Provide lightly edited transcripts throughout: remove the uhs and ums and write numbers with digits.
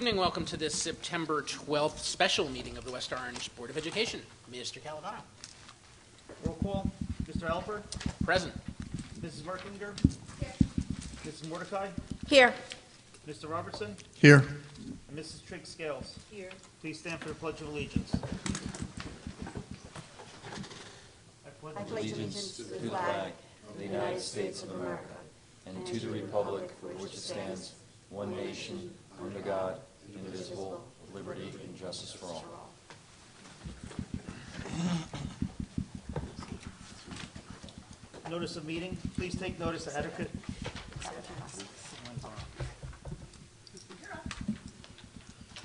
evening. Welcome to this September 12th special meeting of the West Orange Board of Education. Mr. Calavano. Roll call. Mr. Alper. Present. Mrs. Merklinger. Here. Mrs. Mordecai. Here. Mr. Robertson. Here. And Mrs. Trigg Scales. Here. Please stand for the Pledge of Allegiance. I pledge allegiance to the flag of the United States of America and to the republic for which it stands, one nation, under God, indivisible, with liberty and justice for all. Notice of meeting. Please take notice that adequate.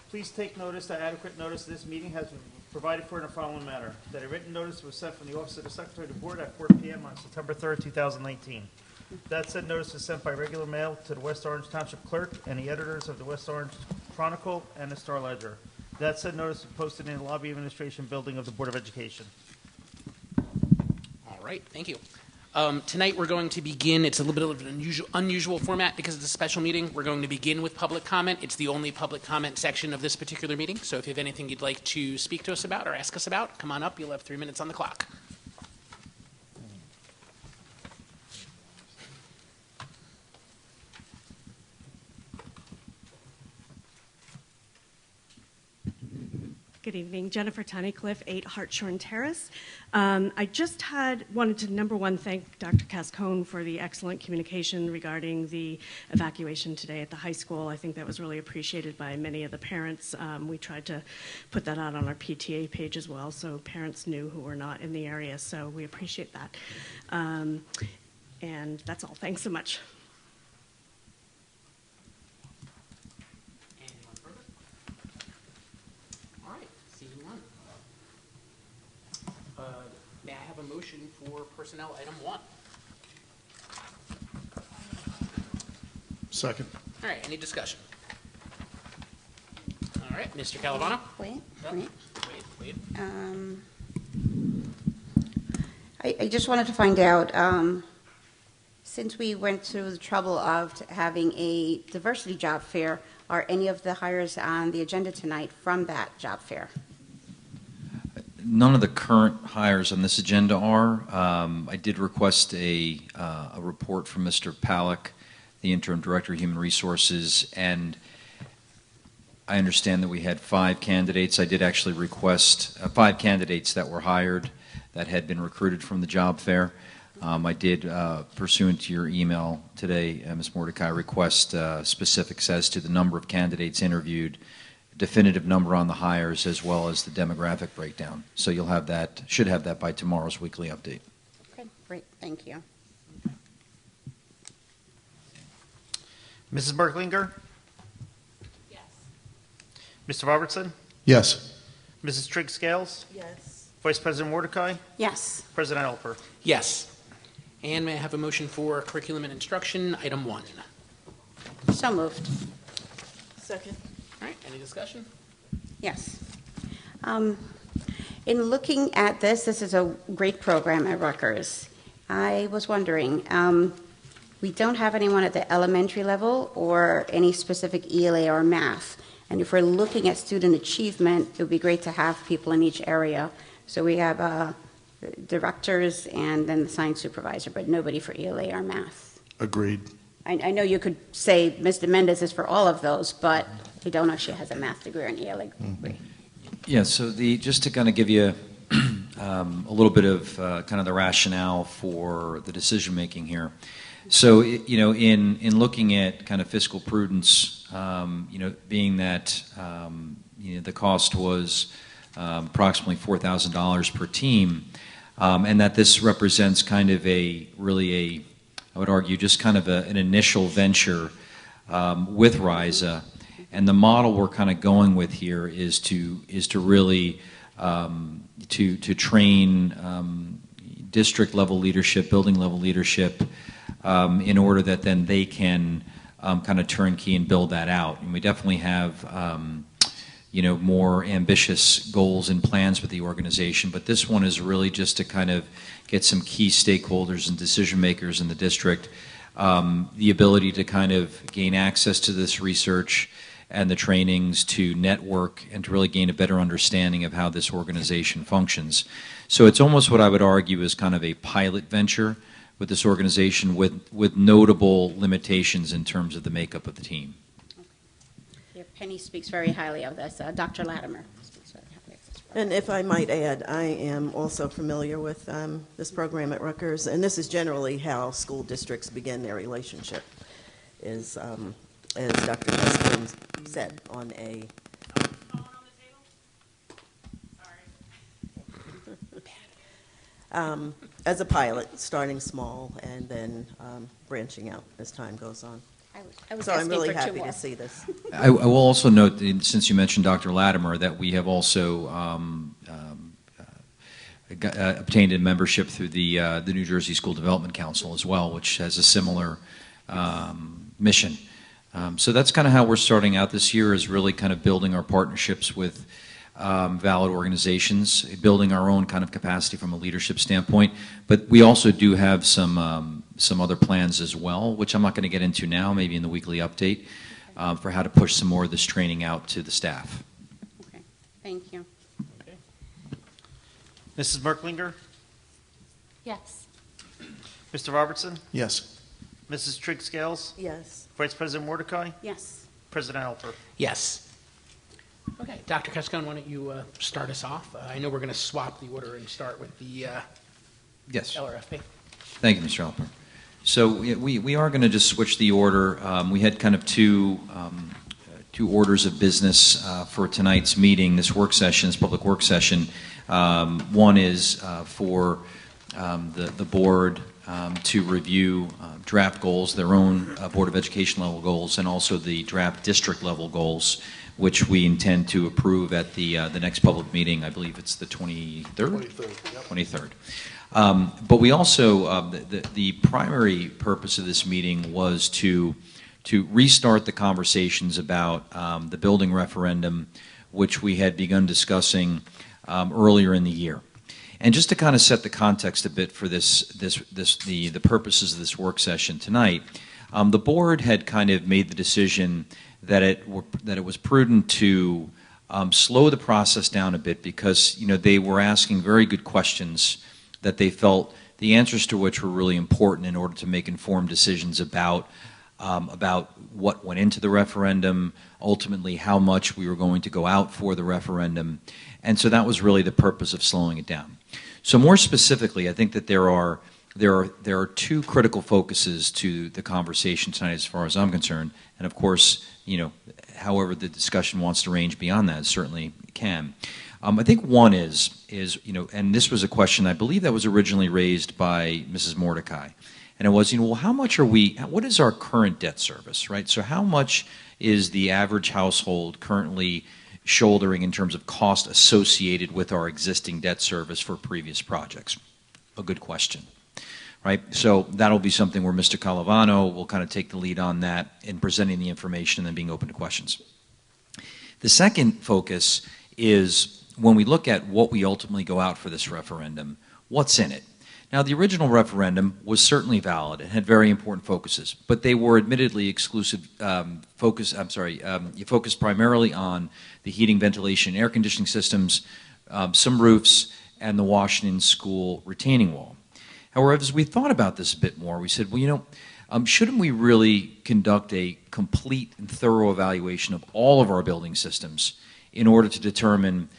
Please take notice that adequate notice of this meeting has been provided for in the following manner. That a written notice was sent from the Office of the Secretary of the Board at 4 p.m. on September 3rd, 2019. That said notice was sent by regular mail to the West Orange Township Clerk and the editors of the West Orange Chronicle and the Star Ledger. That said notice was posted in the lobby administration building of the Board of Education. All right, thank you. Tonight we're going to begin, it's a little bit of an unusual format because it's a special meeting. We're going to begin with public comment. It's the only public comment section of this particular meeting. So if you have anything you'd like to speak to us about or ask us about, come on up. You'll have 3 minutes on the clock. Good evening. Jennifer Tunnicliffe, 8 Hartshorn Terrace. I just wanted to, number one, thank Dr. Cascone for the excellent communication regarding the evacuation today at the high school. I think that was really appreciated by many of the parents. We tried to put that out on our PTA page as well, so parents knew who were not in the area, so we appreciate that. And that's all. Thanks so much. May I have a motion for personnel item 1? Second. All right, any discussion? All right, Mr. Calavano? Wait. I just wanted to find out, since we went through the trouble of having a diversity job fair, are any of the hires on the agenda tonight from that job fair? None of the current hires on this agenda are. I did request a report from Mr. Palick, the Interim Director of Human Resources, and I understand that we had 5 candidates. I did actually request 5 candidates that were hired that had been recruited from the job fair. I did, pursuant to your email today, Ms. Mordecai, request specifics as to the number of candidates interviewed, definitive number on the hires, as well as the demographic breakdown. So you'll have that, should have that by tomorrow's weekly update. Okay, great, thank you. Mrs. Merklinger. Yes. Mr. Robertson. Yes. Mrs. Trigg Scales. Yes. Vice President Mordecai. Yes. President Alper. Yes. And may I have a motion for curriculum and instruction item 1? So moved. Second. All right, any discussion? Yes. In looking at this is a great program at Rutgers. I was wondering, we don't have anyone at the elementary level or any specific ELA or math. And if we're looking at student achievement, it would be great to have people in each area. So we have directors and then the science supervisor, but nobody for ELA or math. Agreed. I know you could say Mr. Mendez is for all of those, but we don't know if she has a math degree or an ELA degree. Yeah, so just to kind of give you a little bit of kind of the rationale for the decision making here. So, in looking at kind of fiscal prudence, being that the cost was approximately $4,000 per team, and that this represents kind of I would argue, just kind of an initial venture with RISA. And the model we're kind of going with here is to really to train district level leadership, building level leadership, in order that then they can kind of turnkey and build that out. And we definitely have more ambitious goals and plans with the organization, but this one is really just to kind of get some key stakeholders and decision makers in the district the ability to kind of gain access to this research and the trainings to network and to really gain a better understanding of how this organization functions. So it's almost what I would argue is kind of a pilot venture with this organization with notable limitations in terms of the makeup of the team. Yeah, Penny speaks very highly of this. Dr. Latimer speaks very highly of this. And if I might add, I am also familiar with this program at Rutgers, and this is generally how school districts begin their relationship, is, as Dr. Peskin said, on a... as a pilot, starting small and then branching out as time goes on. I was So I'm asking really for two happy more. to see this. I will also note, that since you mentioned Dr. Latimer, that we have also obtained a membership through the New Jersey School Development Council as well, which has a similar mission. So that's kind of how we're starting out this year, is really kind of building our partnerships with valid organizations, building our own kind of capacity from a leadership standpoint. But we also do have some other plans as well, which I'm not going to get into now, maybe in the weekly update, for how to push some more of this training out to the staff. Okay, thank you. Okay. Mrs. Merklinger? Yes. Mr. Robertson? Yes. Mrs. Trigg-Scales? Yes. Vice President Mordecai? Yes. President Alper? Yes. Okay, Dr. Cascone, why don't you start us off? I know we're going to swap the order and start with the Yes. LRFP. Thank you, Mr. Alper. So we are going to just switch the order. We had kind of two orders of business for tonight's meeting, this work session, this public work session. One is for the board to review draft goals, their own Board of Education level goals, and also the draft district level goals, which we intend to approve at the next public meeting. I believe it's the 23rd? 23rd, yep. 23rd. But we also, the primary purpose of this meeting was to restart the conversations about the building referendum, which we had begun discussing earlier in the year. And just to kind of set the context a bit for the purposes of this work session tonight, the board had kind of made the decision that it was prudent to slow the process down a bit, because they were asking very good questions that they felt the answers to which were really important in order to make informed decisions about what went into the referendum, ultimately how much we were going to go out for the referendum. And so that was really the purpose of slowing it down. So more specifically, I think that there are two critical focuses to the conversation tonight as far as I'm concerned. And of course, however the discussion wants to range beyond that, certainly can. I think one is and this was a question I believe that was originally raised by Mrs. Mordecai. And it was, well, what is our current debt service, right? So how much is the average household currently shouldering in terms of cost associated with our existing debt service for previous projects? A good question, right? So that'll be something where Mr. Calavano will kind of take the lead on that in presenting the information and then being open to questions. The second focus is when we look at what we ultimately go out for this referendum, what's in it? Now, the original referendum was certainly valid and had very important focuses, but they were admittedly focused primarily on the heating, ventilation, air conditioning systems, some roofs, and the Washington School retaining wall. However, as we thought about this a bit more, we said, well, shouldn't we really conduct a complete and thorough evaluation of all of our building systems in order to determine,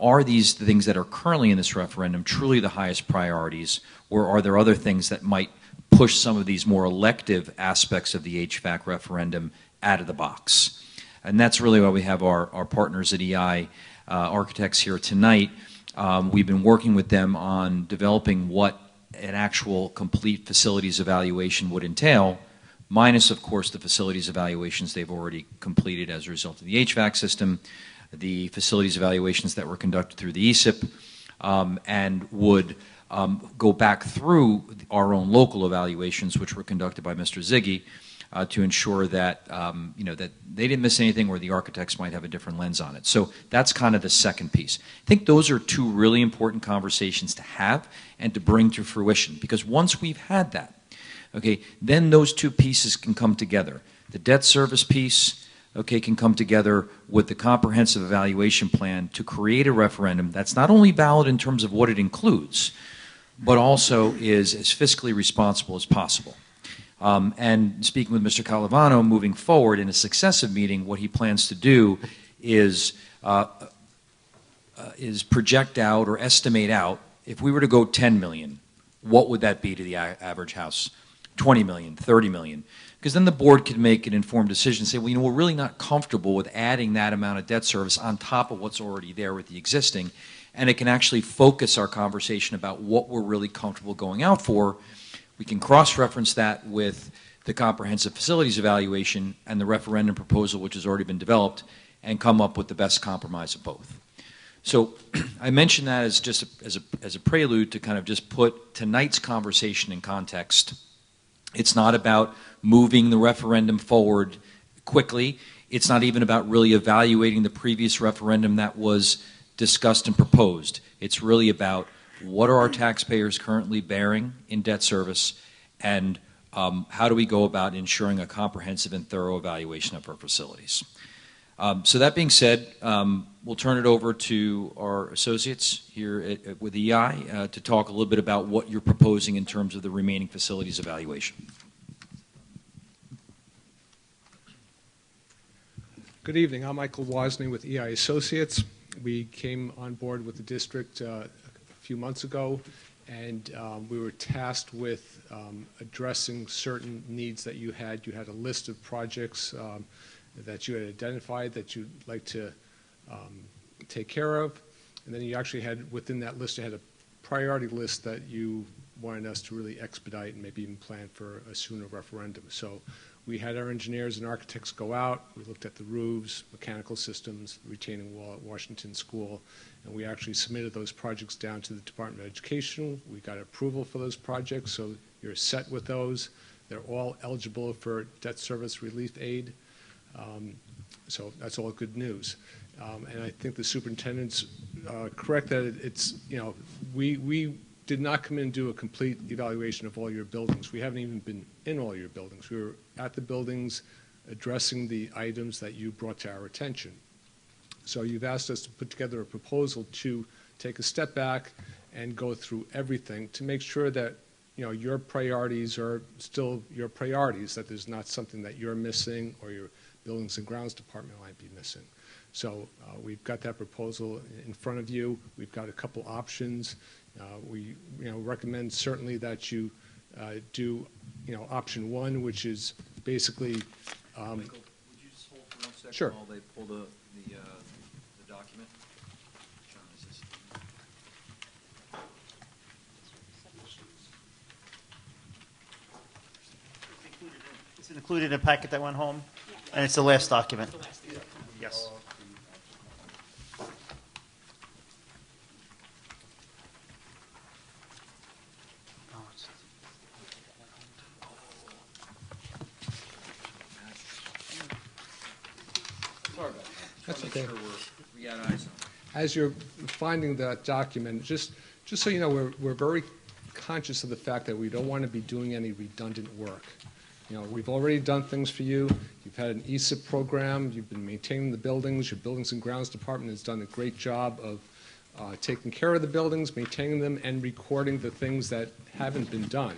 are these the things that are currently in this referendum truly the highest priorities, or are there other things that might push some of these more elective aspects of the HVAC referendum out of the box? And that's really why we have our partners at EI Architects here tonight. We've been working with them on developing what an actual complete facilities evaluation would entail, minus, of course, the facilities evaluations they've already completed as a result of the HVAC system, the facilities evaluations that were conducted through the ESIP, and would go back through our own local evaluations, which were conducted by Mr. Ziggy, to ensure that that they didn't miss anything, or the architects might have a different lens on it. So that's kind of the second piece. I think those are two really important conversations to have and to bring to fruition, because once we've had that, okay, then those two pieces can come together. The debt service piece okay, can come together with the comprehensive evaluation plan to create a referendum that's not only valid in terms of what it includes, but also is as fiscally responsible as possible. And speaking with Mr. Calavano, moving forward in a successive meeting, what he plans to do is project out or estimate out, if we were to go 10 million, what would that be to the average house? 20 million, 30 million. Because then the board could make an informed decision and say, well, you know, we're really not comfortable with adding that amount of debt service on top of what's already there with the existing. And it can actually focus our conversation about what we're really comfortable going out for. We can cross-reference that with the comprehensive facilities evaluation and the referendum proposal, which has already been developed, and come up with the best compromise of both. So I mention that as just as a prelude to kind of just put tonight's conversation in context. It's not about moving the referendum forward quickly. It's not even about really evaluating the previous referendum that was discussed and proposed. It's really about what are our taxpayers currently bearing in debt service, and how do we go about ensuring a comprehensive and thorough evaluation of our facilities. So that being said, we'll turn it over to our associates here with EI to talk a little bit about what you're proposing in terms of the remaining facilities evaluation. Good evening. I'm Michael Wozni with EI Associates. We came on board with the district a few months ago, and we were tasked with addressing certain needs that you had. You had a list of projects that you had identified that you'd like to take care of, and then you actually had, within that list, you had a priority list that you wanted us to really expedite and maybe even plan for a sooner referendum. So we had our engineers and architects go out, we looked at the roofs, mechanical systems, retaining wall at Washington School, and we actually submitted those projects down to the Department of Education. We got approval for those projects, so you're set with those. They're all eligible for debt service relief aid. So that's all good news. And I think the superintendent's correct that it's, you know, we did not come in and do a complete evaluation of all your buildings. We haven't even been in all your buildings. We were at the buildings addressing the items that you brought to our attention. So you've asked us to put together a proposal to take a step back and go through everything to make sure that, you know, your priorities are still your priorities, that there's not something that you're missing or your Buildings and Grounds Department might be missing. So we've got that proposal in front of you. We've got a couple options. We, you know, recommend certainly that you do, you know, option one, which is basically. Michael, would you just hold for 1 second Sure. while they pull the document? John, is this? It's included in a packet that went home, and it's the last document. Yes. Sorry about that. That's Make okay. sure we got eyes on it. As you're finding that document, just so you know, we're very conscious of the fact that we don't want to be doing any redundant work. You know, we've already done things for you. You've had an ESIP program. You've been maintaining the buildings. Your Buildings and Grounds Department has done a great job of taking care of the buildings, maintaining them, and recording the things that haven't been done.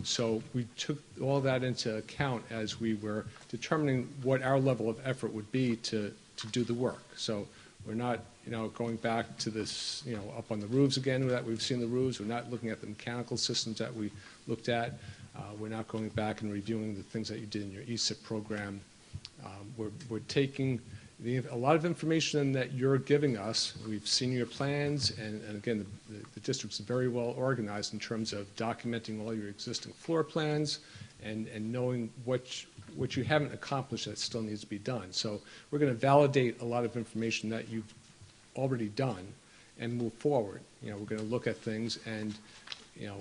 So we took all that into account as we were determining what our level of effort would be to do the work. So we're not, you know, going back to this, you know, up on the roofs again that we've seen the roofs. We're not looking at the mechanical systems that we looked at. We're not going back and reviewing the things that you did in your ESIP program. We're taking a lot of information that you're giving us. We've seen your plans, and again, the district's very well organized in terms of documenting all your existing floor plans and knowing what you haven't accomplished that still needs to be done. So we're going to validate a lot of information that you've already done and move forward. You know, we're going to look at things, and you know,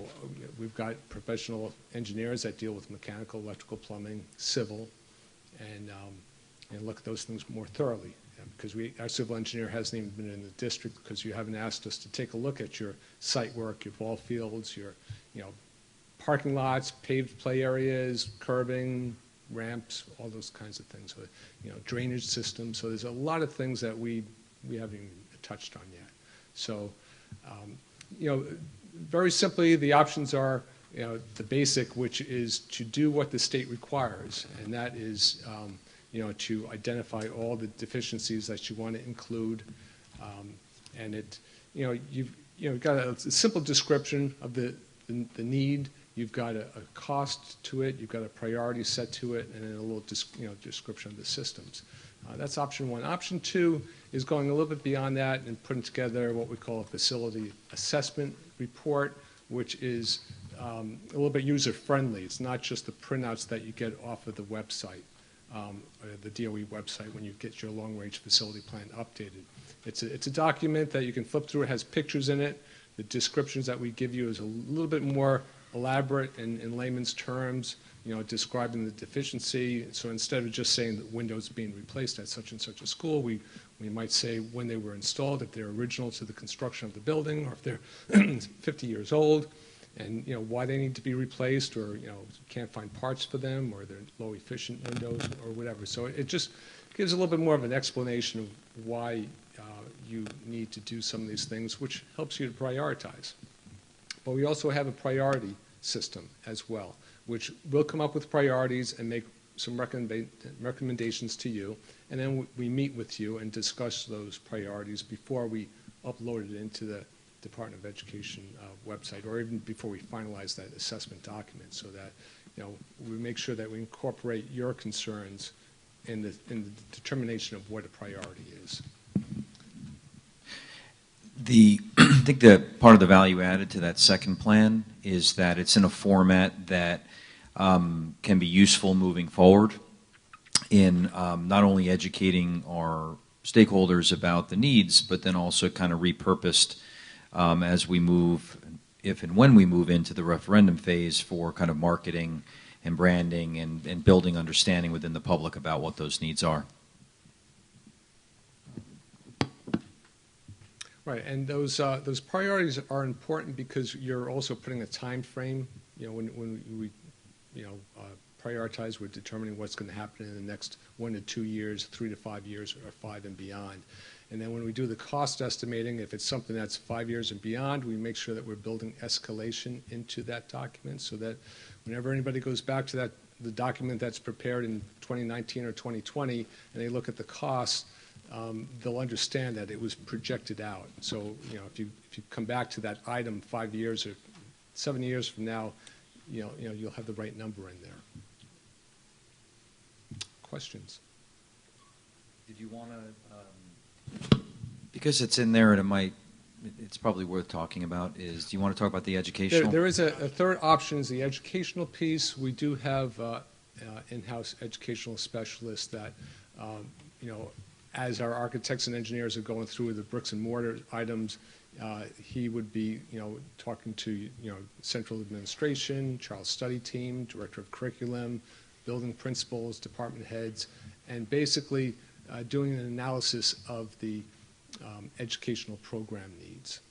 we've got professional engineers that deal with mechanical, electrical, plumbing, civil, and look at those things more thoroughly. Because our civil engineer hasn't even been in the district because you haven't asked us to take a look at your site work, your ball fields, your, you know, parking lots, paved play areas, curbing, ramps, all those kinds of things, drainage systems. So there's a lot of things that we haven't even touched on yet. So, very simply, the options are, the basic, which is to do what the state requires, and that is, to identify all the deficiencies that you want to include, and you've got a simple description of the need. You've got a cost to it. You've got a priority set to it, and then a little description of the systems. That's option one. Option two is going a little bit beyond that and putting together what we call a facility assessment report, which is a little bit user-friendly. It's not just the printouts that you get off of the website, the DOE website, when you get your long-range facility plan updated. It's a document that you can flip through. It has pictures in it. The descriptions that we give you is a little bit more elaborate in layman's terms, describing the deficiency. So instead of just saying that windows being replaced at such and such a school, we might say when they were installed, if they're original to the construction of the building, or if they're 50 years old, and why they need to be replaced, or can't find parts for them, or they're low efficient windows, or whatever. So it just gives a little bit more of an explanation of why you need to do some of these things, which helps you to prioritize. But we also have a priority system as well, which will come up with priorities and make some recommendations to you, and then we meet with you and discuss those priorities before we upload it into the Department of Education website, or even before we finalize that assessment document, so that we make sure that we incorporate your concerns in the determination of what a priority is. I think that part of the value added to that second plan is that it's in a format that can be useful moving forward in not only educating our stakeholders about the needs, but then also kind of repurposed as we move, if and when we move into the referendum phase, for kind of marketing and branding and building understanding within the public about what those needs are. Right, and those priorities are important because you're also putting a time frame. When we prioritize, we're determining what's going to happen in the next 1 to 2 years, 3 to 5 years, or 5 and beyond. And then when we do the cost estimating, if it's something that's 5 years and beyond, we make sure that we're building escalation into that document, so that whenever anybody goes back to the document that's prepared in 2019 or 2020, and they look at the costs, they'll understand that it was projected out. So, if you come back to that item 5 years or 7 years from now, you'll have the right number in there. Questions? Did you want to, because it's in there and it's probably worth talking about, do you want to talk about the educational? There is a third option, is the educational piece. We do have in-house educational specialists that, as our architects and engineers are going through the bricks and mortar items, he would be, talking to, central administration, child study team, director of curriculum, building principals, department heads, and basically doing an analysis of the educational program needs.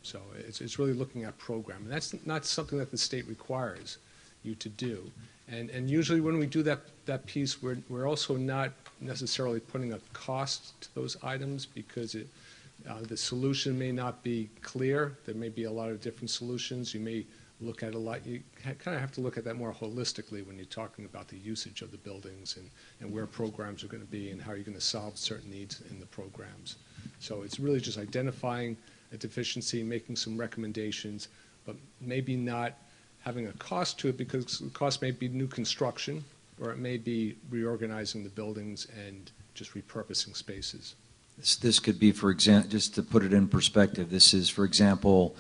So it's really looking at program, and that's not something that the state requires you to do. And usually when we do that piece, we're also not necessarily putting a cost to those items, because the solution may not be clear. There may be a lot of different solutions. You may look at you kind of have to look at that more holistically when you're talking about the usage of the buildings and where programs are going to be and how you're going to solve certain needs in the programs. So it's really just identifying a deficiency, making some recommendations, but maybe not having a cost to it, because the cost may be new construction, or it may be reorganizing the buildings and just repurposing spaces. This could be, for example, just to put it in perspective, this is, for example,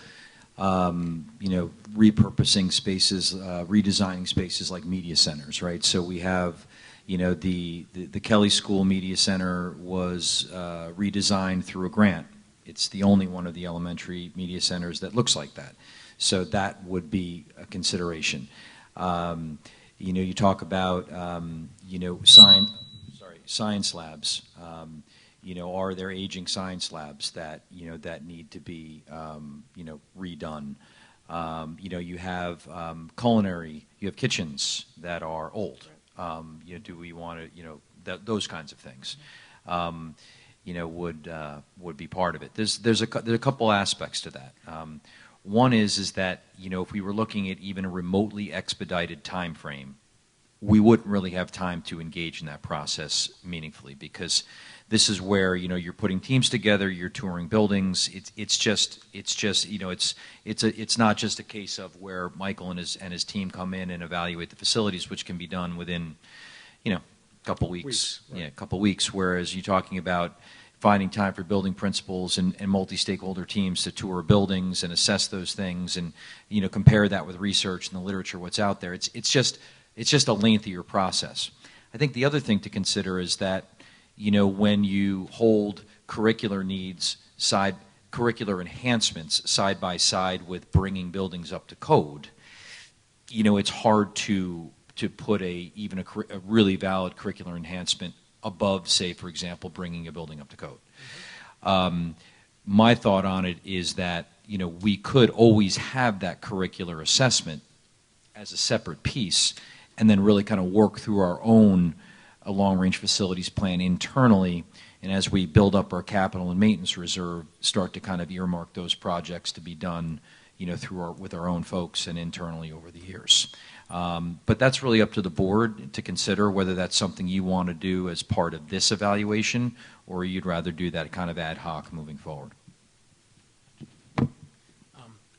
repurposing spaces, redesigning spaces like media centers, right? So we have, the Kelly School Media Center was redesigned through a grant. It's the only one of the elementary media centers that looks like that. So that would be a consideration. You talk about, science labs. Are there aging science labs that, that need to be, redone? You have culinary, you have kitchens that are old. Do we want to, those kinds of things, would be part of it. There's a couple aspects to that. One is that, if we were looking at even a remotely expedited time frame, we wouldn't really have time to engage in that process meaningfully, because this is where you're putting teams together, you're touring buildings. It's not just a case of where Michael and his team come in and evaluate the facilities, which can be done within a couple weeks. Right. Yeah, a couple weeks. Whereas you're talking about finding time for building principals and multi-stakeholder teams to tour buildings and assess those things, and compare that with research and the literature, what's out there. It's just a lengthier process. I think the other thing to consider is that when you hold curricular enhancements side by side with bringing buildings up to code, it's hard to put a really valid curricular enhancement above, say, for example, bringing a building up to code. My thought on it is that we could always have that curricular assessment as a separate piece, and then really kind of work through our own long-range facilities plan internally, and as we build up our capital and maintenance reserve, start to kind of earmark those projects to be done, with our own folks and internally over the years. But that's really up to the board to consider whether that's something you want to do as part of this evaluation, or you'd rather do that kind of ad hoc moving forward.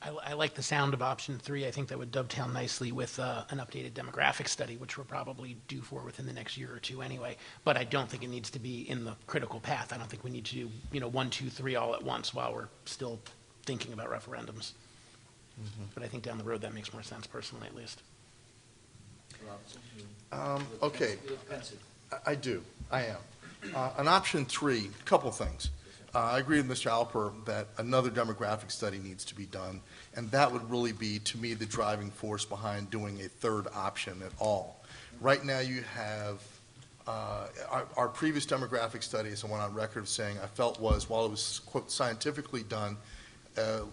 I like the sound of option 3. I think that would dovetail nicely with an updated demographic study, which we're probably due for within the next year or two anyway. But I don't think it needs to be in the critical path. I don't think we need to do 1, 2, 3 all at once while we're still thinking about referendums. But I think down the road that makes more sense, personally at least. Okay, I do. I am. On option 3, a couple things. I agree with Mr. Alper that another demographic study needs to be done, and that would really be, to me, the driving force behind doing a third option at all. Right now you have our previous demographic study, as I went on record of saying, I felt was, while it was, quote, scientifically done,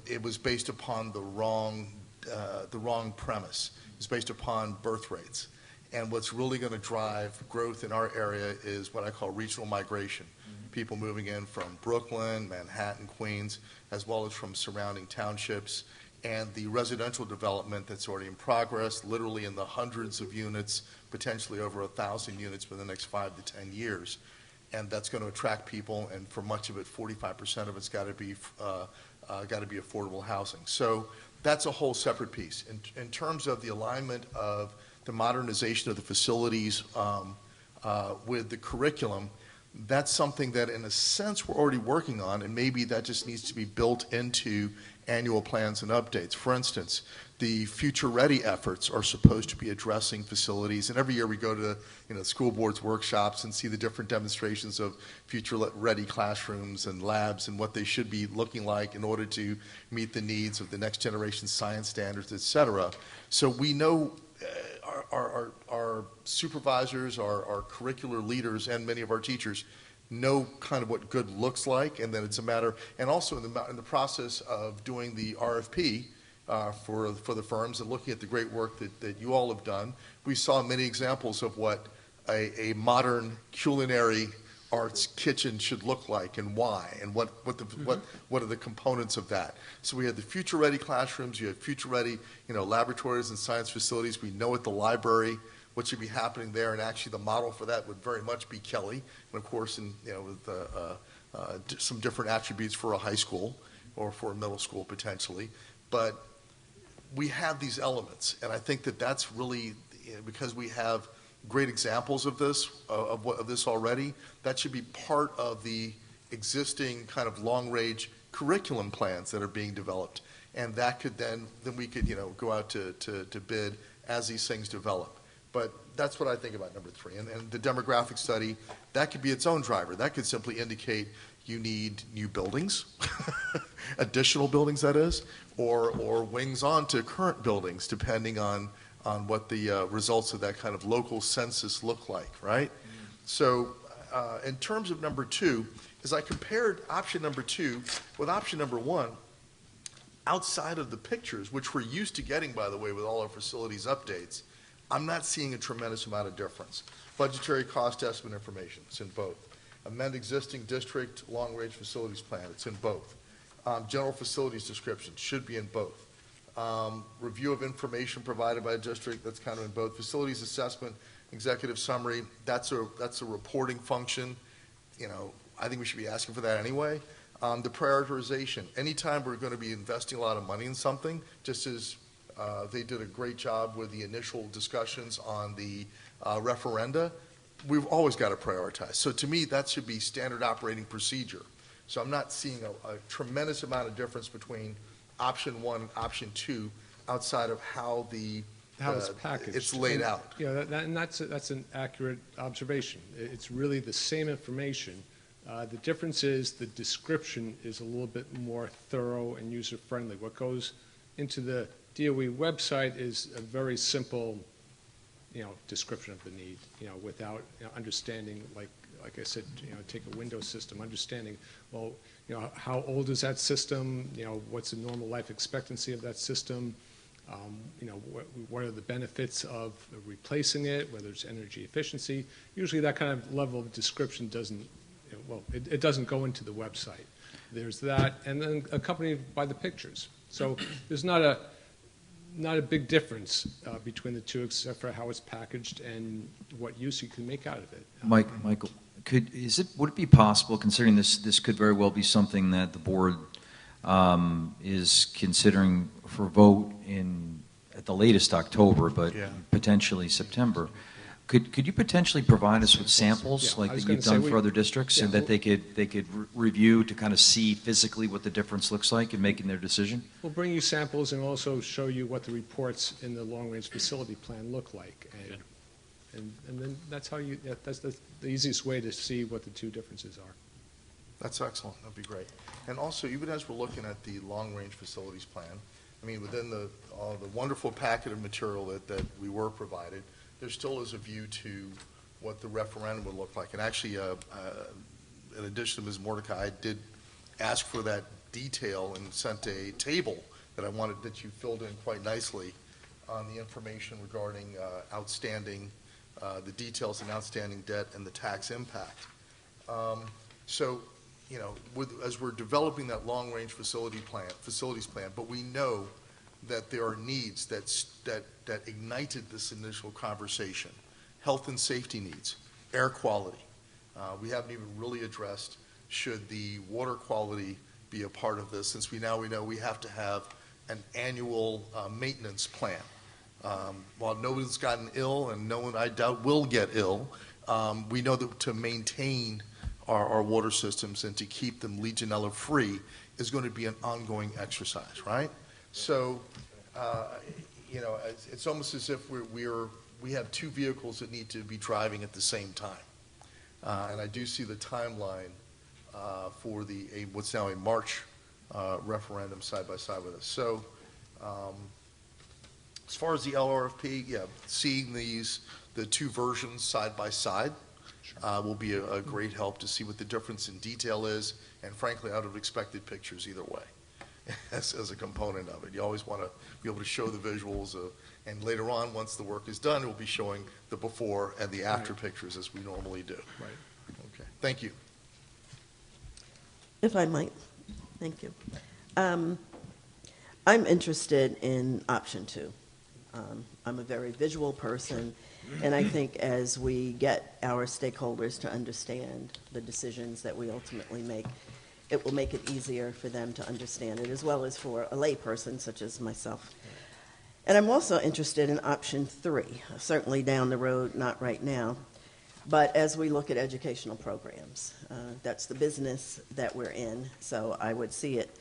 it was based upon the wrong premise. It was based upon birth rates. And what's really going to drive growth in our area is what I call regional migration. People moving in from Brooklyn, Manhattan, Queens, as well as from surrounding townships, and the residential development that's already in progress, literally in the hundreds of units, potentially over 1,000 units within the next 5 to 10 years. And that's going to attract people, and for much of it, 45% of it's got to be affordable housing. So that's a whole separate piece. In terms of the alignment of the modernization of the facilities with the curriculum, that's something that, in a sense, we're already working on, and maybe that just needs to be built into annual plans and updates. For instance, the Future Ready efforts are supposed to be addressing facilities, and every year we go to school boards workshops and see the different demonstrations of Future Ready classrooms and labs and what they should be looking like in order to meet the needs of the next generation science standards, et cetera. So we know our supervisors, our curricular leaders, and many of our teachers know kind of what good looks like, and then it's a matter, and also in the process of doing the RFP for the firms and looking at the great work that you all have done, we saw many examples of what a modern culinary arts kitchen should look like and why, and what are the components of that. So we had the Future Ready classrooms, you had Future Ready laboratories and science facilities. We know at the library what should be happening there, and actually the model for that would very much be Kelly, and of course with some different attributes for a high school or for a middle school potentially. But we have these elements, and I think that that's really, because we have great examples of this already, that should be part of the existing kind of long-range curriculum plans that are being developed, and that could then we could go out to bid as these things develop. But that's what I think about number 3, and the demographic study, that could be its own driver. That could simply indicate you need new buildings, additional buildings that is, or wings onto current buildings, depending on what the results of that kind of local census look like, right? So in terms of number 2, as I compared option number 2 with option number 1, outside of the pictures, which we're used to getting, by the way, with all our facilities updates, I'm not seeing a tremendous amount of difference. Budgetary cost estimate information, it's in both. Amend existing district long-range facilities plan, it's in both. General facilities description should be in both. Review of information provided by a district, that's kind of in both. Facilities assessment, executive summary, that's a reporting function. You know, I think we should be asking for that anyway. The prioritization, anytime we're going to be investing a lot of money in something, just as they did a great job with the initial discussions on the referenda, we've always got to prioritize. So to me, that should be standard operating procedure. So I'm not seeing a tremendous amount of difference between option 1 and option 2 outside of how it's packaged. It's laid out. Yeah, that's an accurate observation. It's really the same information. The difference is the description is a little bit more thorough and user-friendly. What goes into the DOE website is a very simple, description of the need, without understanding, like I said, take a Windows system, understanding, well, how old is that system? What's the normal life expectancy of that system? What are the benefits of replacing it, whether it's energy efficiency? Usually that kind of level of description doesn't, it doesn't go into the website. There's that, and then accompanied by the pictures. So there's not a big difference between the two, except for how it's packaged and what use you can make out of it. Michael, would it be possible, considering this could very well be something that the board is considering for vote at the latest October, but potentially September? Could you potentially provide us with samples like that you've done for other districts, so that they could review to kind of see physically what the difference looks like in making their decision? We'll bring you samples and also show you what the reports in the long-range facility plan look like, and then that's the easiest way to see what the two differences are. That's excellent. That'd be great. And also, even as we're looking at the long-range facilities plan, I mean, within the wonderful packet of material that we were provided, there still is a view to what the referendum would look like. And actually, in addition to Ms. Mordecai, I did ask for that detail and sent a table that I wanted that you filled in quite nicely on the information regarding outstanding, the details in outstanding debt and the tax impact. So, as we're developing that long-range facilities plan, but we know that there are needs that ignited this initial conversation. Health and safety needs, air quality. We haven't even really addressed, should the water quality be a part of this, since we know we have to have an annual maintenance plan. While nobody's gotten ill, and no one, I doubt, will get ill, we know that to maintain our water systems and to keep them Legionella free is going to be an ongoing exercise, right? So, it's almost as if we have two vehicles that need to be driving at the same time. And I do see the timeline for what's now a March referendum side by side with us. So, as far as the LRFP, seeing the two versions side by side will be a great help to see what the difference in detail is. And frankly, I would have expected pictures either way. As a component of it. You always want to be able to show the visuals, and later on, once the work is done, we'll be showing the before and the after pictures as we normally do. Right. Okay. Thank you. If I might. Thank you. I'm interested in option 2. I'm a very visual person, and I think as we get our stakeholders to understand the decisions that we ultimately make, it will make it easier for them to understand it, as well as for a layperson such as myself. And I'm also interested in option 3, certainly down the road, not right now, but as we look at educational programs. That's the business that we're in, so I would see it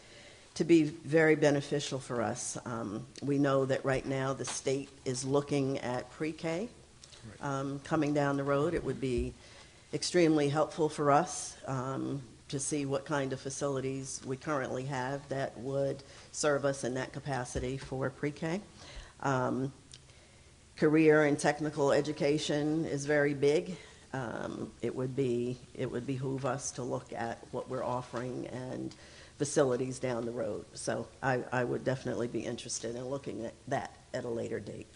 to be very beneficial for us. We know that right now the state is looking at pre-K coming down the road. It would be extremely helpful for us to see what kind of facilities we currently have that would serve us in that capacity for pre-K. Career and technical education is very big. It would behoove us to look at what we're offering and facilities down the road. So I would definitely be interested in looking at that at a later date.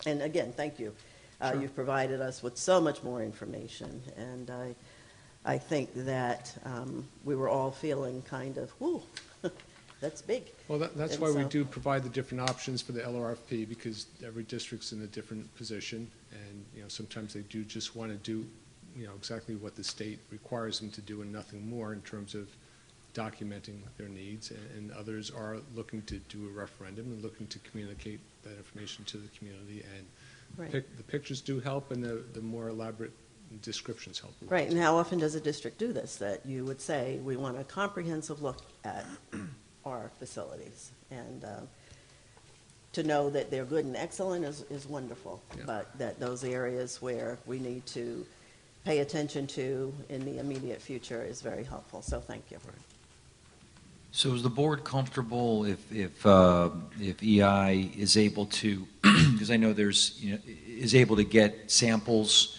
And again, thank you. Sure. You've provided us with so much more information, and I think that we were all feeling kind of, whoo, that's big. Well, that's And why we so- do provide the different options for the LRFP, because every district's in a different position, and, you know, sometimes they do just want to do, you know, exactly what the state requires them to do and nothing more in terms of documenting their needs, and others are looking to do a referendum and looking to communicate that information to the community, and Right. the pictures do help, and the more elaborate descriptions help. Right, and how often does a district do this, that you would say, we want a comprehensive look at our facilities? And to know that they're good and excellent is wonderful, Yeah. but that those areas where we need to pay attention to in the immediate future is very helpful, so thank you. So is the board comfortable if EI is able to, because I know there's, you know, is able to get samples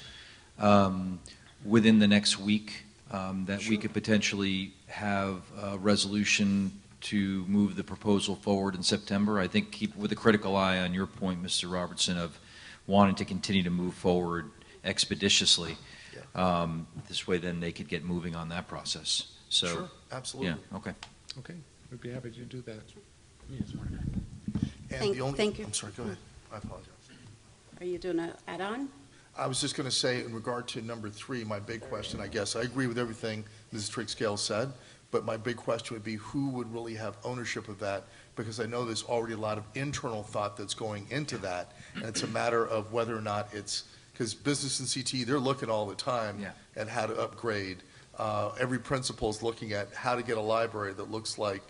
within the next week, that we could potentially have a resolution to move the proposal forward in September? I think keep with a critical eye on your point, Mr. Robertson, of wanting to continue to move forward expeditiously. This way then they could get moving on that process. So, Sure, absolutely. yeah, okay. Okay, we'd be happy to do that. And the only, Thank you. I'm sorry, go ahead. I apologize. Are you doing an add-on? I was just going to say, in regard to number 3, my big question, I guess, I agree with everything Mrs. Triggscale said, but my big question would be who would really have ownership of that? Because I know there's already a lot of internal thought that's going into that, and it's a matter of whether or not it's, because business and CT, they're looking all the time Yeah. at how to upgrade. Every principal is looking at how to get a library that looks like,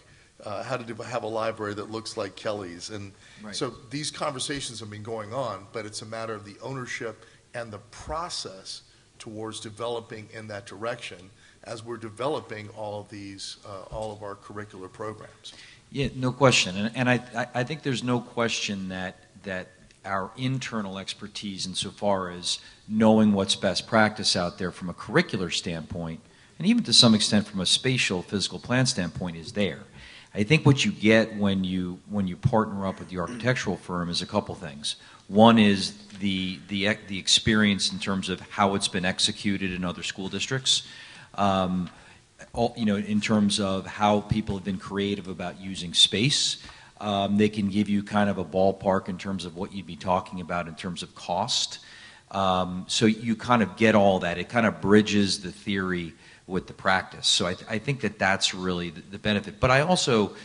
how to have a library that looks like Kelly's. And Right. so these conversations have been going on, but it's a matter of the ownership and the process towards developing in that direction as we're developing all of these, all of our curricular programs. Yeah, no question. And I think there's no question that our internal expertise insofar as knowing what's best practice out there from a curricular standpoint, and even to some extent from a spatial physical plan standpoint, is there. I think what you get when you partner up with the architectural firm is a couple things. One is the experience in terms of how it's been executed in other school districts. You know, in terms of how people have been creative about using space. They can give you kind of a ballpark in terms of what you'd be talking about in terms of cost. So you kind of get all that. It kind of bridges the theory with the practice. So I think that that's really the benefit. But I also,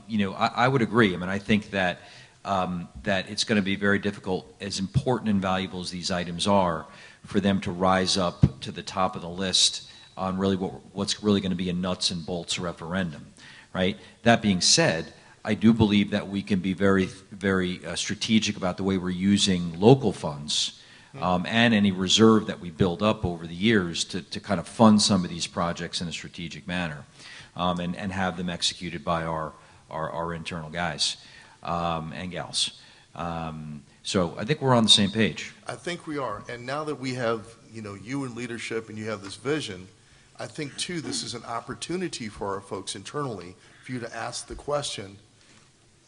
you know, I would agree. I mean, I think that that it's going to be very difficult, as important and valuable as these items are, for them to rise up to the top of the list on really what's really going to be a nuts and bolts referendum, right? That being said, I do believe that we can be very, very strategic about the way we're using local funds and any reserve that we build up over the years to kind of fund some of these projects in a strategic manner and have them executed by our internal guys and gals. So I think we're on the same page. I think we are. And now that we have, you know, you in leadership and you have this vision, I think, too, this is an opportunity for our folks internally for you to ask the question,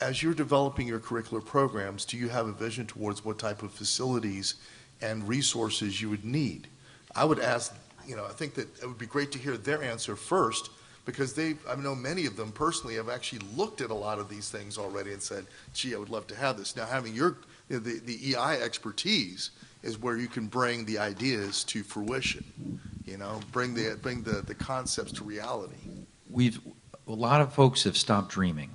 as you're developing your curricular programs, do you have a vision towards what type of facilities and resources you would need? I would ask, you know, I think that it would be great to hear their answer first, because I know many of them personally have actually looked at a lot of these things already and said, gee, I would love to have this. Now, having the EI expertise is where you can bring the ideas to fruition, you know, bring the concepts to reality. A lot of folks have stopped dreaming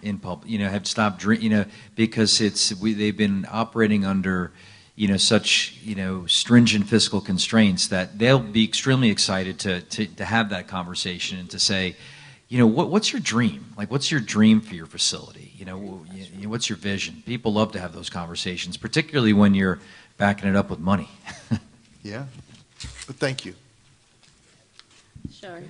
in public, you know, have stopped you know, because they've been operating under, you know, such, you know, stringent fiscal constraints that they'll be extremely excited to have that conversation and to say, you know, what's your dream? Like, what's your dream for your facility? You know, what's your vision? People love to have those conversations, particularly when you're backing it up with money. Yeah, but thank you. Sure.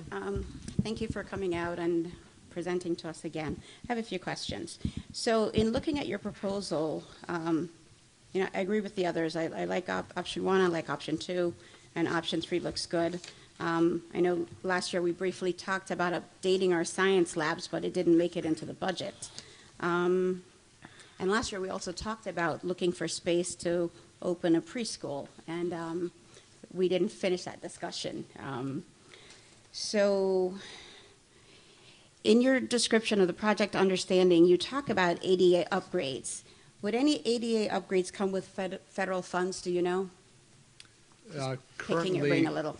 Thank you for coming out and presenting to us again. I have a few questions. So in looking at your proposal, you know, I agree with the others. I like option 1, I like option 2, and option 3 looks good. I know last year we briefly talked about updating our science labs, but it didn't make it into the budget. And last year, we also talked about looking for space to open a preschool, and we didn't finish that discussion. So in your description of the project understanding, you talk about ADA upgrades. Would any ADA upgrades come with federal funds, do you know? Picking your brain a little.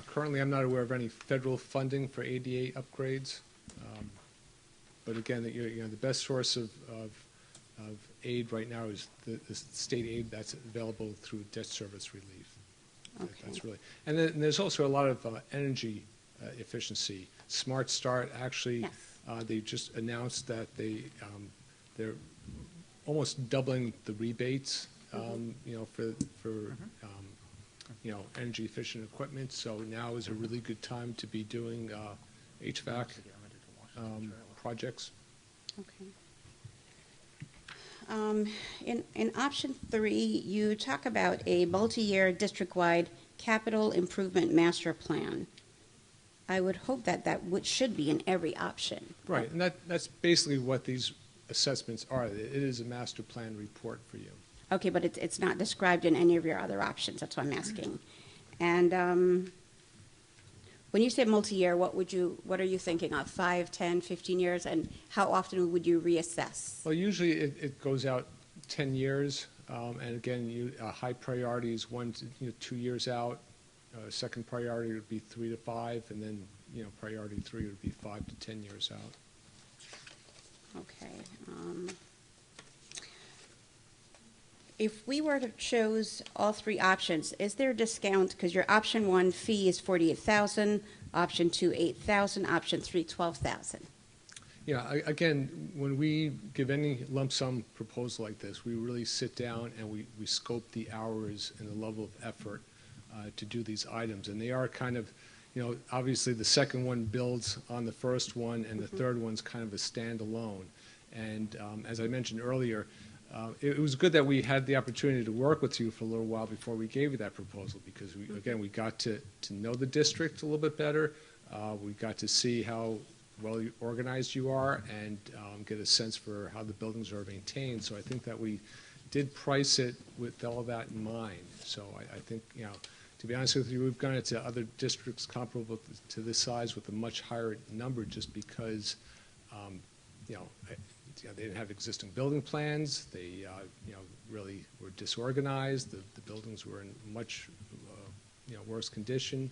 Currently, I'm not aware of any federal funding for ADA upgrades. But again, the best source of aid right now is the state aid that's available through debt service relief. Okay. That's really, and then there's also a lot of energy efficiency. Smart Start, actually, Yes. they just announced that they're almost doubling the rebates, for energy efficient equipment. So now is a really good time to be doing HVAC projects. Okay. In option 3, you talk about a multi-year district-wide capital improvement master plan. I would hope that should be in every option. Right, and that's basically what these assessments are. It is a master plan report for you. Okay, but it's not described in any of your other options. That's what I'm asking. And when you say multi-year, what are you thinking of? 5, 10, 15 years? And how often would you reassess? Well, usually it goes out 10 years. And again, high priority is 1 to 2 years out. Second priority would be 3 to 5, and then priority 3 would be 5 to 10 years out. Okay. If we were to choose all 3 options, is there a discount? Because your option 1 fee is $48,000, option 2 $8,000, option 3 $12,000. Yeah, again, when we give any lump sum proposal like this, we really sit down and we scope the hours and the level of effort to do these items. And they are kind of, obviously the second one builds on the first one, and the third one's kind of a standalone. And as I mentioned earlier, it was good that we had the opportunity to work with you for a little while before we gave you that proposal, because we got to know the district a little bit better. We got to see how well organized you are, and get a sense for how the buildings are maintained. So I think that we did price it with all of that in mind. So I think, to be honest with you, we've gone into other districts comparable to this size with a much higher number, just because they didn't have existing building plans. They really were disorganized. The buildings were in much worse condition.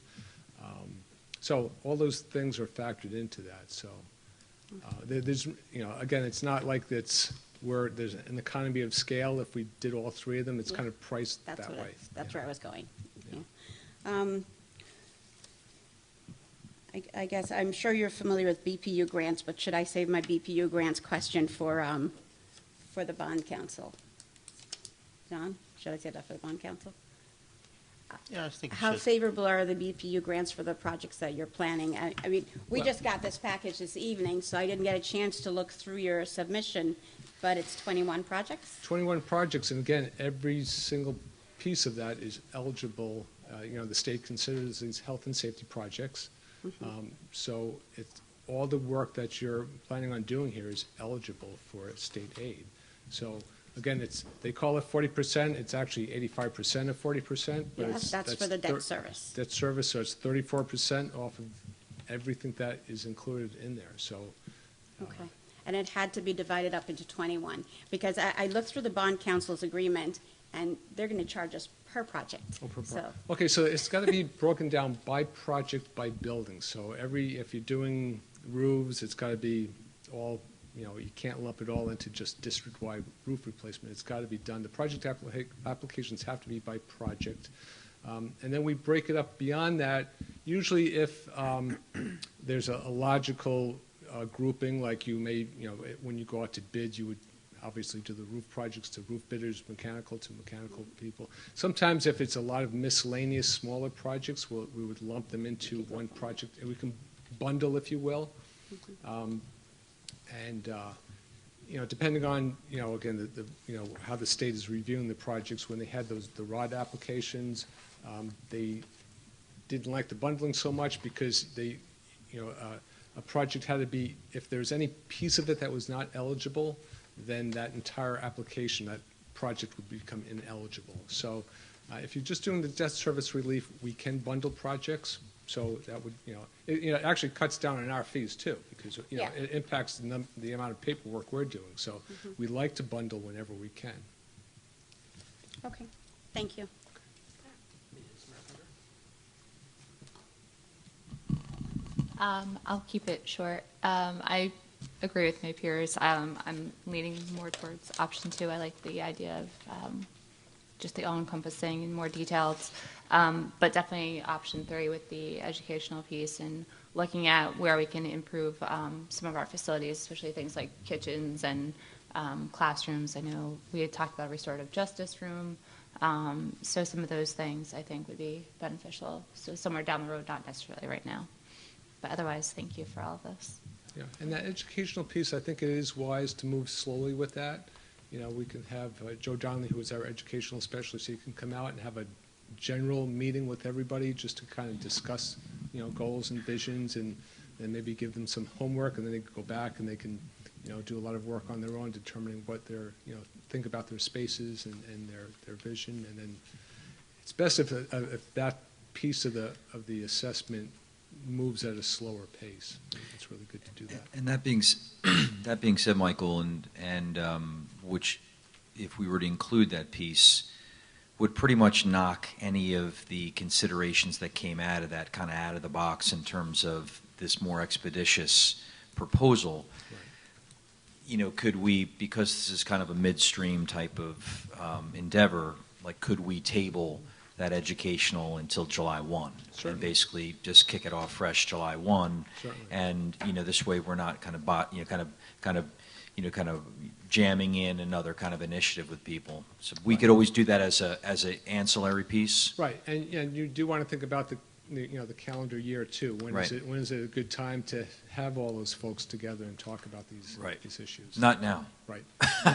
So all those things are factored into that. So there's again, it's not like there's an economy of scale. If we did all 3 of them, it's kind of priced that way. That's where I was going. Yeah. Yeah. I guess I'm sure you're familiar with BPU grants, but should I save my BPU grants question for the bond council? John, should I save that for the bond council? Yeah, I think you How should. favorable are the BPU grants for the projects that you're planning? I mean, we just got this package this evening, so I didn't get a chance to look through your submission, but it's 21 projects? 21 projects, and again, every single piece of that is eligible. The state considers these health and safety projects. So all the work that you're planning on doing here is eligible for state aid. So again, they call it 40%. It's actually 85% of 40%. But Yes, that's for the debt service. Debt service, so it's 34% off of everything that is included in there. So. Okay. And it had to be divided up into 21, because I looked through the bond council's agreement, and they're going to charge us per project. Okay, so it's got to be broken down by project, by building. So if you're doing roofs, it's got to be all, you can't lump it all into just district-wide roof replacement. It's got to be done. The project applications have to be by project. And then we break it up beyond that. Usually if there's a logical grouping, like you may, when you go out to bid, you would obviously do the roof projects to roof bidders, mechanical to mechanical people. Sometimes if it's a lot of miscellaneous smaller projects, we would lump them into one project, and we can bundle, if you will. Depending on, again, how the state is reviewing the projects, when they had the ROD applications, they didn't like the bundling so much, because a project had to be, if there's any piece of it that was not eligible, then that entire application, that project would become ineligible. So if you're just doing the debt service relief, we can bundle projects. So that would, it actually cuts down on our fees too, because, Yeah. it impacts the amount of paperwork we're doing. So we like to bundle whenever we can. Okay, thank you. I'll keep it short. I agree with my peers. I'm leaning more towards option 2. I like the idea of just the all-encompassing and more detailed, but definitely option 3 with the educational piece and looking at where we can improve some of our facilities, especially things like kitchens and classrooms. I know we had talked about a restorative justice room. So some of those things I think would be beneficial. So somewhere down the road, not necessarily right now. But otherwise, thank you for all of this. Yeah, and that educational piece, I think it is wise to move slowly with that. We can have Joe Donnelly, who is our educational specialist, he can come out and have a general meeting with everybody just to kind of discuss, goals and visions, and maybe give them some homework, and then they can go back and they can, do a lot of work on their own, determining what their, think about their spaces and their vision, and then it's best if that piece of the assessment moves at a slower pace. It's really good to do that. And that being said, Michael, and which, if we were to include that piece, would pretty much knock any of the considerations that came out of that kind of out of the box in terms of this more expeditious proposal. Right. Could we, because this is kind of a midstream type of endeavor, could we table that educational until July 1? Certainly. And basically just kick it off fresh July 1. Certainly. And, this way we're not kind of jamming in another kind of initiative with people. So we could always do that as a ancillary piece. Right, and you do want to think about the calendar year too. When Right. is it a good time to have all those folks together and talk about these Right. these issues? Not now. Right. Dr.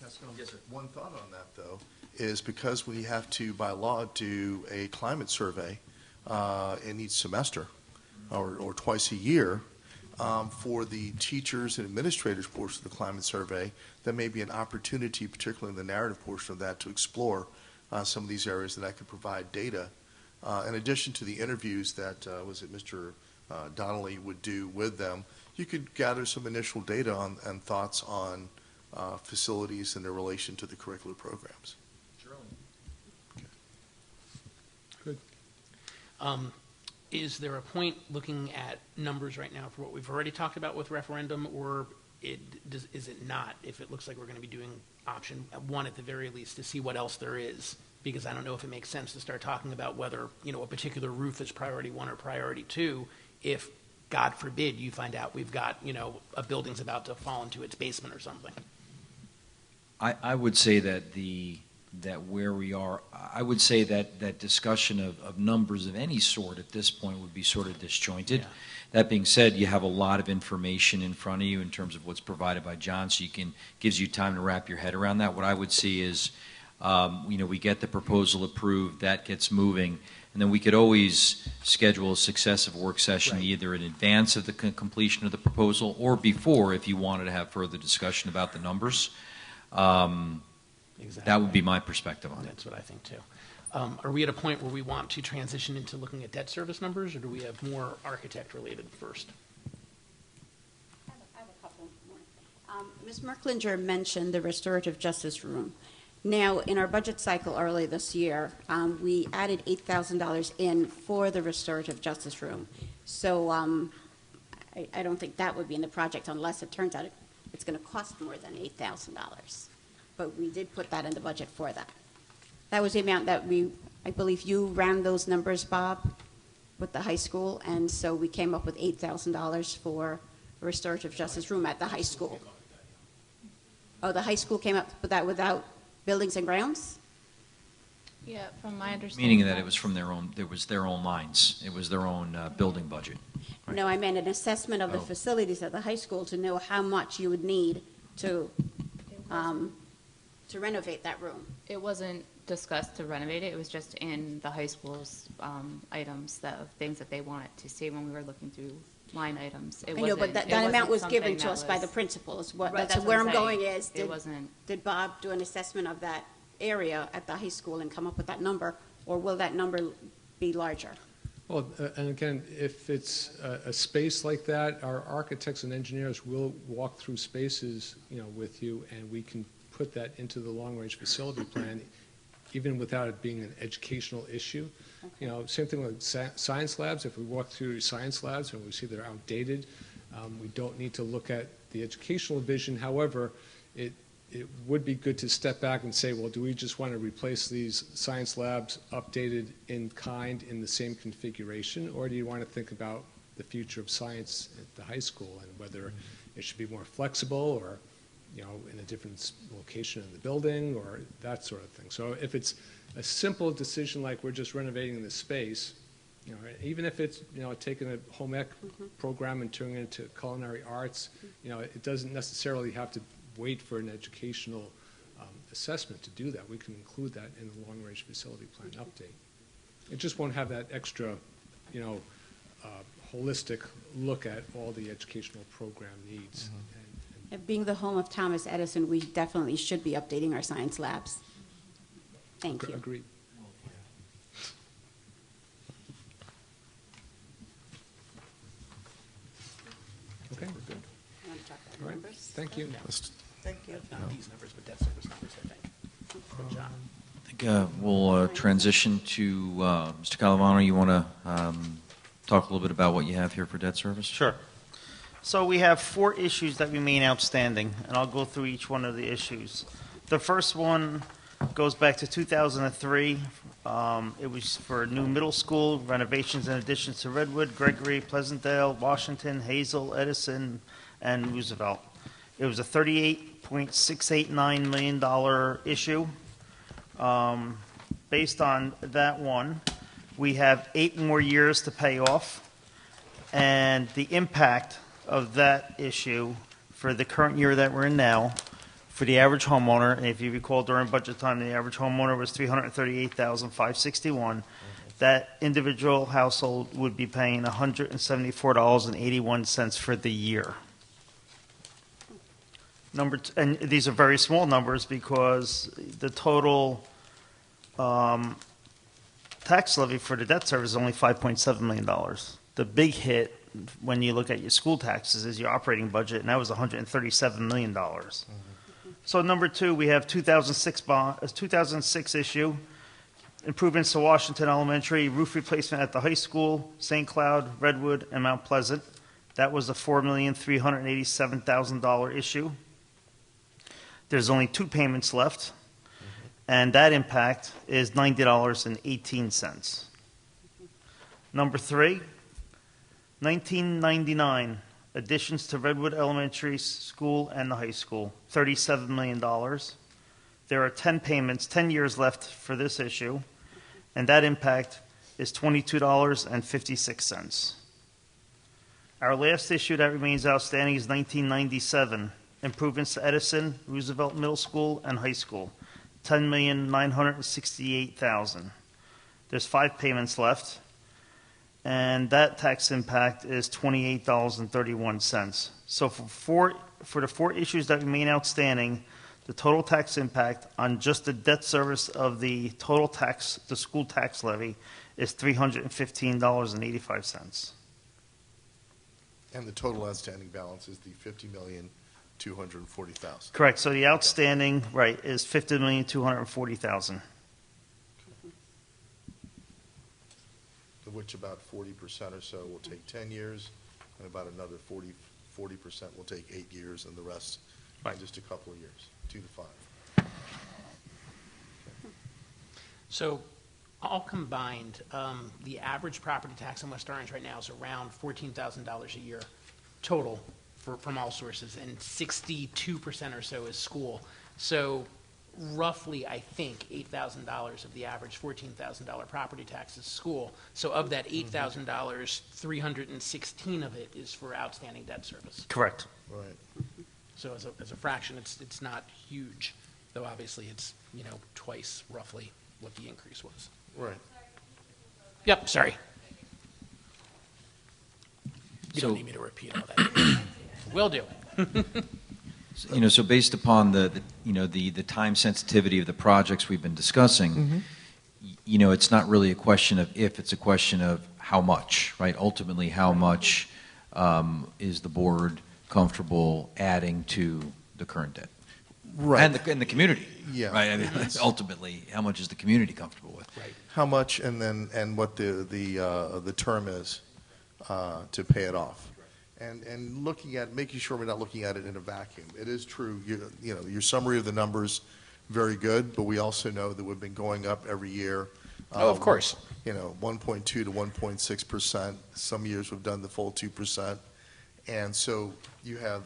Cascone? Yes, sir. One thought on that, though, is because we have to, by law, do a climate survey in each semester or twice a year for the teachers and administrators portion of the climate survey, there may be an opportunity, particularly in the narrative portion of that, to explore some of these areas that I could provide data. In addition to the interviews that, Mr. Donnelly would do with them, you could gather some initial data and thoughts on facilities and their relation to the curricular programs. Good. Is there a point looking at numbers right now for what we've already talked about with referendum, or is it not, if it looks like we're going to be doing option 1 at the very least, to see what else there is? Because I don't know if it makes sense to start talking about whether, a particular roof is priority 1 or priority 2 if, God forbid, you find out we've got, a building's about to fall into its basement or something. I would say that where we are, I would say that discussion of numbers of any sort at this point would be sort of disjointed. Yeah. That being said, you have a lot of information in front of you in terms of what's provided by John, so gives you time to wrap your head around that. What I would see is, we get the proposal approved, that gets moving, and then we could always schedule a successive work session Right. either in advance of the completion of the proposal or before, if you wanted to have further discussion about the numbers. Exactly. That would be my perspective on it. That's what I think too. Are we at a point where we want to transition into looking at debt service numbers, or do we have more architect-related first? I have a couple more. Ms. Merklinger mentioned the restorative justice room. Now, in our budget cycle early this year, we added $8,000 in for the restorative justice room. So I don't think that would be in the project unless it turns out it's going to cost more than $8,000. But we did put that in the budget for that. That was the amount that I believe you ran those numbers, Bob, with the high school, and so we came up with $8,000 for a restorative justice room at the high school. Oh, the high school came up with that without buildings and grounds? Yeah, from my understanding. Meaning that it was from their own lines. It was their own building budget. Right. No, I meant an assessment of the Oh. facilities at the high school to know how much you would need to renovate that room. It wasn't discussed to renovate it. It was just in the high school's items of things that they wanted to see when we were looking through line items. I know, but that amount was given to us by the principals. That's where I'm going is, did Bob do an assessment of that area at the high school and come up with that number, or will that number be larger? Well, and again, if it's a space like that, our architects and engineers will walk through spaces, with you, and we can put that into the long-range facility plan, even without it being an educational issue. Okay. Same thing with science labs. If we walk through science labs and we see they're outdated, we don't need to look at the educational vision. However, it would be good to step back and say, well, do we just want to replace these science labs updated in kind in the same configuration, or do you want to think about the future of science at the high school and whether it should be more flexible or, in a different location in the building or that sort of thing. So if it's a simple decision like we're just renovating the space, even if it's, taking a home ec program and turning it into culinary arts, it doesn't necessarily have to wait for an educational assessment to do that. We can include that in the long-range facility plan update. It just won't have that extra, holistic look at all the educational program needs. Being the home of Thomas Edison, we definitely should be updating our science labs. Thank you. Agreed. Okay, we're good. You want to talk about All right, numbers? thank you. Thank you. Not these numbers, but debt service numbers, I think. Good job. I think we'll transition to Mr. Calavano. You want to talk a little bit about what you have here for debt service? Sure. So we have 4 issues that remain outstanding, and I'll go through each one of the issues. The first one goes back to 2003. It was for a new middle school, renovations and additions to Redwood, Gregory, Pleasantdale, Washington, Hazel, Edison, and Roosevelt. It was a $38.689 million issue. Based on that one, we have 8 more years to pay off, and the impact of that issue for the current year that we're in now, for the average homeowner, and if you recall during budget time, the average homeowner was $338,561. That individual household would be paying $174.81 for the year. And these are very small numbers because the total tax levy for the debt service is only $5.7 million. The big hit when you look at your school taxes is your operating budget, and that was $137 million. So number 2, we have 2006 issue, improvements to Washington Elementary, roof replacement at the high school, St. Cloud, Redwood, and Mount Pleasant. That was a $4,387,000 issue. There's only 2 payments left, and that impact is $90.18. Number 3, 1999, additions to Redwood Elementary School and the high school, $37 million. There are 10 payments, 10 years left for this issue, and that impact is $22.56. Our last issue that remains outstanding is 1997, improvements to Edison, Roosevelt Middle School, and high school, $10,968,000. There's 5 payments left, and that tax impact is $28.31. So for the 4 issues that remain outstanding, the total tax impact on just the debt service of the total tax, the school tax levy, is $315.85. And the total outstanding balance is the $50,240,000. Correct. So the outstanding, right, is $50,240,000. Of which about 40% or so will take 10 years, and about another 40% will take 8 years, and the rest in just a couple of years, 2 to 5. So all combined, the average property tax in West Orange right now is around $14,000 a year total from all sources, and 62% or so is school. So roughly, I think, $8,000 of the average $14,000 property tax is school. So of that $8,000, $316 of it is for outstanding debt service. Correct. Right. So as a fraction, it's not huge, though obviously it's, twice roughly what the increase was. Right. Yep, sorry. You So- don't need me to repeat all that. Will do. So based upon the time sensitivity of the projects we've been discussing, it's not really a question of if, it's a question of how much, right? Ultimately, how much is the board comfortable adding to the current debt? Right. And the community. Yeah. Right. I mean, ultimately, how much is the community comfortable with? Right. How much, and what the term is to pay it off, and making sure we're not looking at it in a vacuum. It is true. Your summary of the numbers, very good, but we also know that we've been going up every year. Oh, of course. 1.2 to 1.6%. Some years we've done the full 2%, and so you have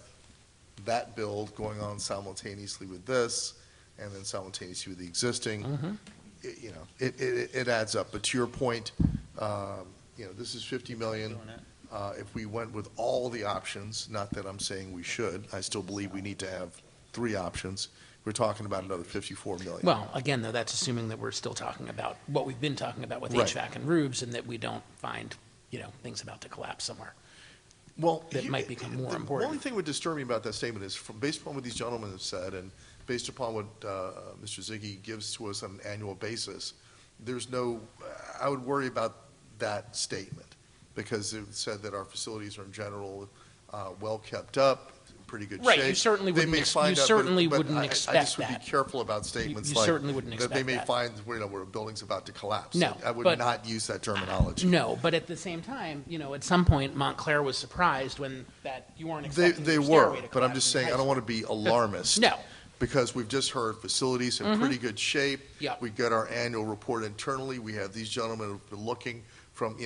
that build going on simultaneously with this, and then simultaneously with the existing. It adds up. But to your point, this is 50 million. If we went with all the options, not that I'm saying we should, I still believe we need to have 3 options. We're talking about another 54 million. Well, again, though, that's assuming that we're still talking about what we've been talking about with Right. HVAC and roofs, and that we don't find, things about to collapse somewhere. Well, that might become more The important. only thing that would disturb me about that statement is, based upon what these gentlemen have said, and based upon what Mr. Ziggy gives to us on an annual basis, I would worry about that statement, because it said that our facilities are in general well kept up, pretty good shape. Right, you certainly They wouldn't may ex- find you out, certainly but wouldn't I expect just would that. be careful about statements You like certainly wouldn't that they expect may that. find where a building's about to collapse. No, I would but- not use that terminology. No, but at the same time, at some point, Montclair was surprised when you weren't expecting They your were, stairway to but I'm collapse just in saying, high I don't want school. to be alarmist. No. Because we've just heard facilities in pretty good shape. Yep. We get our annual report internally. We have these gentlemen who've been looking from,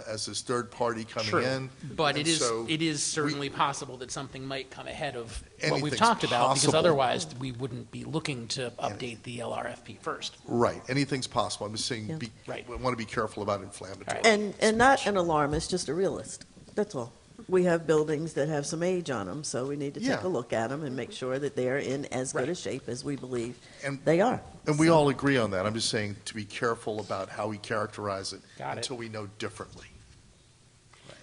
as this third party coming True. in. But And it is so it is certainly possible that something might come ahead of what we've Anything's talked about, because possible. otherwise we wouldn't be looking to update the LRFP first. Right, anything's possible. I'm just saying, Yeah. Right. we want to be careful about inflammatory. Right. And not an alarmist, just a realist. That's all. We have buildings that have some age on them, so we need to take Yeah. a look at them and make sure that they're in as good Right. a shape as we believe And- they are. And we all agree on that. I'm just saying to be careful about how we characterize it Got it. until we know differently.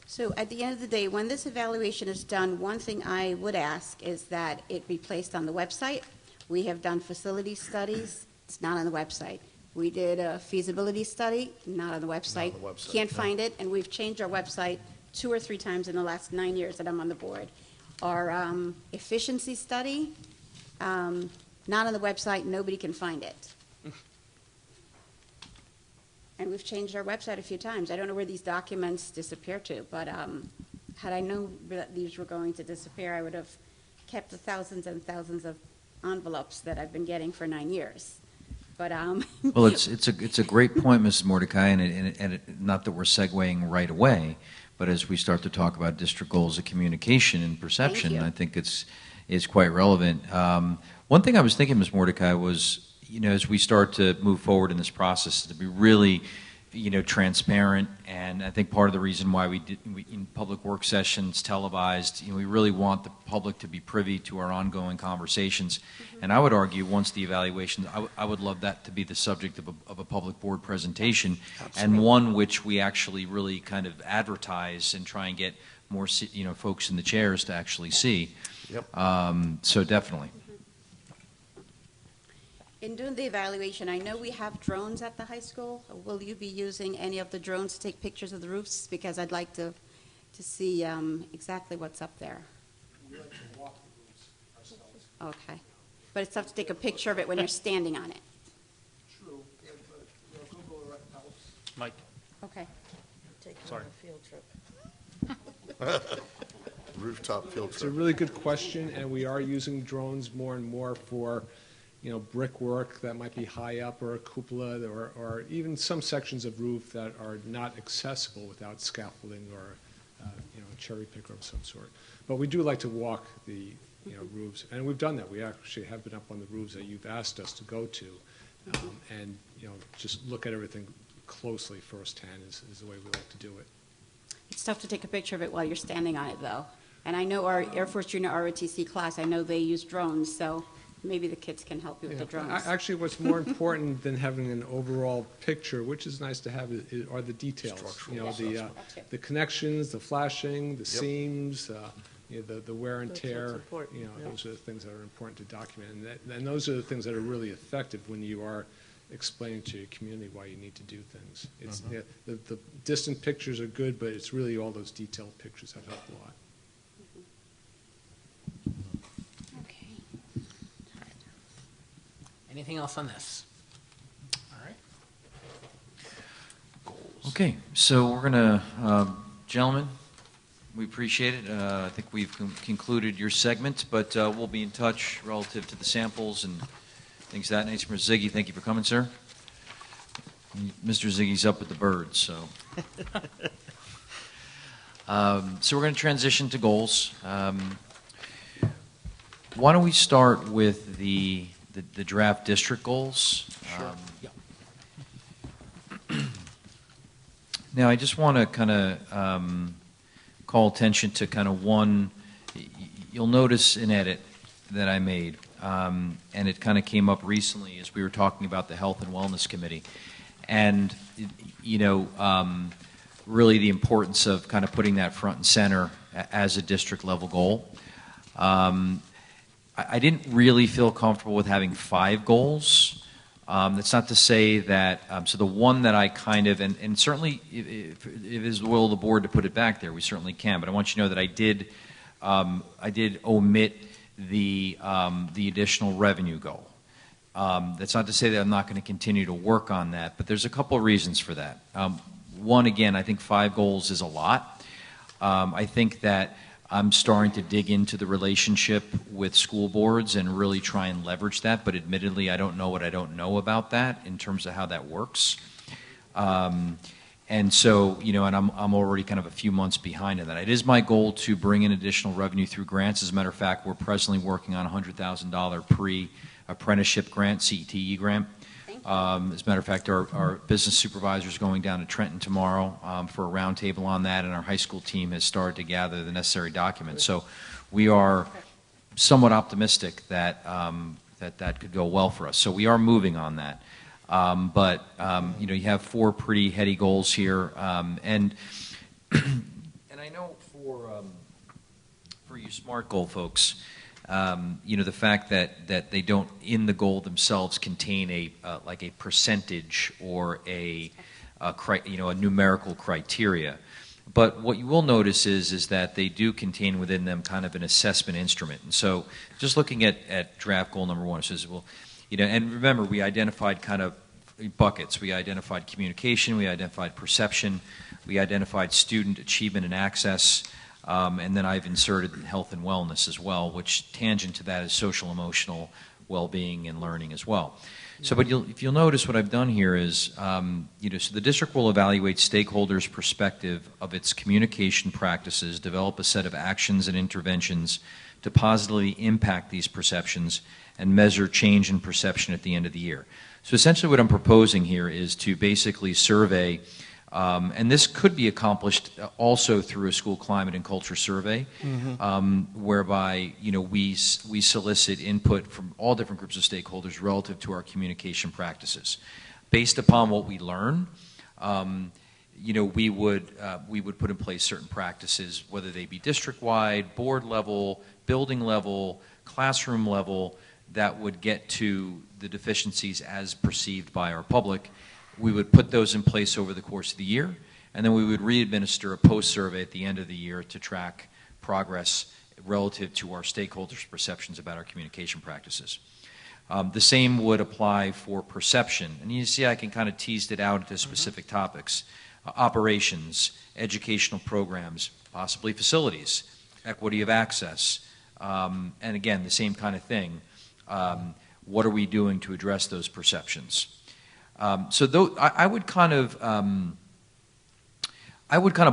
So at the end of the day, when this evaluation is done, one thing I would ask is that it be placed on the website. We have done facility studies, it's not on the website. We did a feasibility study, not on the website. Not on the website, Can't no. find it, and we've changed our website 2 or 3 times in the last 9 years that I'm on the board. Our efficiency study, not on the website, nobody can find it. And we've changed our website a few times. I don't know where these documents disappear to, but had I known that these were going to disappear, I would have kept the thousands and thousands of envelopes that I've been getting for 9 years. But Well, it's a great point, Mrs. Mordecai, and not that we're segueing right away, but as we start to talk about district goals of communication and perception, you. I think it's quite relevant. One thing I was thinking, Ms. Mordecai, was as we start to move forward in this process, to be really transparent, and I think part of the reason why we in public work sessions televised, we really want the public to be privy to our ongoing conversations. And I would argue once the evaluation, I would love that to be the subject of a public board presentation, and one which we actually really kind of advertise and try and get more folks in the chairs to actually see. Yep. So definitely. in doing the evaluation, I know we have drones at the high school. Will you be using any of the drones to take pictures of the roofs? Because I'd like to see exactly what's up there. We like to walk the roofs ourselves. Okay. But it's tough to take a picture of it when you're standing on it. True, but Google Earth helps. Mike? Okay. Take Sorry. on a field trip. Rooftop field It's a trip. really good question, and we are using drones more and more for, brickwork that might be high up, or a cupola, or even some sections of roof that are not accessible without scaffolding or, a cherry picker of some sort. But we do like to walk the, roofs, and we've done that. We actually have been up on the roofs that you've asked us to go to, and, just look at everything closely firsthand is the way we like to do it. It's tough to take a picture of it while you're standing on it, though. And I know our Air Force Junior ROTC class, I know they use drones, so Maybe the kids can help you with the drones. Actually, what's more important than having an overall picture, which is nice to have, are the details. You know, the connections, the flashing, the seams, you know, the wear and tear. You know, those are the things that are important to document, and those are the things that are really effective when you are explaining to your community why you need to do things. It's the distant pictures are good, but it's really all those detailed pictures that help a lot. Anything else on this? All right. Goals. Okay, so we're going to, gentlemen, we appreciate it. I think we've concluded your segment, but we'll be in touch relative to the samples and things of that nature. Mr. Ziggy, thank you for coming, sir. Mr. Ziggy's up with the birds, so. So we're going to transition to goals. Why don't we start with the draft district goals? Sure. Now, I just want to kind of call attention to kind of one. You'll notice an edit that I made, and it kind of came up recently as we were talking about the Health and Wellness Committee, and you know, really the importance of kind of putting that front and center as a district level goal. I didn't really feel comfortable with having 5 goals. That's not to say that, so the one that I kind of, and certainly if it is the will of the board to put it back there, we certainly can, but I want you to know that I did omit the additional revenue goal. That's not to say that I'm not going to continue to work on that, but there's a couple of reasons for that. One, again, I think 5 goals is a lot. I think that I'm starting to dig into the relationship with school boards and really try and leverage that, but admittedly, I don't know what I don't know about that in terms of how that works. And so, you know, and I'm already kind of a few months behind in that. It is my goal to bring in additional revenue through grants. As a matter of fact, we're presently working on a $100,000 pre-apprenticeship grant, CTE grant. As a matter of fact, our business supervisor is going down to Trenton tomorrow for a roundtable on that, and our high school team has started to gather the necessary documents. So we are somewhat optimistic that that could go well for us. So we are moving on that. But you know, you have 4 pretty heady goals here, and I know for you SMART goal folks. You know, the fact that they don't in the goal themselves contain a like a percentage or a numerical criteria, but what you will notice is that they do contain within them kind of an assessment instrument. And so, just looking at draft goal number 1, it says, well, you know, and remember we identified kind of buckets. We identified communication, we identified perception, we identified student achievement and access. And then I've inserted health and wellness as well, which tangent to that is social emotional well-being and learning as well. So, but if you'll notice what I've done here is, you know, so the district will evaluate stakeholders' perspective of its communication practices, develop a set of actions and interventions to positively impact these perceptions, and measure change in perception at the end of the year. So essentially what I'm proposing here is to basically survey. And this could be accomplished also through a school climate and culture survey, whereby, you know, we solicit input from all different groups of stakeholders relative to our communication practices. Based upon what we learn, you know, we would put in place certain practices, whether they be district-wide, board level, building level, classroom level, that would get to the deficiencies as perceived by our public. We would put those in place over the course of the year, and then we would re-administer a post-survey at the end of the year to track progress relative to our stakeholders' perceptions about our communication practices. The same would apply for perception. And you see I can kind of tease it out into specific topics. Operations, educational programs, possibly facilities, equity of access, and again, the same kind of thing. What are we doing to address those perceptions? So I would kind of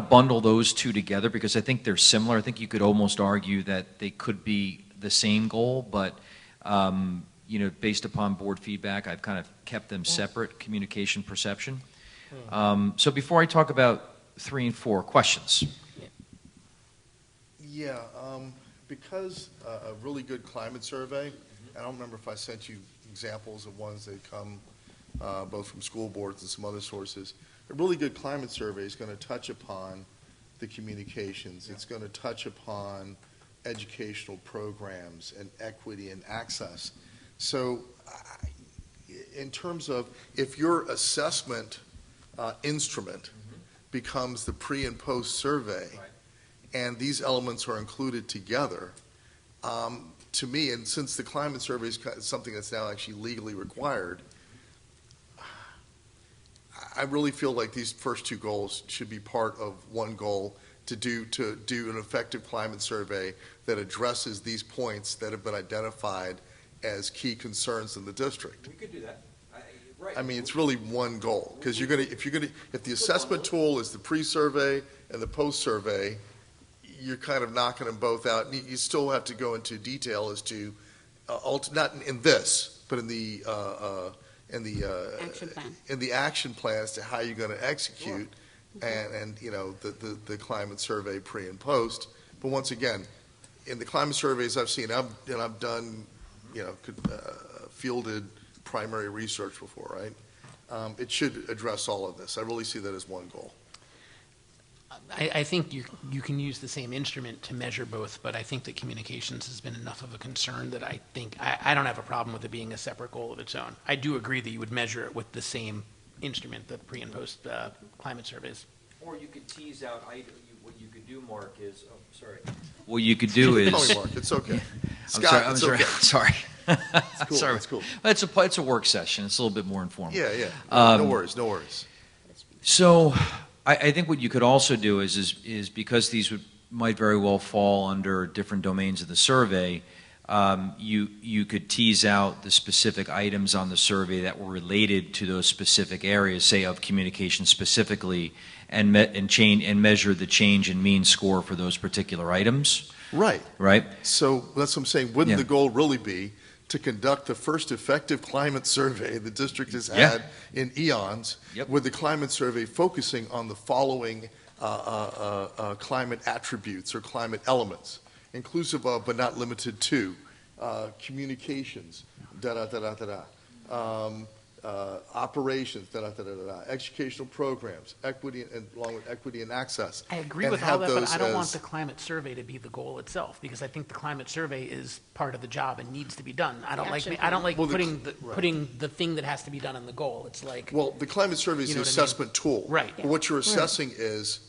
bundle those two together because I think they're similar. I think you could almost argue that they could be the same goal, but you know, based upon board feedback, I've kind of kept them separate: communication, perception. So before I talk about 3 and 4, questions. Yeah, because a really good climate survey I don't remember if I sent you examples of ones that come both from school boards and some other sources. A really good climate survey is going to touch upon the communications. It's going to touch upon educational programs and equity and access. So in terms of if your assessment instrument becomes the pre and post survey, and these elements are included together, to me, and since the climate survey is something that's now actually legally required, I really feel like these first two goals should be part of one goal to do an effective climate survey that addresses these points that have been identified as key concerns in the district. We could do that. Right. I mean, it's really one goal, because if the assessment tool is the pre-survey and the post-survey, you're kind of knocking them both out. And you still have to go into detail as to, not in this, but in the Action plan. in the action plan as to how you're going to execute, and the climate survey pre and post. But once again, in the climate surveys I've seen, I've done, fielded primary research before, right? It should address all of this. I really see that as one goal. I think you can use the same instrument to measure both, but I think that communications has been enough of a concern that I think I don't have a problem with it being a separate goal of its own. I do agree that you would measure it with the same instrument, the pre and post climate surveys. Or you could tease out, what you could do, Mark, is, What you could do is. Call me Mark. It's okay. I'm sorry. It's cool. Sorry. It's cool. It's a work session. It's a little bit more informal. Yeah. No worries. So I think what you could also do is because these might very well fall under different domains of the survey, you could tease out the specific items on the survey that were related to those specific areas, say of communication specifically, and measure the change in mean score for those particular items. Right. Right. So that's what I'm saying. Wouldn't Yeah. the goal really be to conduct the first effective climate survey the district has had in eons, with the climate survey focusing on the following climate attributes or climate elements, inclusive of but not limited to communications, operations, educational programs, equity, and along with equity and access. I agree and with all have that, but those I don't want as- the climate survey to be the goal itself, because I think the climate survey is part of the job and needs to be done. I don't like Well, putting the thing that has to be done in the goal. It's like, Well, the climate survey is You the know what I mean? assessment tool. Right. But what you're assessing is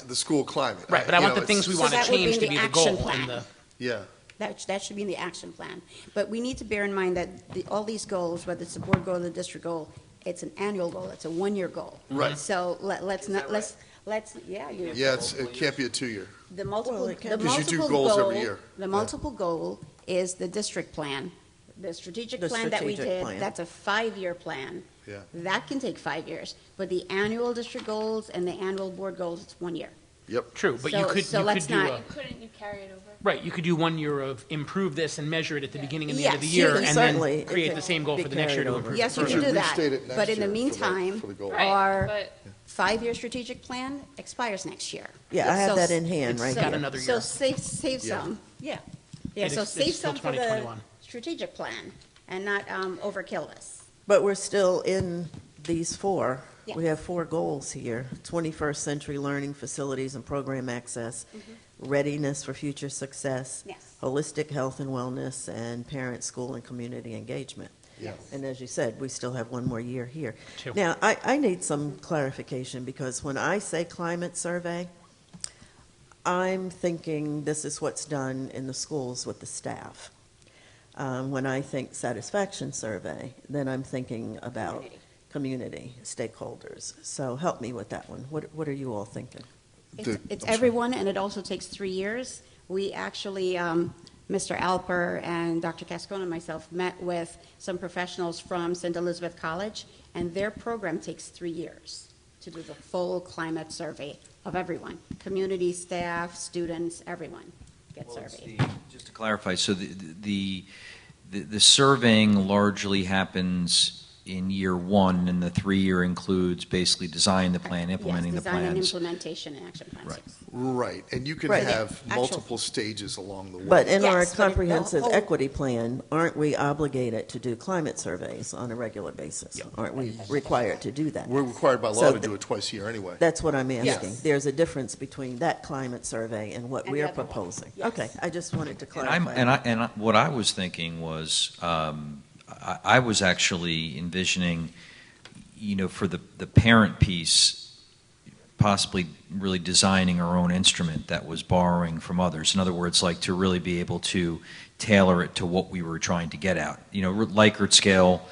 the school climate. right, but I want the things we So want to that would be change in to the be the action goal. And plan. Yeah. That should be in the action plan. But we need to bear in mind that all these goals, whether it's a board goal or the district goal, it's an annual goal. It's a one-year goal. Right. So let's not, let's, Yeah, it can't be a 2-year. the multiple, it can the be. Because you do multiple goals every goal, year. the multiple goal is the district plan. The strategic The plan that we strategic did, plan. that's a 5-year plan. Yeah. That can take 5 years. But the annual district goals and the annual board goals, it's 1 year. Yep. True, but you So- could so let's do not- Couldn't you carry it over? right. You could do 1 year of improve this and measure it at the beginning and the end of the Yes, year, you and can certainly- then create it the can same goal be for the next year to carried over. improve. Yes, you further. can do Restate that. it next But in the year for the- meantime, for the goal. Right, our but- 5-year strategic plan expires next year. Yeah, I have So- that in hand right It's got here. another So year. save Yeah. some, yeah. It So is- save it's still some for the 2021. strategic plan and not overkill this. But we're still in these 4. Yeah. We have 4 goals here: 21st century learning facilities and program access, readiness for future success, Yes. holistic health and wellness, and parent, school, and community engagement. Yeah. And as you said, we still have 1 more year here. 2. Now, I need some clarification, because when I say climate survey, I'm thinking this is what's done in the schools with the staff. When I think satisfaction survey, then I'm thinking about community stakeholders. So help me with that one. What are you all thinking? It's everyone, and it also takes 3 years. We actually, Mr. Alper and Dr. Cascone and myself met with some professionals from St. Elizabeth College, and their program takes 3 years to do the full climate survey of everyone, community, staff, students, everyone gets surveyed. Just to clarify, so the surveying largely happens in year one, and the 3-year includes basically design the plan, implementing Yes, the design and plans. implementation and action plans. Right. Yes. Right, and you can Right. have Actual- multiple stages along the way. But in our Yes, but the comprehensive whole- equity plan, aren't we obligated to do climate surveys on a regular basis? Aren't we required to do that? We're required by law So to the- do it twice a year anyway. That's what I'm asking. Yes. There's a difference between that climate survey and what And we're the other one. proposing. Yes. Okay, I just wanted to And clarify. what I was thinking was, I was actually envisioning, for the parent piece, possibly really designing our own instrument that was borrowing from others. In other words, like to really be able to tailor it to what we were trying to get at. Likert scale,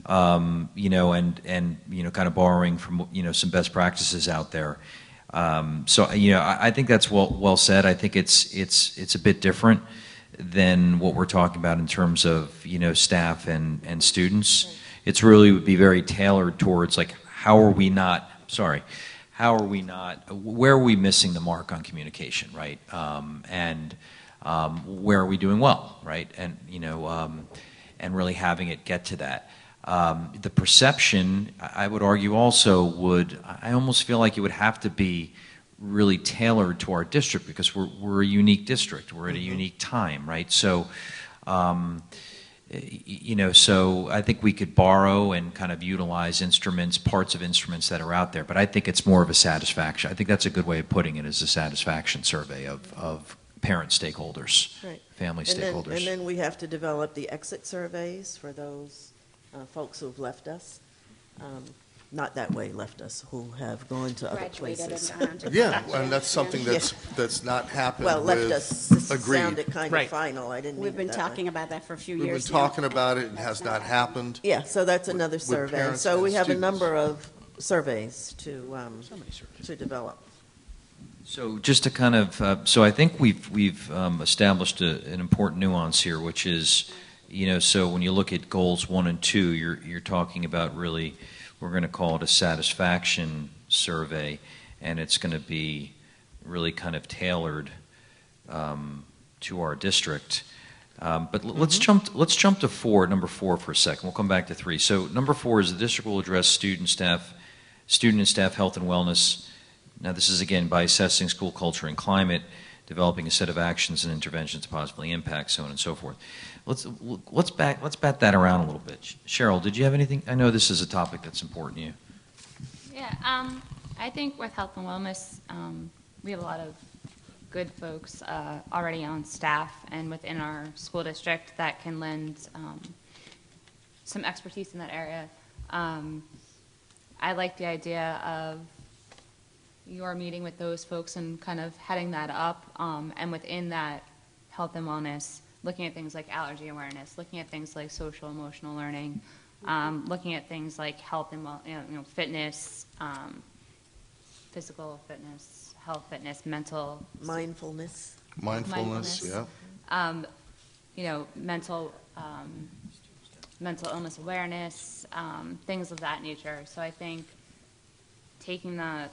and kind of borrowing from, some best practices out there. I think that's well said. I think it's a bit different than what we're talking about in terms of, staff and students. Right. It's really would be very tailored towards like, where are we missing the mark on communication, right? Where are we doing well, right? And really having it get to that. The perception, I would argue also I almost feel like it would have to be really tailored to our district because we're a unique district. We're at a unique time, right? So, so I think we could borrow and kind of utilize parts of instruments that are out there, but I think it's more of a satisfaction. I think that's a good way of putting it, is a satisfaction survey of parent stakeholders, Right. family And stakeholders. then we have to develop the exit surveys for those folks who've left us. Not that way left us, who have gone to other Graduated places. and gone to Yeah, college. and that's something that's not happened Well, left with, us, this agreed. sounded kind Right. of final, I didn't mean We've been it that way. talking about that for a few We've been years now. talking about it, it has not happened. Yeah, so that's another with survey. parents So we and have a students. number of surveys to develop. So just to kind of, so I think we've established an important nuance here, which is, so when you look at goals 1 and 2, you're talking about really, we're going to call it a satisfaction survey, and it's going to be really kind of tailored to our district. But let's jump to number 4 for a second. We'll come back to 3. So number 4 is the district will address student and staff health and wellness. Now, this is, again, by assessing school culture and climate, developing a set of actions and interventions to positively impact, so on and so forth. Let's bat that around a little bit. Cheryl, did you have anything? I know this is a topic that's important to you. Yeah, I think with health and wellness, we have a lot of good folks already on staff and within our school district that can lend some expertise in that area. I like the idea of your meeting with those folks and kind of heading that up, and within that health and wellness, looking at things like allergy awareness, looking at things like social emotional learning, looking at things like health and fitness, physical fitness, health fitness, mental Mindfulness. Mindfulness, yeah. mental illness awareness, things of that nature. So I think taking a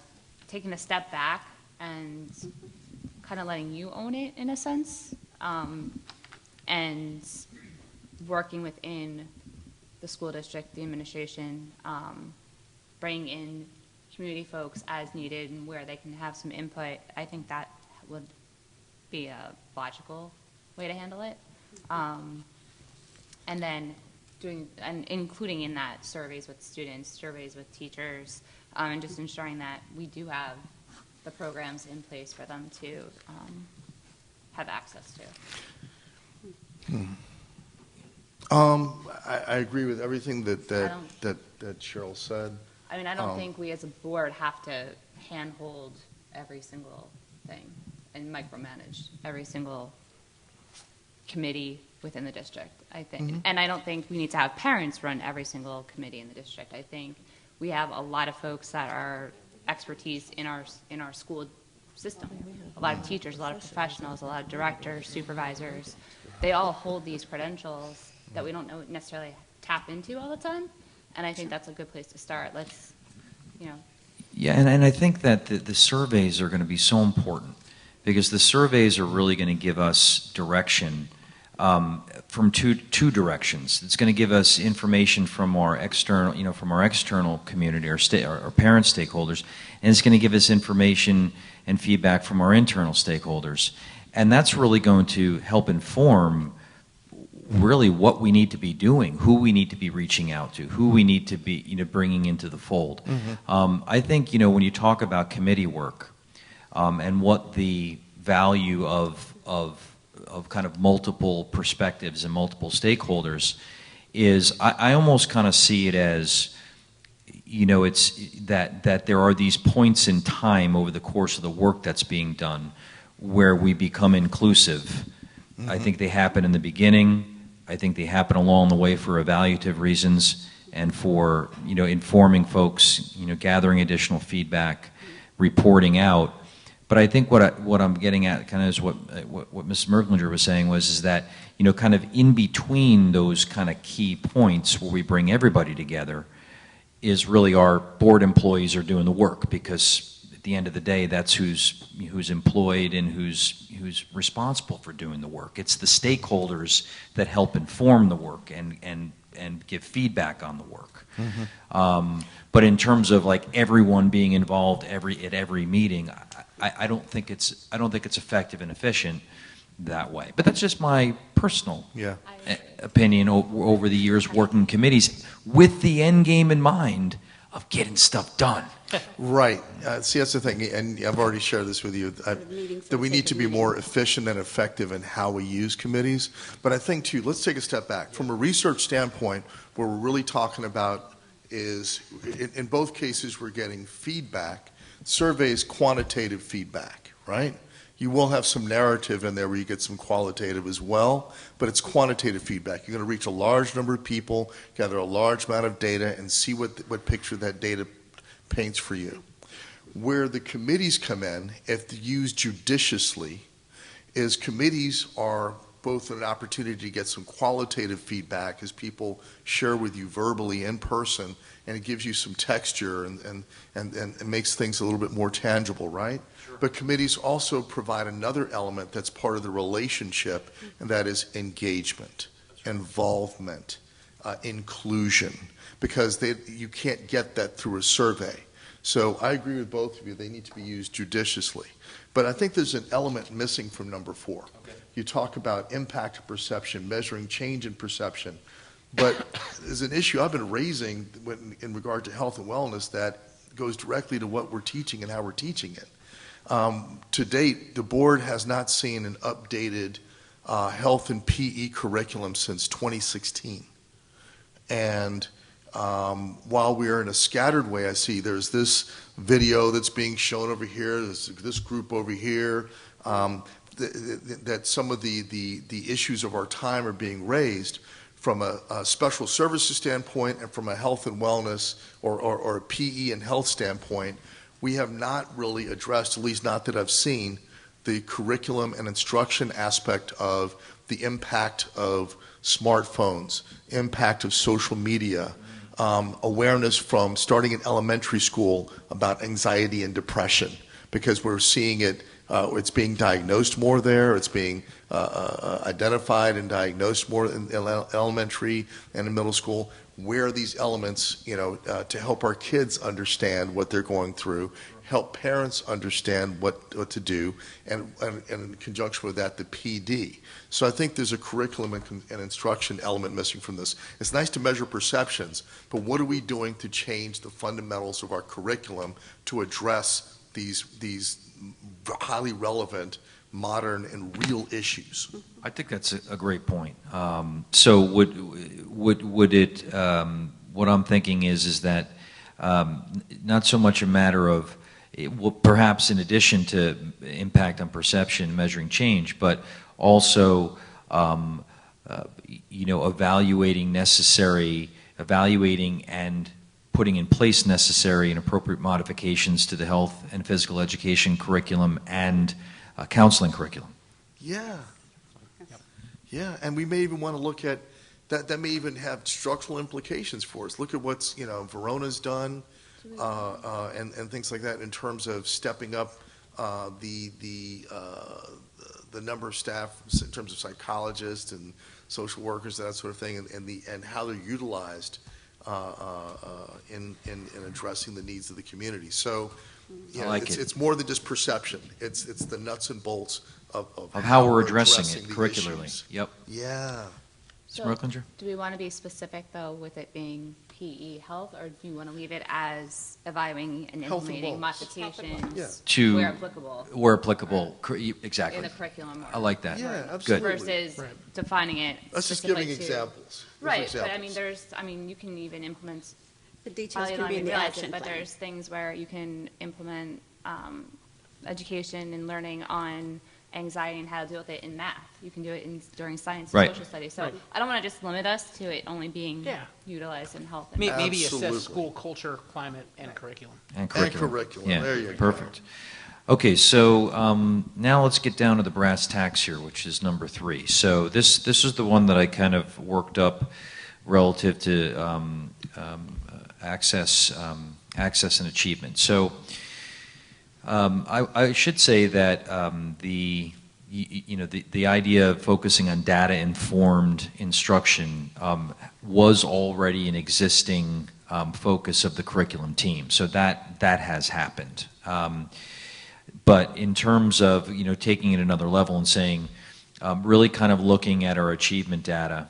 step back and kind of letting you own it in a sense, and working within the school district, the administration, bring in community folks as needed and where they can have some input. I think that would be a logical way to handle it. And then including in that surveys with students, surveys with teachers, and just ensuring that we do have the programs in place for them to have access to. I agree with everything that Cheryl said. I mean, I don't think we as a board have to handhold every single thing and micromanage every single committee within the district, I think. And I don't think we need to have parents run every single committee in the district. I think we have a lot of folks that are expertise in our school system. A lot of teachers, a lot of professionals, a lot of directors, supervisors. They all hold these credentials that we don't necessarily tap into all the time. And I think that's a good place to start. Let's, Yeah, and I think that the surveys are going to be so important because the surveys are really going to give us direction from two directions. It's going to give us information from our external community, our parent stakeholders, and it's going to give us information and feedback from our internal stakeholders. And that's really going to help inform really what we need to be doing, who we need to be reaching out to, who we need to be bringing into the fold. I think when you talk about committee work and what the value of kind of multiple perspectives and multiple stakeholders is, I almost kind of see it as it's that there are these points in time over the course of the work that's being done where we become inclusive. I think they happen in the beginning. I think they happen along the way for evaluative reasons and for informing folks, gathering additional feedback, reporting out. But I think what I'm getting at kind of is what Ms. Merklinger was saying is that kind of in between those kind of key points where we bring everybody together is really our board employees are doing the work, because at the end of the day that's who's employed and who's responsible for doing the work. It's the stakeholders that help inform the work and give feedback on the work. But in terms of like everyone being involved at every meeting, I don't think it's effective and efficient that way. But that's just my personal opinion over the years working committees with the end game in mind of getting stuff done. Right. See, that's the thing, and I've already shared this with you, that we need to be more efficient and effective in how we use committees. But I think, too, let's take a step back. From a research standpoint, what we're really talking about is, in both cases, we're getting feedback. Surveys, quantitative feedback, right? You will have some narrative in there where you get some qualitative as well, but it's quantitative feedback. You're going to reach a large number of people, gather a large amount of data, and see what picture that data paints for you. Where the committees come in, if used judiciously, is committees are both an opportunity to get some qualitative feedback as people share with you verbally in person, and it gives you some texture and makes things a little bit more tangible, right? Sure. But committees also provide another element that's part of the relationship, and that is engagement, involvement, inclusion, because you can't get that through a survey. So I agree with both of you. They need to be used judiciously. But I think there's an element missing from number 4. Okay. You talk about impact of perception, measuring change in perception. But there's an issue I've been raising in regard to health and wellness that goes directly to what we're teaching and how we're teaching it. To date, the board has not seen an updated health and PE curriculum since 2016. And while we're in a scattered way, I see there's this video that's being shown over here, there's this group over here, that some of the issues of our time are being raised from a special services standpoint and from a health and wellness or a PE and health standpoint. We have not really addressed, at least not that I've seen, the curriculum and instruction aspect of the impact of smartphones, impact of social media, awareness from starting in elementary school about anxiety and depression, because we're seeing it, it's being diagnosed more there, it's being identified and diagnosed more in elementary and in middle school. Where are these elements, to help our kids understand what they're going through, help parents understand what to do, and in conjunction with that, the PD. So I think there's a curriculum and instruction element missing from this. It's nice to measure perceptions, but what are we doing to change the fundamentals of our curriculum to address these highly relevant, modern, and real issues? I think that's a great point. So would it? What I'm thinking is that not so much a matter of perhaps in addition to impact on perception, measuring change, but also evaluating and putting in place necessary and appropriate modifications to the health and physical education curriculum and counseling curriculum. Yeah. Yeah, and we may even want to look at that. That may even have structural implications for us. Look at what's Verona's done, and things like that in terms of stepping up the the number of staff in terms of psychologists and social workers, that sort of thing, and how they're utilized in addressing the needs of the community. So, you know, it's more than just perception. It's the nuts and bolts of how we're addressing it the curricularly. issues. Yep. Yeah. Ms. Merklinger? Do we want to be specific, though, with it being PE health, or do you want to leave it as evaluating and Health and implementing wellness. modifications To where applicable Where applicable, exactly. in the curriculum? I like that. Yeah, Good. absolutely. Versus defining it That's just specifically giving to- examples. Right, but I mean, you can even implement. The details Probably can don't be in even the realize action it, but plan. there's things where you can implement education and learning on anxiety and how to deal with it in math. You can do it during science and Right. social studies. So Right. I don't want to just limit us to it only being Yeah. utilized in health. And Maybe Absolutely. assess school culture, climate, and curriculum. And curriculum. curriculum. Yeah, There you go. perfect. Okay, so now let's get down to the brass tacks here, which is number 3. So this is the one that I kind of worked up relative to access and achievement. So I should say that the idea of focusing on data-informed instruction was already an existing focus of the curriculum team. So that has happened. But in terms of taking it another level and saying, really kind of looking at our achievement data,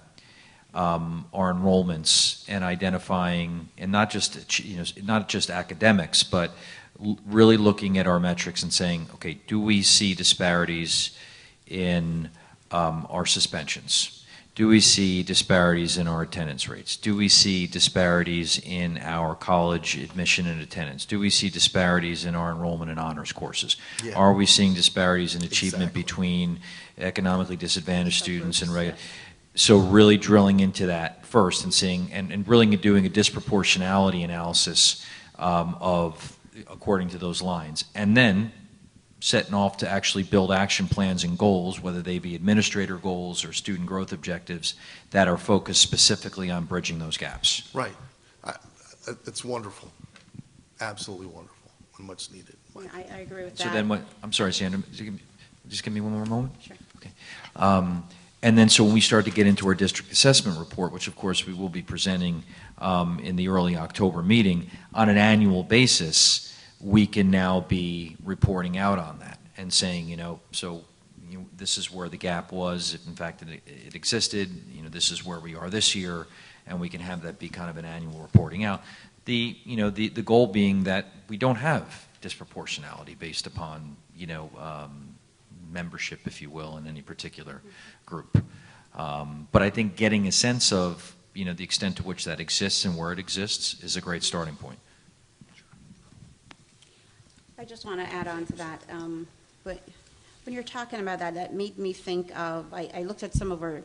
our enrollments, and identifying, and not just academics, but really looking at our metrics and saying, okay, do we see disparities in our suspensions? Do we see disparities in our attendance rates? Do we see disparities in our college admission and attendance? Do we see disparities in our enrollment in honors courses? Yeah. Are we seeing disparities in achievement Exactly. between economically disadvantaged students and regular? So really drilling into that first and seeing, and really doing a disproportionality analysis of according to those lines, and then setting off to actually build action plans and goals, whether they be administrator goals or student growth objectives, that are focused specifically on bridging those gaps. Right. It's wonderful. Absolutely wonderful and much needed. Yeah, I agree with that. So then what, I'm sorry, Sandra, just give me one more moment? Sure. Okay. And then so when we start to get into our district assessment report, which of course we will be presenting in the early October meeting, on an annual basis, we can now be reporting out on that and saying, this is where the gap was, if in fact it existed, this is where we are this year, and we can have that be kind of an annual reporting out. The goal being that we don't have disproportionality based upon, membership, if you will, in any particular group. But I think getting a sense of, the extent to which that exists and where it exists is a great starting point. I just want to add on to that. But when you're talking about that, that made me think of, I looked at some of our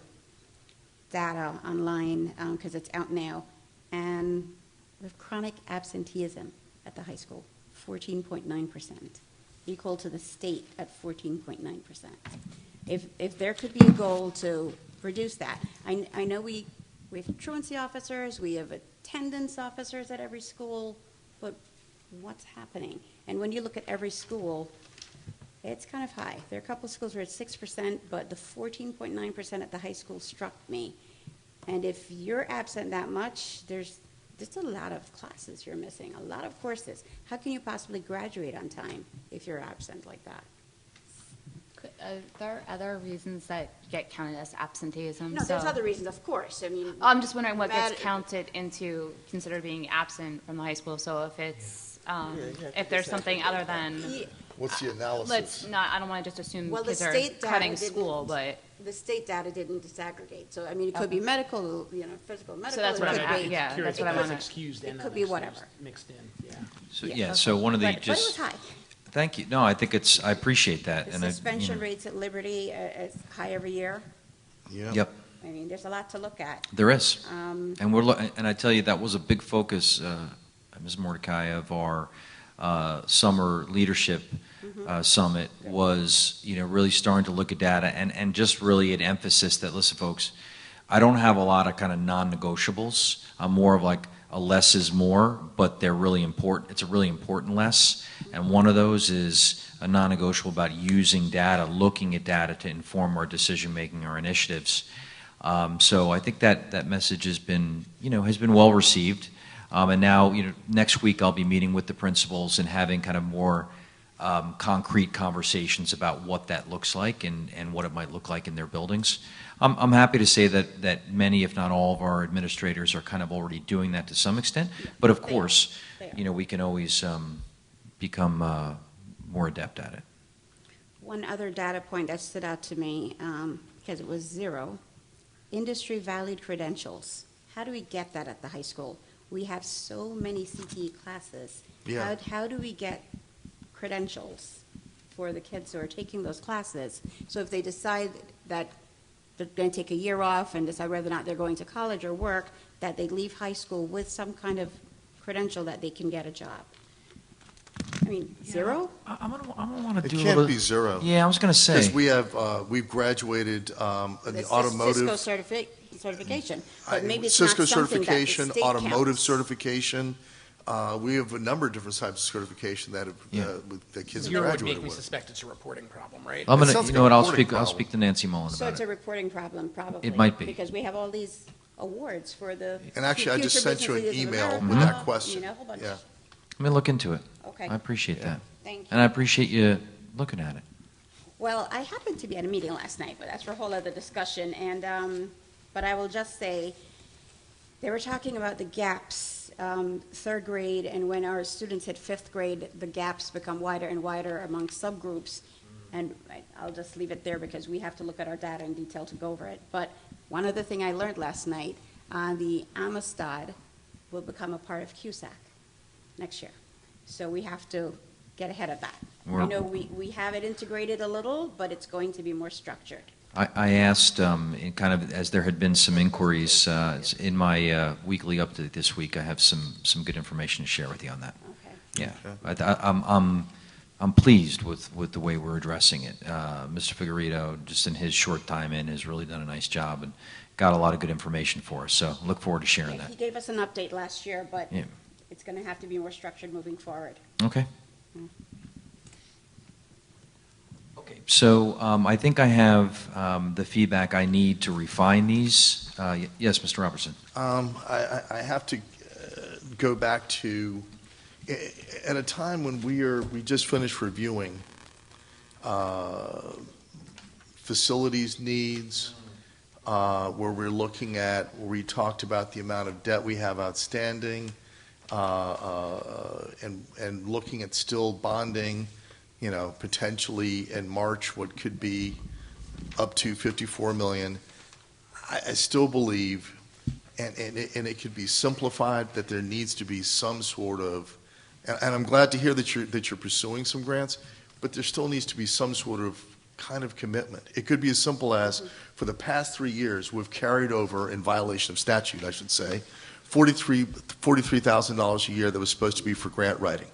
data online because it's out now, and we have chronic absenteeism at the high school, 14.9%, equal to the state at 14.9%. If there could be a goal to reduce that, I know we have truancy officers, we have attendance officers at every school, but what's happening? And when you look at every school, it's kind of high. There are a couple of schools where it's 6%, but the 14.9% at the high school struck me. And if you're absent that much, there's a lot of classes you're missing, a lot of courses. How can you possibly graduate on time if you're absent like that? Are there other reasons that get counted as absenteeism? No, there's other reasons, of course. I mean, I'm just wondering what bad- gets counted into considered being absent from the high school. So if it's you have to if there's something other than What's the analysis? let's not. I don't want to just assume Well, the kids are state data cutting didn't- school, but the state data didn't disaggregate. So, I mean, it could be medical, physical, medical. that's it what I'm could at, be- yeah. Curious that's what if I that's wanna- excused It and could not be excused, whatever. mixed in. Yeah. So Yeah. so one of the But it was just high. thank you. No, I think I appreciate that. The and suspension rates at Liberty is high every year. Yeah. Yep, I mean, there's a lot to look at. there is. Um, And and I tell you, that was a big focus, Ms. Mordecai, of our summer leadership summit was, really starting to look at data and just really an emphasis that, listen, folks, I don't have a lot of kind of non-negotiables. I'm more of like, a less is more, but they're really important. It's a really important less, and one of those is a non-negotiable about using data, looking at data to inform our decision-making, our initiatives. So I think that message has been well received. And now, next week I'll be meeting with the principals and having kind of more concrete conversations about what that looks like and what it might look like in their buildings. I'm happy to say that many, if not all, of our administrators are kind of already doing that to some extent. But of course, we can always become more adept at it. One other data point that stood out to me, because it was 0, industry valued credentials. How do we get that at the high school? We have so many CTE classes. Yeah. How do we get credentials for the kids who are taking those classes? So if they decide that they're going to take a year off and decide whether or not they're going to college or work, that they leave high school with some kind of credential that they can get a job. I mean, 0? I'm gonna want to It do a can't little. be 0. Yeah, I was going to say. Because we've graduated in the automotive. Cisco certification, but I- maybe it's Cisco not something certification, that the state automotive counts. certification. We have a number of different types of certification that that kids have Zero would graduated make me with. suspect it's a reporting problem, right? I'm It gonna. sounds You like know a what? I'll reporting speak. I'll problem. speak to Nancy Mullen So about it's it. a reporting problem, probably. It might be. Because we have all these awards for the. And actually, I just Future sent you an Business Leaders of email America, with that question. a whole bunch. Yeah. Let me look into it. Okay. I appreciate that, Thank you. and I appreciate you looking at it. Well, I happened to be at a meeting last night, but that's for a whole other discussion. And, but I will just say, they were talking about the gaps, third grade, and when our students hit fifth grade, the gaps become wider and wider among subgroups. And I'll just leave it there because we have to look at our data in detail to go over it. But one other thing I learned last night, the Amistad will become a part of CUSAC next year. So we have to get ahead of that. I know we have it integrated a little, but it's going to be more structured. I asked, in kind of as there had been some inquiries in my weekly update this week. I have some good information to share with you on that. Okay. Yeah, I'm pleased with the way we're addressing it. Mr. Figueredo, just in his short time in, has really done a nice job and got a lot of good information for us. So look forward to sharing He that. gave us an update last year, but Yeah. it's going to have to be more structured moving forward. Okay. Okay, so I think I have the feedback I need to refine these. Yes, Mr. Robertson. I have to go back to at a time when we just finished reviewing facilities needs, where we're looking at, where we talked about the amount of debt we have outstanding, and looking at still bonding, potentially in March, what could be up to $54 million. I still believe, and it could be simplified, that there needs to be some sort of, and I'm glad to hear that you're pursuing some grants, but there still needs to be some sort of kind of commitment. It could be as simple as, for the past 3 years, we've carried over, in violation of statute, I should say, $43,000 a year that was supposed to be for grant writing.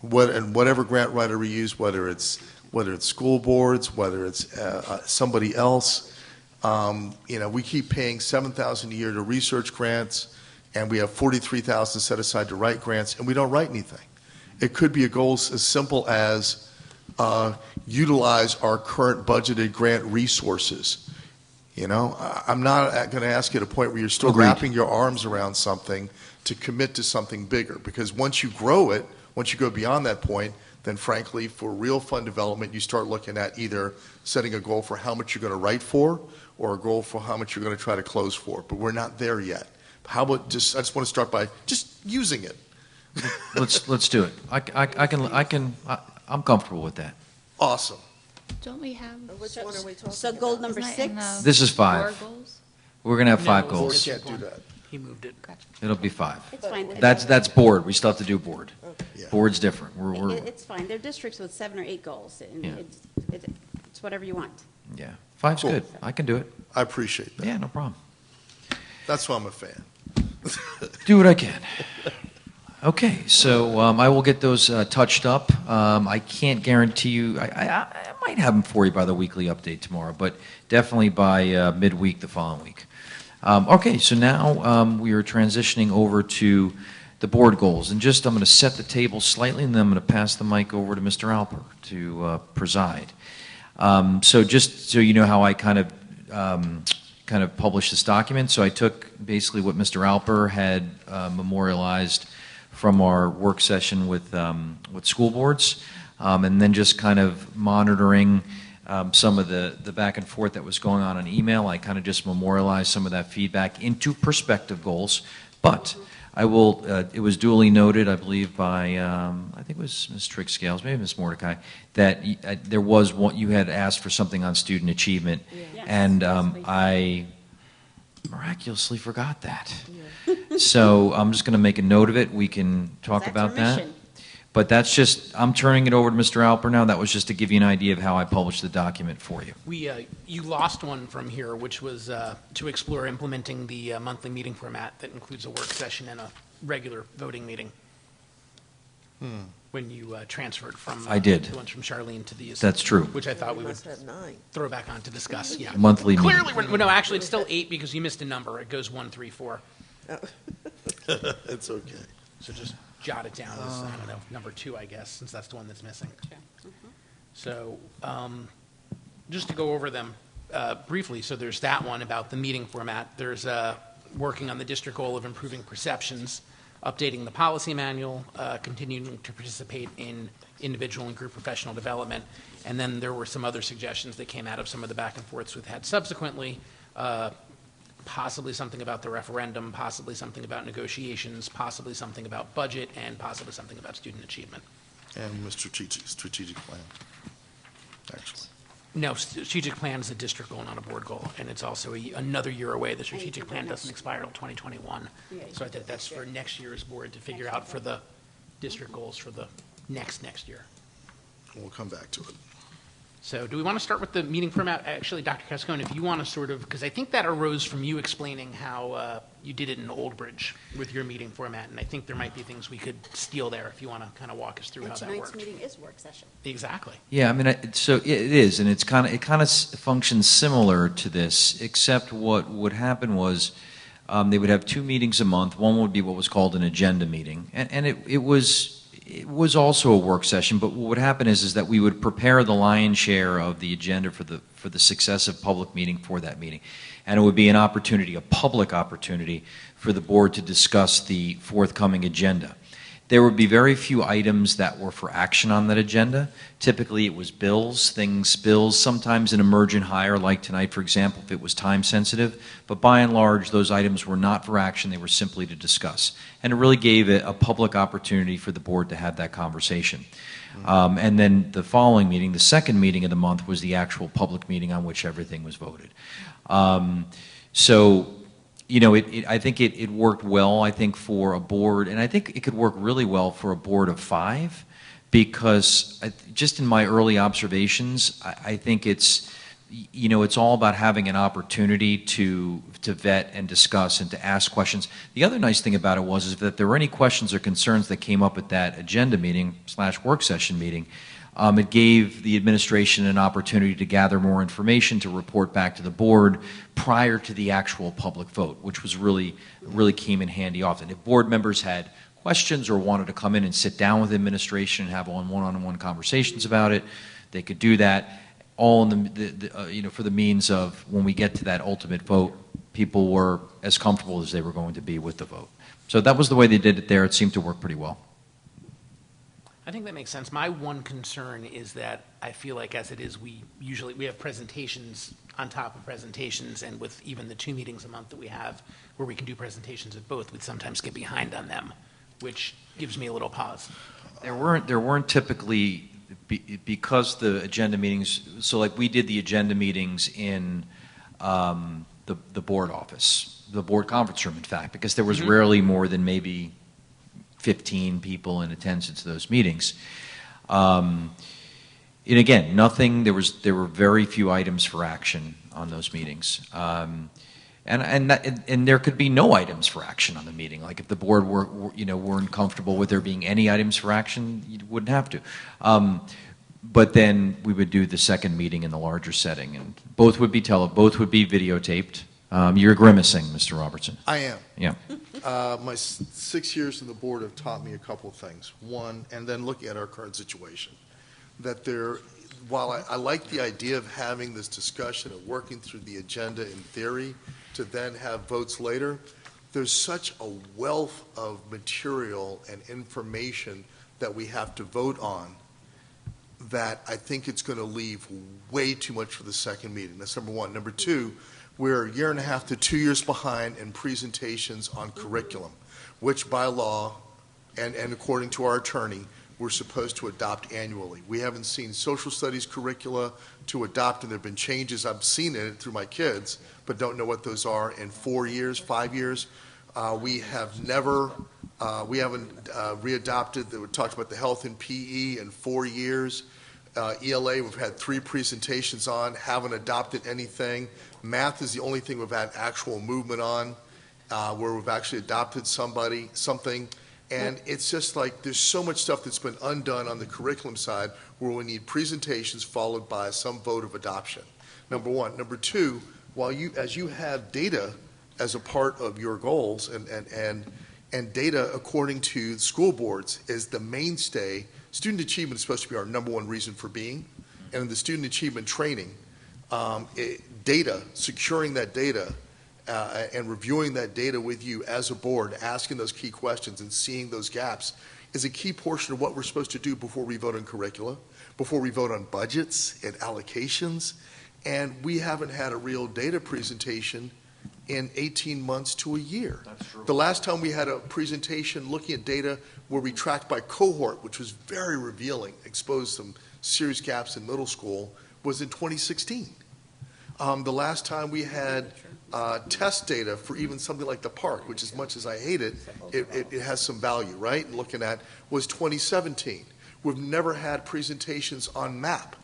And whatever grant writer we use, whether it's school boards, whether it's somebody else, we keep paying $7,000 a year to research grants, and we have $43,000 set aside to write grants, and we don't write anything. It could be a goal as simple as utilize our current budgeted grant resources. I'm not going to ask you at a point where you're still Agreed. wrapping your arms around something to commit to something bigger, because once you grow it, once you go beyond that point, then frankly, for real fund development, you start looking at either setting a goal for how much you're going to write for, or a goal for how much you're going to try to close for. But we're not there yet. How about I just want to start by just using it. Let's do it. I'm comfortable with that. Awesome. Don't we have? Which one are we talking So about? goal number Isn't it in 6? the This is 5. board goals? We're going to have 5 No, We goals. can't do that. He moved it. Gotcha. It'll be 5. It's fine. That's board. We still have to do board. Yeah. Board's different. We're It's fine. There are districts with 7 or 8 goals, and Yeah. it's whatever you want. yeah. 5's Cool. good. I can do it. I appreciate that. Yeah, no problem. That's why I'm a fan. Do what I can. Okay, so I will get those touched up. I can't guarantee you. I might have them for you by the weekly update tomorrow, but definitely by midweek the following week. Okay, so now we are transitioning over to the board goals. And just, I'm going to set the table slightly, and then I'm going to pass the mic over to Mr. Alper to preside. So just so you know how I kind of published this document. So I took basically what Mr. Alper had memorialized from our work session with school boards, and then just kind of monitoring some of the back and forth that was going on email. I kind of just memorialized some of that feedback into perspective goals. But I will, it was duly noted, I believe, by, I think it was Ms. Trigg Scales, maybe Ms. Mordecai, that there was one, you had asked for something on student achievement, and I miraculously forgot that. So I'm just going to make a note of it. We can talk about that. But that's just, I'm turning it over to Mr. Alper now. That was just to give you an idea of how I published the document for you. You lost one from here, which was to explore implementing the monthly meeting format that includes a work session and a regular voting meeting. When you transferred from I did. the ones from Charlene to these. That's true. Which I thought we would throw back on to discuss. Yeah. Monthly meeting. Clearly, no, actually, it's still 8 because you missed a number. It goes 1, 3, 4. It's okay. So just jot it down as, I don't know, number 2, I guess, since that's the one that's missing. So just to go over them briefly, so there's that one about the meeting format. There's working on the district goal of improving perceptions, updating the policy manual, continuing to participate in individual and group professional development, and then there were some other suggestions that came out of some of the back and forths we've had subsequently, possibly something about the referendum, possibly something about negotiations, possibly something about budget, and possibly something about student achievement. And Mr. strategic plan, actually. No, strategic plan is a district goal, not a board goal, and it's also another year away. The strategic plan doesn't expire until 2021. So I think that's for next year's board to figure out for the district goals for the next year. We'll come back to it. So do we want to start with the meeting format? Actually, Dr. Cascone, if you want to sort of, because I think that arose from you explaining how you did it in Old Bridge with your meeting format, and I think there might be things we could steal there if you want to kind of walk us through how that worked. Tonight's meeting is work session. Exactly. Yeah, I mean, so it is, and it kind of functions similar to this, except what would happen was they would have 2 meetings a month. One would be what was called an agenda meeting, and it was also a work session, but what would happen is that we would prepare the lion's share of the agenda for the successive public meeting for that meeting. And it would be an opportunity, a public opportunity, for the board to discuss the forthcoming agenda. There would be very few items that were for action on that agenda. Typically it was bills, sometimes an emergent hire like tonight, for example, if it was time sensitive. But by and large, those items were not for action, they were simply to discuss. And it really gave it a public opportunity for the board to have that conversation. And then the following meeting, the second meeting of the month, was the actual public meeting on which everything was voted. So, you know, I think it worked well, I think, for a board, and I think it could work really well for a board of 5, because just in my early observations, I think it's, you know, it's all about having an opportunity to vet and discuss and to ask questions. The other nice thing about it is that if there were any questions or concerns that came up at that agenda meeting / work session meeting, it gave the administration an opportunity to gather more information to report back to the board prior to the actual public vote, which was really came in handy often. If board members had questions or wanted to come in and sit down with the administration and have one-on-one conversations about it, they could do that. All in you know, for the means of when we get to that ultimate vote, people were as comfortable as they were going to be with the vote. So that was the way they did it there. It seemed to work pretty well. I think that makes sense. My one concern is that I feel like as it is, we have presentations on top of presentations, and with even the 2 meetings a month that we have where we can do presentations at both, we'd sometimes get behind on them, which gives me a little pause. There weren't typically, because the agenda meetings, so like we did the agenda meetings in the board office, the board conference room, in fact, because there was rarely more than maybe 15 people in attendance at those meetings. And again, there were very few items for action on those meetings. And there could be no items for action on the meeting. Like if the board weren't comfortable with there being any items for action, you wouldn't have to. But then we would do the second meeting in the larger setting, and both would be videotaped. You're grimacing, Mr. Robertson. I am. Yeah. My 6 years in the board have taught me a couple of things. One, and then looking at our current situation, that while I like the idea of having this discussion and working through the agenda in theory to then have votes later, there's such a wealth of material and information that we have to vote on that I think it's going to leave way too much for the second meeting. That's number one. Number two, we're a year and a half to 2 years behind in presentations on curriculum, which by law and according to our attorney, we're supposed to adopt annually. We haven't seen social studies curricula to adopt, and there have been changes. I've seen it through my kids, but don't know what those are in 4 years, 5 years. We haven't readopted, we talked about the health and PE in 4 years. ELA, we've had 3 presentations on, haven't adopted anything. Math is the only thing we've had actual movement on, where we've actually adopted something. And it's just like there's so much stuff that's been undone on the curriculum side where we need presentations followed by some vote of adoption. Number one. Number two, as you have data as a part of your goals and data according to school boards is the mainstay. Student achievement is supposed to be our number one reason for being. And in the student achievement training, data, securing that data, and reviewing that data with you as a board, asking those key questions and seeing those gaps is a key portion of what we're supposed to do before we vote on curricula, before we vote on budgets and allocations. And we haven't had a real data presentation in 18 months to a year. That's true. The last time we had a presentation looking at data where we tracked by cohort, which was very revealing, exposed some serious gaps in middle school, was in 2016. The last time we had test data for even something like the park, which as much as I hate it, it has some value, right? And looking at was 2017. We've never had presentations on MAP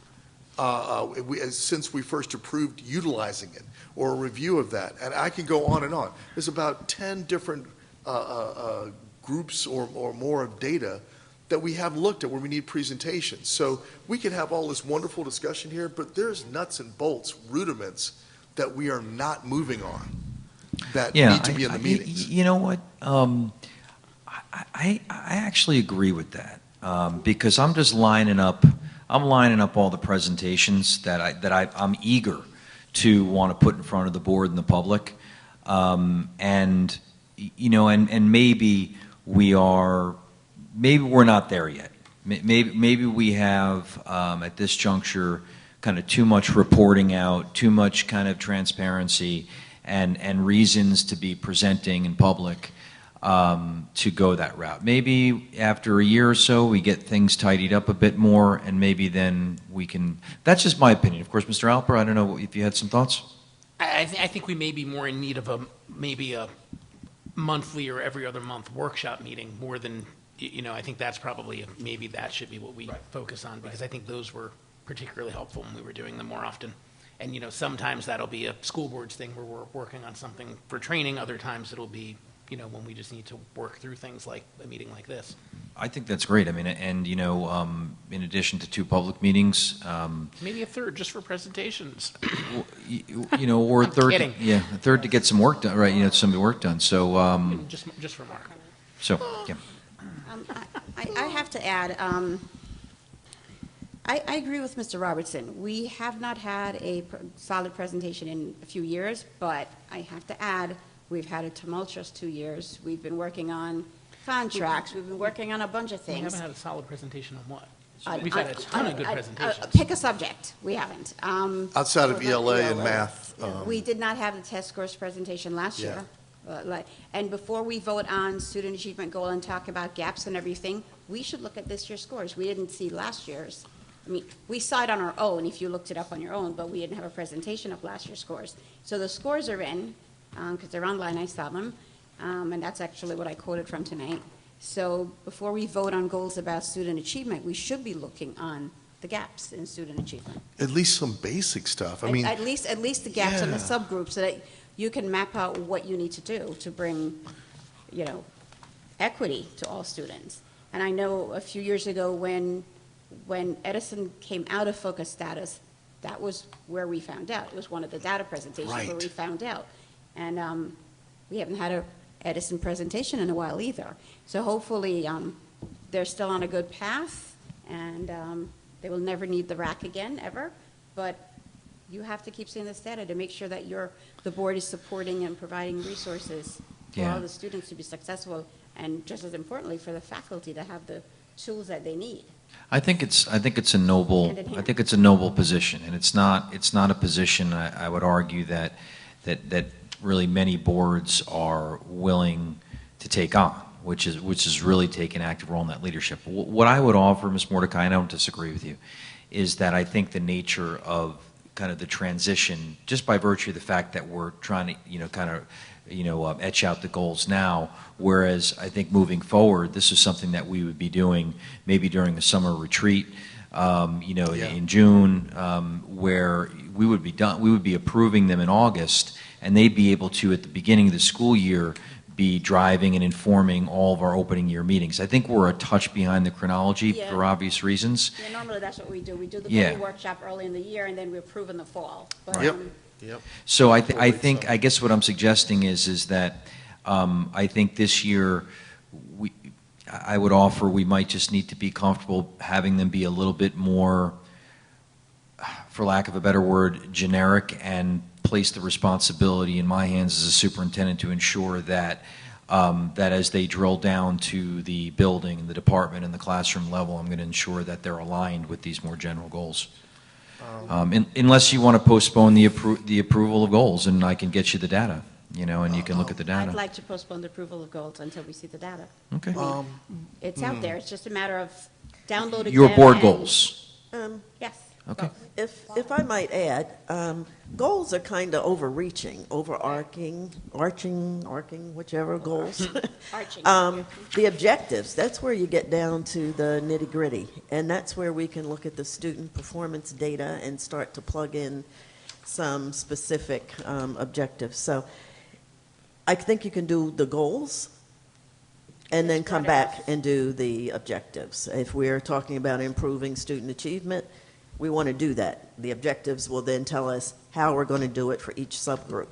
since we first approved utilizing it, or a review of that. And I can go on and on. There's about 10 different groups or more of data that we have looked at where we need presentations. So we can have all this wonderful discussion here, but there's nuts and bolts, rudiments that we are not moving on that need to be in the meetings. You know what? I actually agree with that because I'm just lining up all the presentations that I'm eager to want to put in front of the board and the public, and maybe we're not there yet. Maybe we have at this juncture kind of too much reporting out, too much kind of transparency, and reasons to be presenting in public to go that route. Maybe after a year or so we get things tidied up a bit more, and maybe then we can. That's just my opinion. Of course, Mr. Alper, I don't know if you had some thoughts. I think we may be more in need of maybe a monthly or every other month workshop meeting more than, I think that's probably, maybe that should be what we focus on, because I think those were particularly helpful when we were doing them more often. And, sometimes that'll be a school boards thing where we're working on something for training. Other times it'll be, when we just need to work through things like a meeting like this. I think that's great. I mean, and, in addition to 2 public meetings. Maybe a third just for presentations. Or a third. Kidding. Yeah, a third to get some work done, right? Some work done. So. Just for Mark. So, yeah. I have to add, I agree with Mr. Robertson. We have not had a solid presentation in a few years, but I have to add, we've had a tumultuous 2 years. We've been working on contracts. We've been working on a bunch of We things. haven't had a solid presentation on what? We've had a ton of good presentations. Pick a subject. We haven't. Outside of ELA and math. We did not have the test scores presentation last year. And before we vote on student achievement goal and talk about gaps and everything, we should look at this year's scores. We didn't see last year's. I mean, we saw it on our own if you looked it up on your own, but we didn't have a presentation of last year's scores. So the scores are in, because they're online, I saw them, and that's actually what I quoted from tonight. So before we vote on goals about student achievement, we should be looking on the gaps in student achievement. At least some basic stuff. I mean, at least the gaps and the Yeah. subgroups, so that you can map out what you need to do to bring, equity to all students. And I know a few years ago when Edison came out of focus status, that was where we found out. It was one of the data presentations where Right. we found out. And we haven't had a Edison presentation in a while either. So hopefully they're still on a good path, and they will never need the rack again, ever. But you have to keep seeing this data to make sure that the board is supporting and providing resources for Yeah. all the students to be successful, and just as importantly, for the faculty to have the tools that they need. I think it's a noble Hand in hand. I think it's a noble position, and it's not a position I would argue that really many boards are willing to take on, which is really take an active role in that leadership. What I would offer, Ms. Mordecai, and I don't disagree with you, is that I think the nature of kind of the transition, just by virtue of the fact that we're trying to etch out the goals now, whereas I think moving forward, this is something that we would be doing maybe during a summer retreat, in June, where we would be approving them in August, and they'd be able to, at the beginning of the school year, be driving and informing all of our opening year meetings. I think we're a touch behind the chronology Yeah. for obvious reasons. Yeah, normally that's what we do. We do the Yeah. budget workshop early in the year, and then we approve in the fall. But, Yep. Yep. So I think I guess what I'm suggesting is that I think this year I would offer we might just need to be comfortable having them be a little bit more, for lack of a better word, generic, and place the responsibility in my hands as a superintendent to ensure that that as they drill down to the building and the department and the classroom level, I'm going to ensure that they're aligned with these more general goals. Unless you want to postpone the approval of goals, and I can get you the data, and you can look at the data. I'd like to postpone the approval of goals until we see the data. Okay. It's out there. It's just a matter of downloading Your them board and- goals. Yes. Okay. If I might add, goals are kind of overreaching, arching, whichever goals. Arching. The objectives, that's where you get down to the nitty gritty. And that's where we can look at the student performance data and start to plug in some specific objectives. So I think you can do the goals and then come back and do the objectives. If we're talking about improving student achievement, we want to do that. The objectives will then tell us how we're going to do it for each subgroup.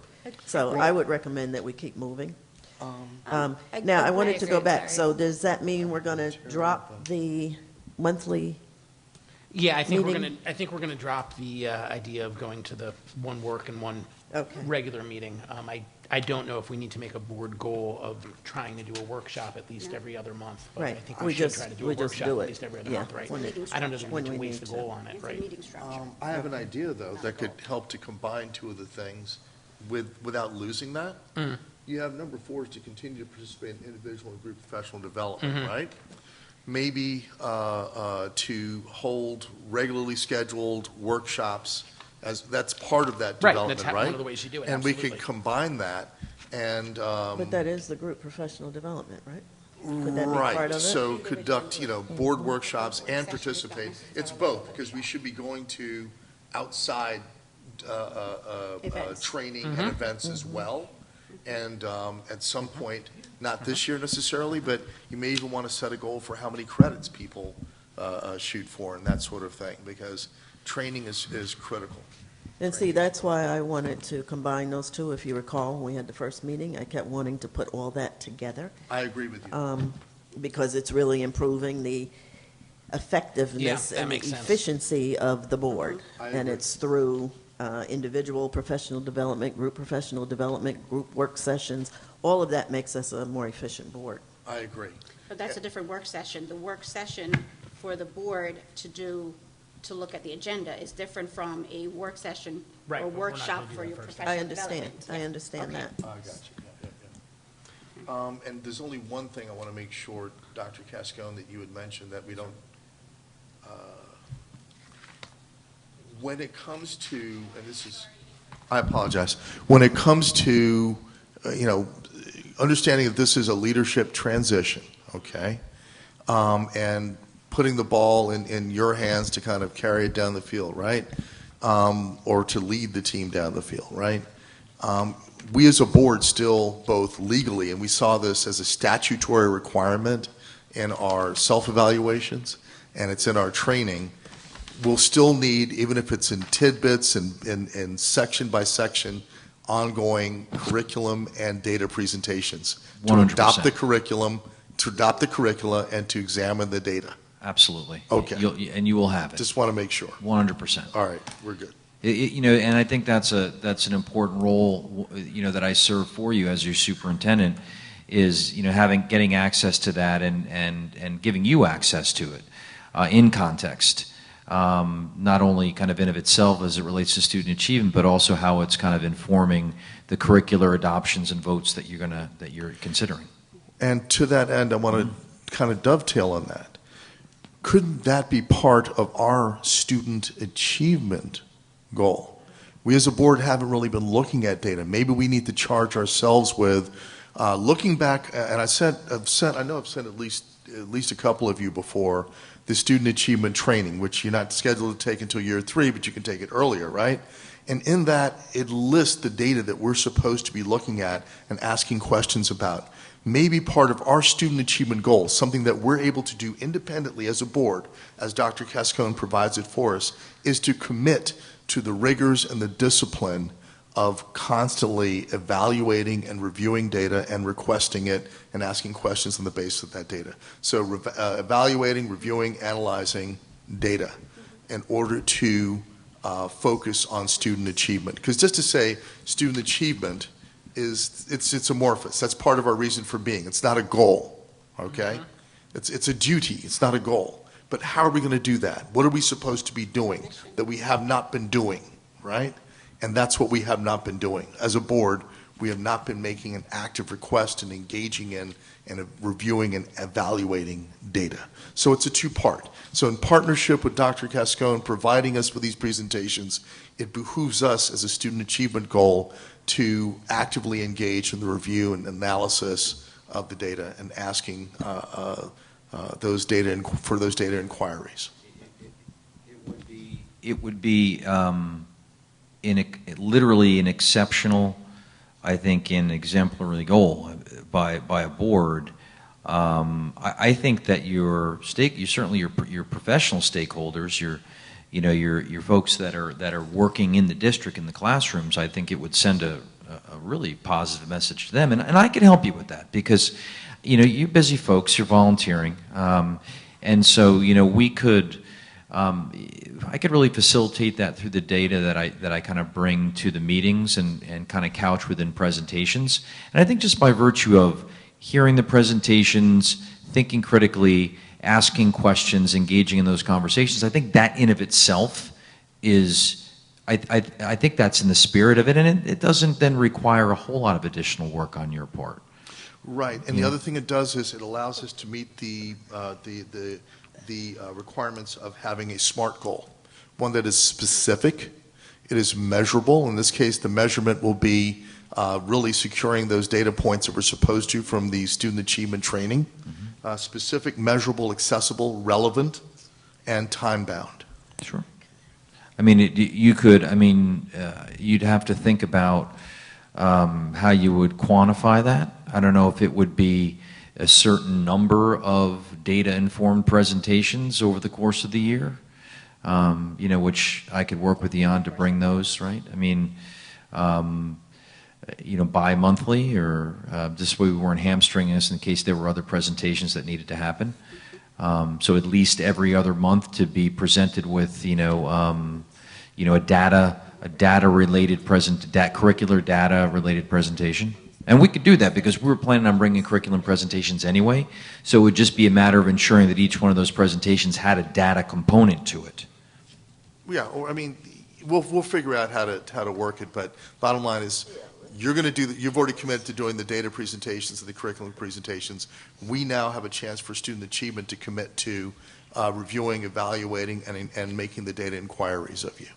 So I would recommend that we keep moving. Now, I wanted to go back. So does that mean we're going to drop the monthly? Yeah, I think Meeting? we're gonna drop the idea of going to the one work and one Okay. regular meeting. I don't know if we need to make a board goal of trying to do a workshop at least every other month, but I Right. think We we should just- try to do we a just workshop do at it. least every other Yeah. month, right? When we- I don't know if we when need to we waste the need to. goal on it, It's a right? meeting structure. I have an idea, though, that could help to combine two of the things without losing that. You have number 4 is to continue to participate in individual and group professional development, right? Maybe to hold regularly scheduled workshops, as that's part of that Right, development, that's right? one of the ways you do it, And we could absolutely. combine that, and But that is the group professional development, right? Could that be right. part of it? So conduct, board workshops and participate. It's both, because we should be going to outside Events. training and events as well. And at some point, not this year necessarily, but you may even want to set a goal for how many credits people shoot for and that sort of thing, because training is critical. And see, that's why I wanted to combine those two. If you recall, when we had the first meeting, I kept wanting to put all that together. I agree with you. Because it's really improving the effectiveness Yeah, that and the makes sense. efficiency of the board. I And agree. it's through individual professional development, group professional development, group work sessions. All of that makes us a more efficient board. I agree. But that's a different work session. The work session for the board to look at the agenda is different from a work session Right, or but we're not workshop gonna do for that your first. professional I understand. development. I Yeah. understand Okay. that. I got you. Yeah. And there's only one thing I want to make sure, Dr. Cascone, that you had mentioned, that we don't, when it comes to, and this is, I apologize, when it comes to, understanding that this is a leadership transition, okay? And putting the ball in your hands to kind of carry it down the field, right? Or to lead the team down the field, right? We as a board still, both legally, and we saw this as a statutory requirement in our self-evaluations, and it's in our training, we'll still need, even if it's in tidbits and section by section, ongoing curriculum and data presentations. 100%. To adopt the curriculum, to adopt the curricula, and to examine the data. Absolutely. Okay. And you will have it. Just want to make sure. 100%. All right, we're good. And I think that's an important role, that I serve for you as your superintendent, is, getting access to that and giving you access to it in context, not only kind of in of itself as it relates to student achievement, but also how it's kind of informing the curricular adoptions and votes that you're considering. And to that end, I want to kind of dovetail on that. Couldn't that be part of our student achievement goal? We as a board haven't really been looking at data. Maybe we need to charge ourselves with looking back, and I've sent at least a couple of you before, the student achievement training, which you're not scheduled to take until year 3, but you can take it earlier, right? And in that, it lists the data that we're supposed to be looking at and asking questions about. Maybe part of our student achievement goal, something that we're able to do independently as a board, as Dr. Cascone provides it for us, is to commit to the rigors and the discipline of constantly evaluating and reviewing data and requesting it and asking questions on the basis of that data. So evaluating, reviewing, analyzing data in order to focus on student achievement. Because just to say student achievement it's amorphous. That's part of our reason for being. It's not a goal, okay? It's a duty. It's not a goal. But how are we going to do that? What are we supposed to be doing that we have not been doing, right? And that's what we have not been doing. As a board, we have not been making an active request and engaging in and reviewing and evaluating data. So it's a two-part. So in partnership with Dr. Cascone providing us with these presentations, it behooves us as a student achievement goal to actively engage in the review and analysis of the data and asking those data inquiries. It would be literally an exceptional, I think, an exemplary goal by a board. I think that your professional stakeholders, your folks that are working in the district in the classrooms, I think it would send a really positive message to them, and I can help you with that because you're busy folks, you're volunteering, and so we could. I could really facilitate that through the data that I kind of bring to the meetings and kind of couch within presentations. And I think just by virtue of hearing the presentations, thinking critically, asking questions, engaging in those conversations, I think that in of itself is, I think that's in the spirit of it, and it doesn't then require a whole lot of additional work on your part. Right, and the other thing it does is it allows us to meet the requirements of having a SMART goal, one that is specific, it is measurable. In this case, the measurement will be really securing those data points that we're supposed to from the student achievement training, specific, measurable, accessible, relevant, and time-bound. Sure. I mean, you'd have to think about how you would quantify that. I don't know if it would be a certain number of data-informed presentations over the course of the year, which I could work with you on to bring those, right? I mean, bi-monthly, or this way we weren't hamstringing us in case there were other presentations that needed to happen. So at least every other month to be presented with, a data-related curricular data-related presentation. And we could do that because we were planning on bringing curriculum presentations anyway. So it would just be a matter of ensuring that each one of those presentations had a data component to it. Yeah, or I mean, we'll figure out how to work it. But bottom line is, you're going to do that. You've already committed to doing the data presentations and the curriculum presentations. We now have a chance for student achievement to commit to reviewing, evaluating, and making the data inquiries of you.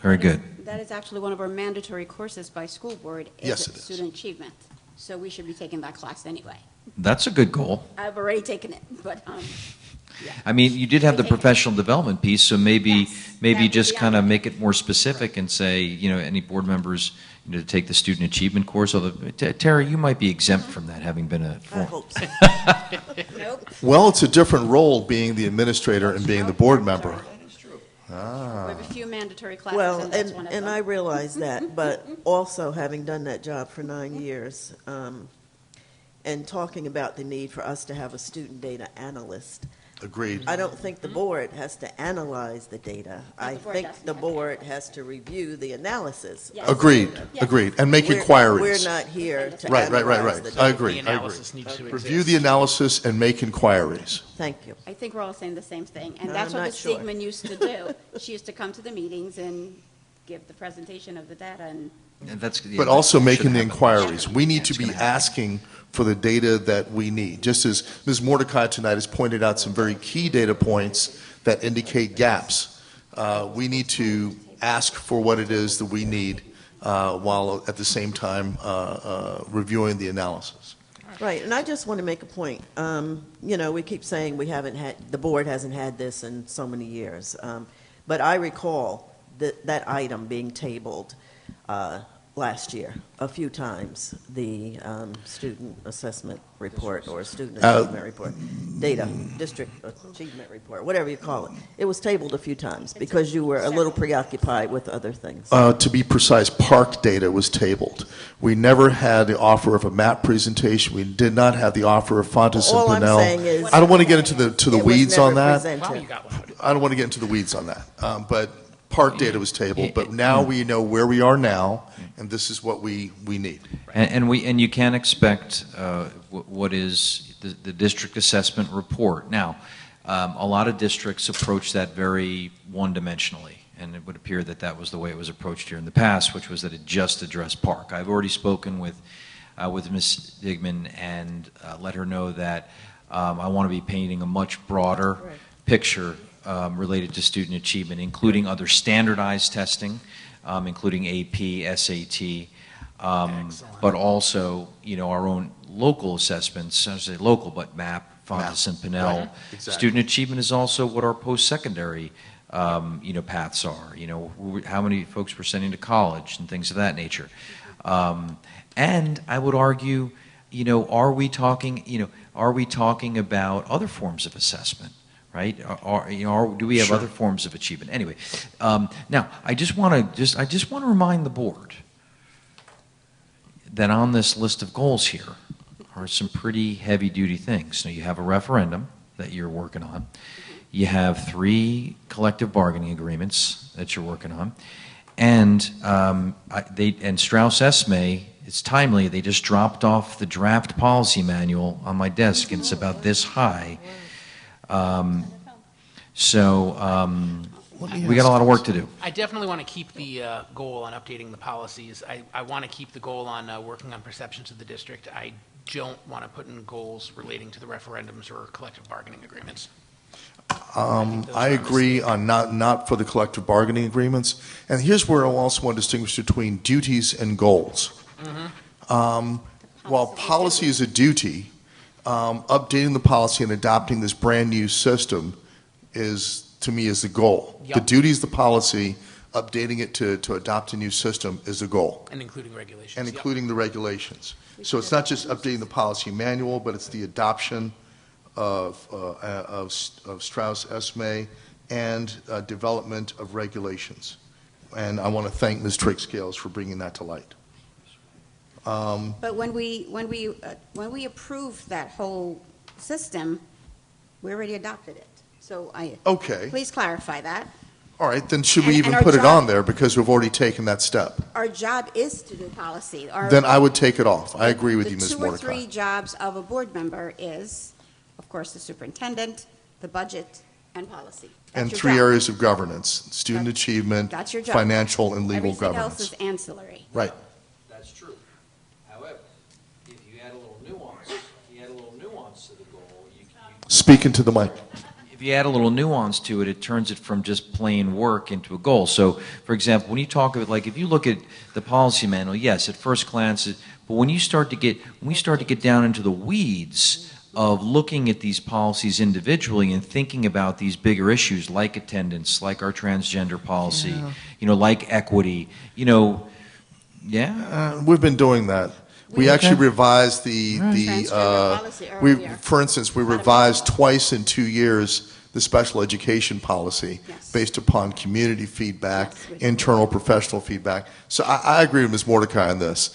Very good. That is actually one of our mandatory courses by school board. Yes, it is. Student achievement. So we should be taking that class anyway. That's a good goal. I've already taken it, but yeah. I mean, you did have the professional development piece, so maybe Yes, just kind of make it more specific and say, any board members to take the student achievement course. Although, Terry, you might be exempt from that, having been a. I hope so. Nope. Well, it's a different role being the administrator and being the board member. We have a few mandatory classes, Well, and that's one of them. and I realize that, but also having done that job for 9 years, and talking about the need for us to have a student data analyst, Agreed. I don't think the board has to analyze the data. I board think doesn't the have to. board has to review the analysis. Yes. Agreed, Yes. agreed, and make We're inquiries. not here to Right, right, right, analyze right. the I data. agree, The I agree. analysis needs to exist. Review the analysis and make inquiries. Thank you. I think we're all saying the same thing, and No, that's I'm what not Ms. sure. Siegman used to do. She used to come to the meetings and give the presentation of the data, and And that's, But also that making should the happen. inquiries. We need to It's be gonna happen. asking for the data that we need. Just as Ms. Mordecai tonight has pointed out some very key data points that indicate gaps, we need to ask for what it is that we need while at the same time reviewing the analysis. Right, and I just want to make a point. We keep saying the board hasn't had this in so many years. But I recall that item being tabled last year a few times, the student assessment report or student achievement report, district achievement report, whatever you call it. It was tabled a few times because you were a little preoccupied with other things. To be precise, park data was tabled. We never had the offer of a map presentation. We did not have the offer of Fontes and All I'm Pinnell. saying is- I don't want to get into the It was weeds never on that. presented. Wow, you got one. I don't want to get into the weeds on that. But park data was tabled, but now we know where we are now, and this is what we need. And you can expect what is the district assessment report. Now, a lot of districts approach that very one-dimensionally, and it would appear that that was the way it was approached here in the past, which was that it just addressed park. I've already spoken with Ms. Digman and let her know that I want to be painting a much broader picture related to student achievement, including other standardized testing, including AP, SAT, but also, our own local assessments. I say local, but MAP, Fontes and Pinnell. Right. Exactly. Student achievement is also what our post-secondary, paths are. How many folks we're sending to college and things of that nature. And I would argue, are we talking about other forms of assessment? Right? Do we have Sure. other forms of achievement? Anyway, now I just want to remind the board that on this list of goals here are some pretty heavy-duty things. Now you have a referendum that you're working on. You have 3 collective bargaining agreements that you're working on, and Strauss Esme. It's timely. They just dropped off the draft policy manual on my desk, and it's about this high. We got a lot of work to do. I definitely want to keep the goal on updating the policies. I want to keep the goal on working on perceptions of the district. I don't want to put in goals relating to the referendums or collective bargaining agreements. I agree on not for the collective bargaining agreements. And here's where I also want to distinguish between duties and goals. While policy is a duty, updating the policy and adopting this brand-new system to me, is the goal. Yep. The duty is the policy, updating it to adopt a new system is the goal, And including regulations. and Yep. including the regulations. So it's not just updating the policy manual, but it's the adoption of Strauss Esme and development of regulations. And I want to thank Ms. Trigg Scales for bringing that to light. But when we approved that whole system, we already adopted it. So Okay. please clarify that. All right, then should we And even our put it job- on there because we've already taken that step? Our job is to do policy. Then I would take it off. I agree with you, Ms. The 2 or 3 Mordecai. jobs of a board member is, of course, the superintendent, the budget, and policy. That's And your 3 job. areas of governance, student That's- achievement, That's your job. financial, and legal Everything governance. else is ancillary. Right. That's true. However, if you add a little nuance to the goal, you Speak into the mic. If you add a little nuance to it, it turns it from just plain work into a goal. So, for example, when you talk of it, like if you look at the policy manual, yes, at first glance, but when we start to get down into the weeds of looking at these policies individually and thinking about these bigger issues like attendance, like our transgender policy, like equity, We've been doing that. We actually revised Transgender policy earlier. for instance, we revised twice in 2 years the special education policy Yes. based upon community feedback, Yes, we- internal professional feedback. So I agree with Ms. Mordecai on this.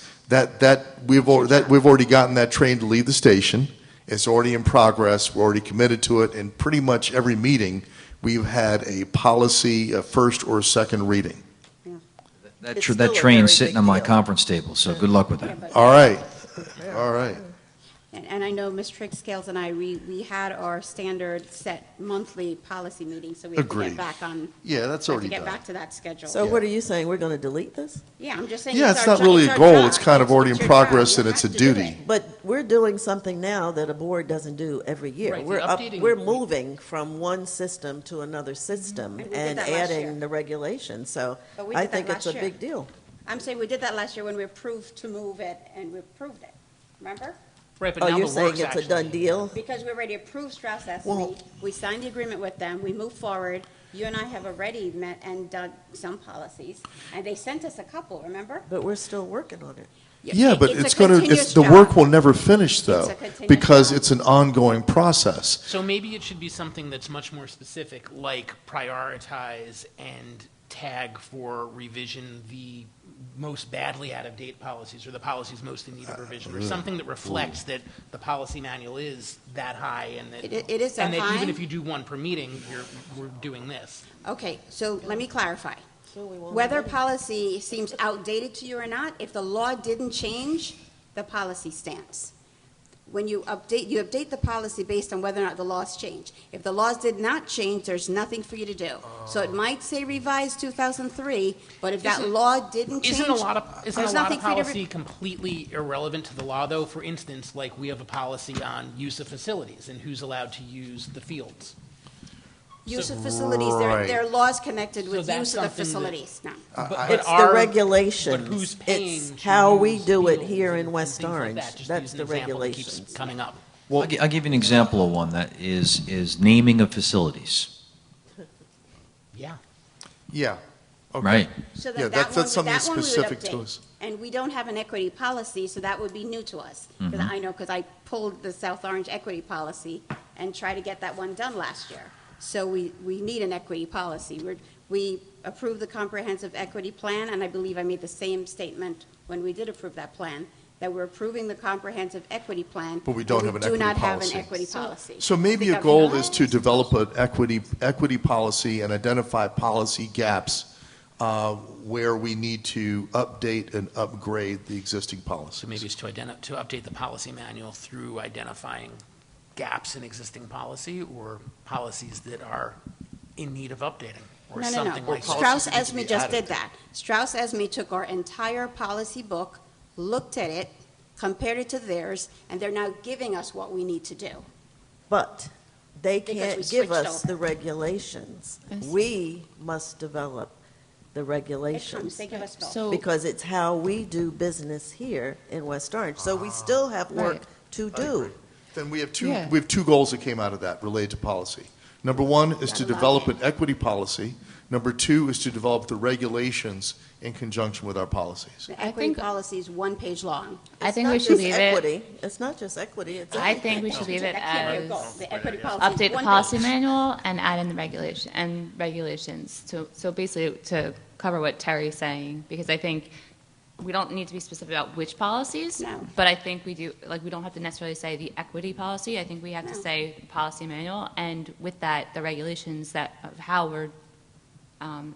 We've already gotten that train to leave the station. It's already in progress. We're already committed to it. In pretty much every meeting, we've had a policy, a first or second reading. That, It's tr- still that a train's very sitting big on my deal. conference table, so good luck with that. All right. All right. And I know Ms. Trigg Scales and I, we had our standard set monthly policy meeting, so we have to Agreed. get back on. Yeah, that's we have already to get done. back to that schedule. So what are you saying? We're going to delete this? Yeah, I'm just saying. Yeah, it's our not really a our goal. job. It's kind of already in your job. progress, You and it's a have to do duty. it. But we're doing something now that a board doesn't do every year. Right, the We're updating- we're moving from one system to another system And we did and that last year. adding the regulations. So But we I did that think it's a last year. big deal. I'm saying we did that last year when we approved to move it, and we approved it. Remember? Right, but Oh, now you're the saying work's it's a actually done being deal? Because we already approved Strauss Esme, Well- we signed the agreement with them, we moved forward. You and I have already met and done some policies, and they sent us a couple, remember? But we're still working on it. Yeah, but a it's going to, continuous the job. work will never finish, though, It's a continuous because job. it's an ongoing process. So maybe it should be something that's much more specific, like prioritize and tag for revision the most badly out-of-date policies or the policies most in need of revision, or something that reflects that the policy manual is that high and that. It is that And that high? even if you do one per meeting, we're doing this. Okay, so let me clarify. So we won't Whether have any. policy seems outdated to you or not, if the law didn't change, the policy stands. When you update the policy based on whether or not the laws change. If the laws did not change, there's nothing for you to do. So it might say revised 2003, but if that Isn't- law didn't change, Isn't a lot of there's nothing for you to policy completely irrelevant to the law, though? For instance, like we have a policy on use of facilities and who's allowed to use the fields. Use of facilities, Right. there are laws connected So with that's use of the something that- facilities now. But It's our- the regulations. But who's paying It's to how we use do it fields here and in West things like Orange. that? Just to That's use an the example that keeps regulations. coming up. I'll give you an example of one that is naming of facilities, Yeah. Yeah. Okay. right? So Yeah, that that's one, something that one we would specific to update. us. And we don't have an equity policy, so that would be new to us. Because I know, because I pulled the South Orange equity policy and tried to get that one done last year. So we need an equity policy. We approved the comprehensive equity plan, and I believe I made the same statement when we did approve that plan, that we're approving the comprehensive equity plan. But we don't have an We do not equity have an policy. equity policy. So maybe Think a of- goal is to develop an equity policy and identify policy gaps where we need to update and upgrade the existing So policies. maybe it's to update the policy manual through identifying gaps in existing policy or policies that are in need of updating or No, no, something no. like that. Strauss Policies need to Esme be just added. did that. Strauss Esme took our entire policy book, looked at it, compared it to theirs, and they're now giving us what we need to do. But they Because we can't give switched us over. the regulations. I see. We must develop the It comes, regulations. they give us both. So, Because it's how we do business here in West Orange. So we still have work Right. to I do. agree. Then we have Yeah. two goals that came out of that related to policy. Number one is to Gotta love develop it. an equity policy. Number two is to develop the regulations in conjunction with our policies. The I equity think- policy is one page long. I It's think not we should just leave it, equity. It's not just equity, it's I think we should leave it That can't be a as goal. The equity policy is update the one policy page. manual and add in the regulations. So basically to cover what Terry's saying, because I think we don't need to be specific about which policies. No. But I think we do, like, we don't have to necessarily say the equity policy. I think we have to No. say policy manual, and with that, the regulations of how we're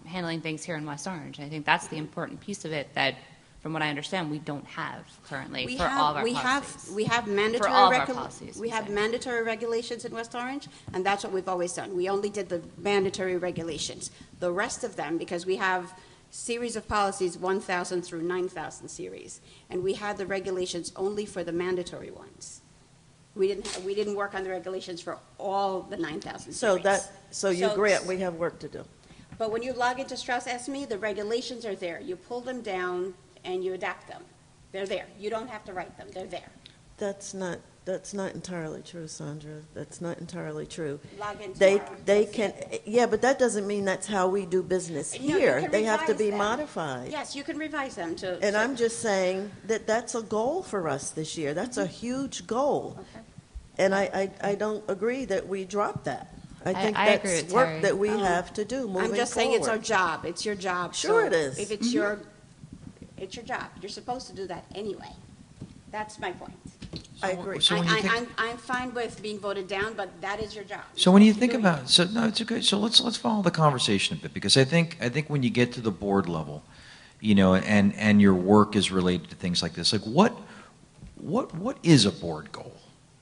handling things here in West Orange. I think that's the important piece of it that, from what I understand, we don't have currently We for all of our have, policies. we have mandatory all of our policies, we have I'm saying. mandatory regulations in West Orange, and that's what we've always done. We only did the mandatory regulations. The rest of them, because we have series of policies, 1,000 through 9,000 series, and we had the regulations only for the mandatory ones. We didn't work on the regulations for all the 9,000 So series. so you grant we have work to do. But when you log into Strauss Esme, the regulations are there. You pull them down and you adapt them. They're there. You don't have to write them. They're there. That's not entirely true, Sandra. That's not entirely true. Log in They tomorrow. can, yeah, but that doesn't mean that's how we do business No, you here. can They have to revise be them. modified. Yes, you can revise them to. And I'm just saying that that's a goal for us this year. That's a huge goal. Okay. And I don't agree that we drop that. I think I agree that's with work Terry. that we have to do moving forward. I'm just saying it's our job. It's your job. Sure So it is. If it's it's your job. You're supposed to do that anyway. That's my point. I agree. So when you think- I'm fine with being voted down, but that is your job. So when you You're think doing about, so no, it's okay. So let's follow the conversation a bit, because I think when you get to the board level, you know, and your work is related to things like this, like what is a board goal?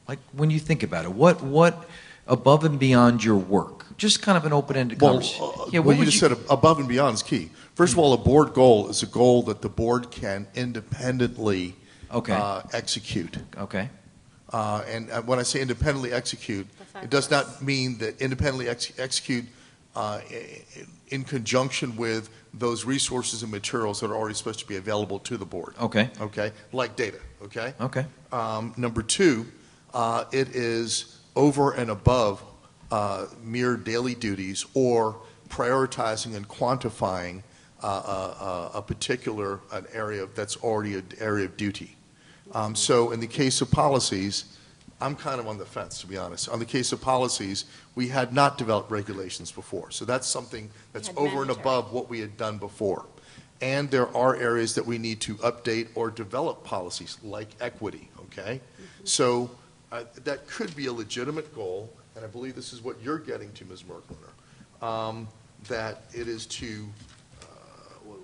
Like when you think about it, what above and beyond your work? Just kind of an open-ended Well, conversation. what would you just said above and beyond is key. First of all, a board goal is a goal that the board can independently execute. Okay. And when I say independently execute, it does not mean that independently execute in conjunction with those resources and materials that are already supposed to be available to the board. Okay. Okay? Like data. Okay? Okay. Number two, it is over and above mere daily duties or prioritizing and quantifying a particular an area that's already an area of duty. So in the case of policies, I'm kind of on the fence, to be honest. On the case of policies, we had not developed regulations before. So that's something that's over and above what we had done before. And there are areas that we need to update or develop policies, like equity, okay? So that could be a legitimate goal, and I believe this is what you're getting to, Ms. Merklener, that it is to,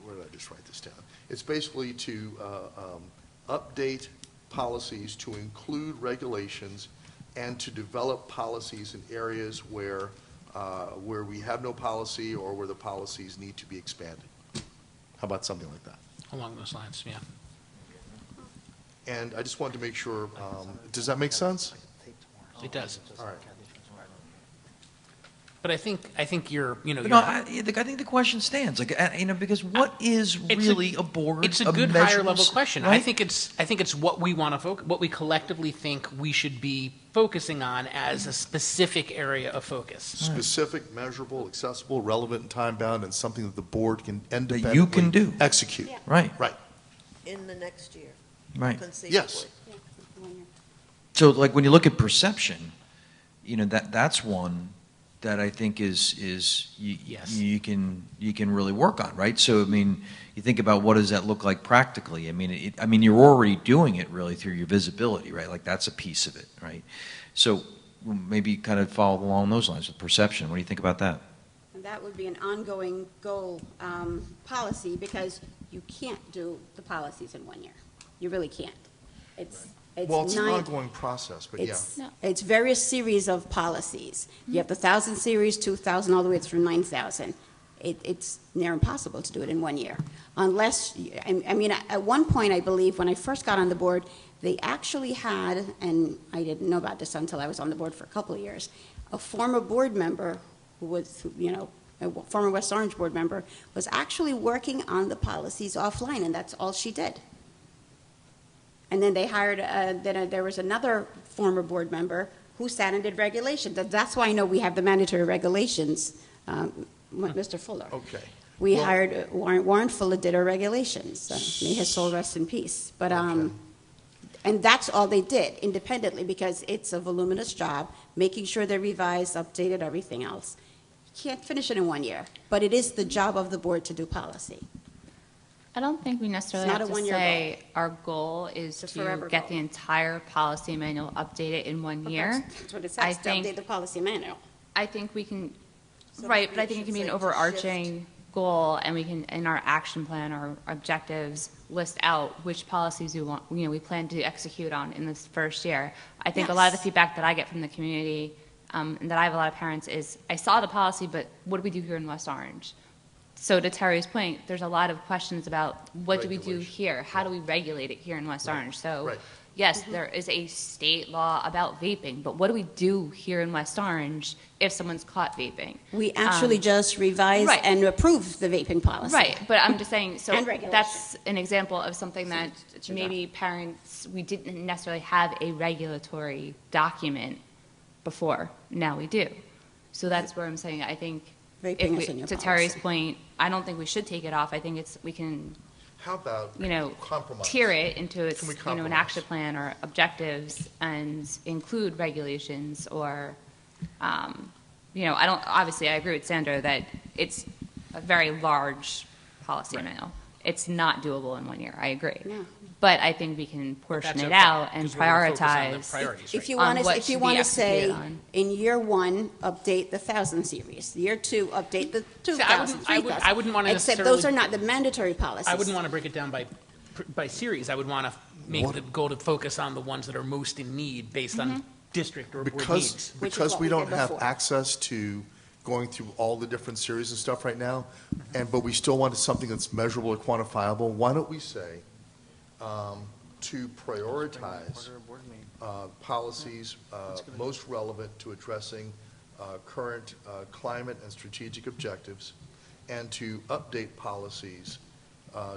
where did I just write this down? It's basically to update policies to include regulations and to develop policies in areas where we have no policy or where the policies need to be expanded. How about something like that? Along those lines, yeah. And I just wanted to make sure, does that make sense? It does. All right. But I think you're, you know, But no, I think the question stands, like, you know, because what is really a board? It's a good higher level question. Right? I think it's what we want to focus, what we collectively think we should be focusing on as a specific area of focus. Specific, measurable, accessible, relevant, and time-bound, and something that the board can independently you can do. execute. Yeah. Right. Right. In the next year, Right. conceivably. Yes. So, like, when you look at perception, you know, that's one that I think is Yes. you can really work on, right? So, I mean, you think about what does that look like practically? I mean, you're already doing it really through your visibility, right? Like that's a piece of it, right? So maybe kind of follow along those lines with perception. What do you think about that? And that would be an ongoing goal policy, because you can't do the policies in 1 year. You really can't. It's Well, it's an 9 ongoing process, but yeah. It's various series of policies. You have the 1,000 series, 2,000, all the way through 9,000. It's near impossible to do it in 1 year. Unless, I mean, at one point, I believe, when I first got on the board, they actually had, and I didn't know about this until I was on the board for a couple of years, a former board member who was, you know, a former West Orange board member, was actually working on the policies offline, and that's all she did. And then they hired, there was another former board member who sat and did regulations. That's why I know we have the mandatory regulations, Mr. Fuller. Okay. We hired, Warren Fuller did our regulations. May his soul rest in peace. But, and that's all they did independently, because it's a voluminous job, making sure they're revised, updated, everything else. You can't finish it in 1 year, but it is the job of the board to do policy. I don't think we necessarily It's not have a to one-year say our goal is It's a forever to get goal. the entire policy manual updated in 1 But year. That's what it I says, to think- update the policy manual. I think we can, So right, maybe but I it think it should can be an say to overarching goal, and we can, in our action plan, our objectives, list out which policies we want, you know, we plan to execute on in this first year. I think a lot of the Yes. feedback that I get from the community, and that I have a lot of parents, is I saw the policy, but what do we do here in West Orange? So to Terry's point, there's a lot of questions about what do we do Regulation. here? How do we regulate it here in West Orange? So Right. yes, there is a state law about vaping, but what do we do here in West Orange if someone's caught vaping? We actually just revised right. and approved the vaping policy. Right, but I'm just saying, so And regulation. that's an example of something that it's your maybe parents, we didn't necessarily have a regulatory document before, now we do. So that's where I'm saying, I think, Vaping is in your to Terry's policy. point, I don't think we should take it off. I think we can, How about you know, compromise? tier it into its, Can we you know, compromise? an action plan or objectives and include regulations or, obviously I agree with Sandra that it's a very large policy manual. It's not doable in 1 year. I agree. No. But I think we can portion That's it okay, out and 'cause we're gonna focus on the prioritize. priorities, If you on want to, what if you should be want to say, executed on. in year 1, update the 1,000 series. Year 2, update the 2,000, I 3,000. wouldn't want to Except necessarily- those are not the mandatory policies. I wouldn't want to break it down by series. I would want to make the goal to focus on the ones that are most in need based on district or board needs. Which is Because what we we don't did have before. access to going through all the different series and stuff right now, but we still wanted something that's measurable or quantifiable, why don't we say to prioritize policies most relevant to addressing current climate and strategic objectives, and to update policies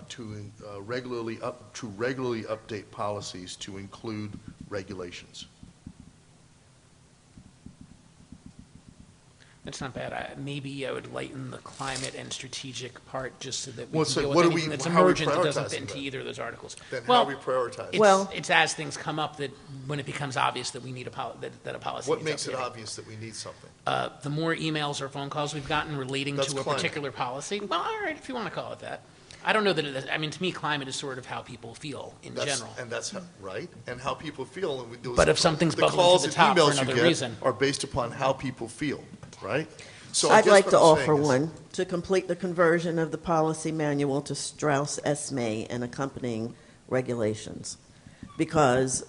to regularly update policies to include regulations. That's not bad. Maybe I would lighten the climate and strategic part just so that we Well, can so deal what with do we- anything that's how are we emergent that doesn't prioritizing fit into that? either of those articles. Then Well, how we prioritize? It's as things come up that when it becomes obvious that we need that a policy What needs makes it updating. obvious that we need something? The more emails or phone calls we've gotten relating That's to a climate. particular policy, well, all right, if you want to call it that. I don't know that it is. I mean, to me, climate is sort of how people feel in general. And that's right, and how people feel. And those, But if something's the bubbling calls to the and top for emails you another get reason. are based upon how people feel, right? So I I'd guess like what to I'm saying offer is- one, to complete the conversion of the policy manual to Strauss Esme and accompanying regulations. Because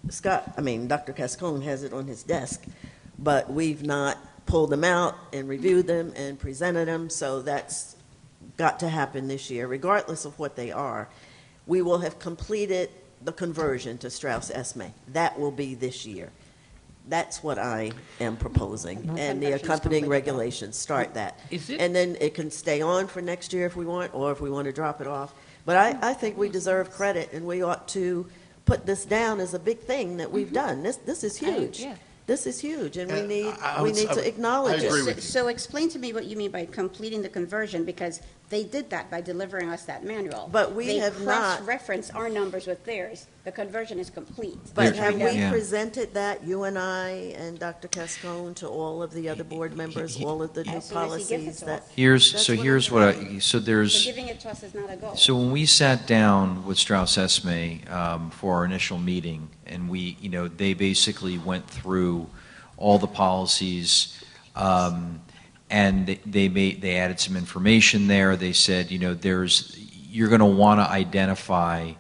Dr. Cascone has it on his desk, but we've not pulled them out and reviewed them and presented them, so that's got to happen this year, regardless of what they are. We will have completed the conversion to Strauss Esme. That will be this year. That's what I am proposing, and the Conversion's accompanying completed. regulations start that. Is it- And then it can stay on for next year if we want, or if we want to drop it off. But I think we deserve credit, and we ought to put this down as a big thing that we've done. This is huge. yeah. This is huge, and we And need I we would- need I to would- acknowledge I agree it. with you. So explain to me what you mean by completing the conversion, because they did that by delivering us that manual. But we have They not- cross-reference our numbers with theirs. The conversion is complete. But Yeah. have we Yeah. presented that, you and I and Dr. Cascone, to all of the other board members, all of the new As soon as he gives it policies to that? us. Here's That's so what here's I'm what saying. so So there's giving it to us is not a goal. so when we sat down with Strauss Esme for our initial meeting, and they basically went through all the policies, and they added some information there. They said, you're going to want to identify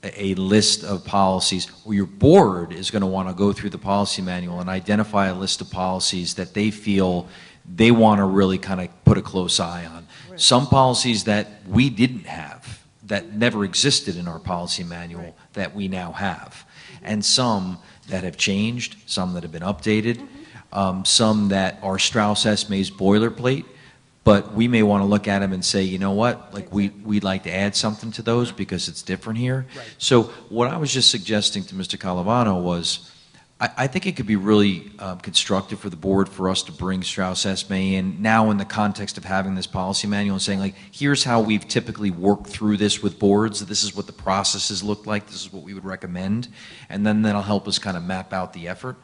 a list of policies, or your board is going to want to go through the policy manual and identify a list of policies that they feel they want to really kind of put a close eye on. Some policies that we didn't have, that never existed in our policy manual, that we now have. And some that have changed, some that have been updated, some that are Strauss Esme's boilerplate, but we may want to look at them and say, you know what, like we'd like to add something to those because it's different here. Right. So what I was just suggesting to Mr. Calavano was, I think it could be really constructive for the board for us to bring Strauss Esme in now in the context of having this policy manual and saying, like, here's how we've typically worked through this with boards. This is what the processes look like. This is what we would recommend. And then that'll help us kind of map out the effort.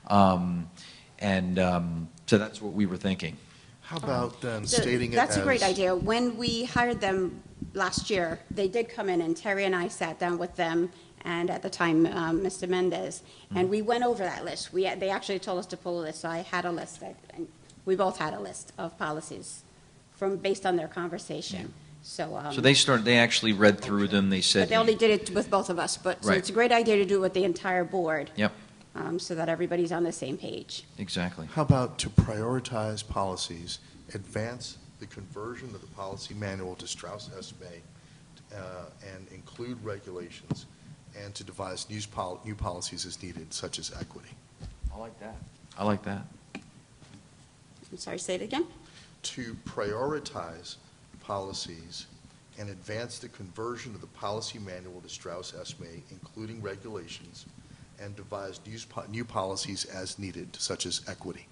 So that's what we were thinking. How about then So stating it That's as... a great idea. When we hired them last year, they did come in, and Terry and I sat down with them, and at the time, Mr. Mendez, and we went over that list. They actually told us to pull a list, so I had a list, and we both had a list of policies based on their conversation. So They actually read through them. They said, but they only did it with both of us, so Right. it's a great idea to do it with the entire board. Yep, So that everybody's on the same page. exactly. How about to prioritize policies, advance the conversion of the policy manual to Strauss Esme, and include regulations, and to devise new policies as needed, such as equity. I like that. I'm sorry, say it again? To prioritize policies and advance the conversion of the policy manual to Strauss Esme, including regulations, and devise new policies as needed, such as equity.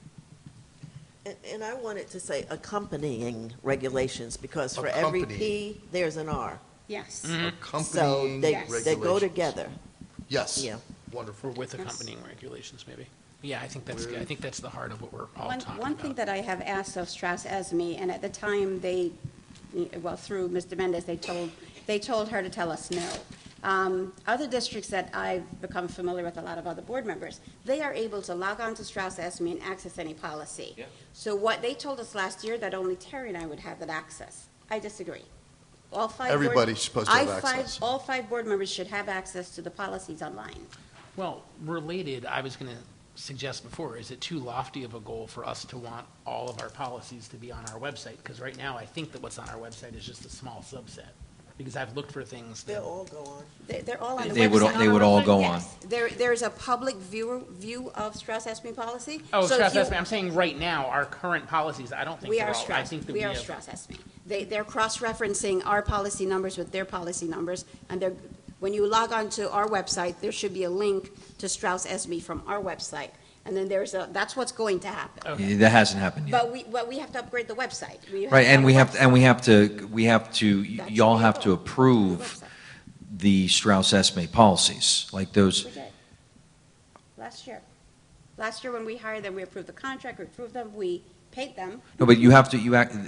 And I wanted to say accompanying regulations, because for every Accompanying. P, there's an R. Yes. So Accompanying they Yes. go regulations. together. Yes. Yeah. Wonderful. Or with Yes. accompanying regulations, maybe. Yeah, I think that's good. I think that's the heart of what we're all talking One about. thing that I have asked of Strauss Esme, and at the time they, well, through Mr. Mendez, they told her to tell us no. Other districts that I've become familiar with, a lot of other board members, they are able to log on to Strauss Esme and access any policy. Yeah. So what they told us last year, that only Terry and I would have that access. I disagree. All five. Everybody's supposed to have access. All 5 board members should have access to the policies online. Well, related, I was going to suggest before, is it too lofty of a goal for us to want all of our policies to be on our website? Because right now, I think that what's on our website is just a small subset. Because I've looked for things that... They'll all go on. They're all on the They would- website. they would all go Yes. There's a public view of Strauss Esme policy. Oh, So if Strauss you- Esme, I'm saying right now, our current policies, I don't think We they're are all... I Strauss, think that we are have- Strauss Esme. They're cross-referencing our policy numbers with their policy numbers, and when you log on to our website, there should be a link to Strauss Esme from our website. And then that's what's going to happen. Okay. That hasn't happened yet. But we have to upgrade the website. Right, and we have a to, That y'all should be have a to goal. approve website. the Strauss Esme policies, like those. We did. Last year. Last year when we hired them, we approved the contract, we approved them, we paid them. No, but you have to,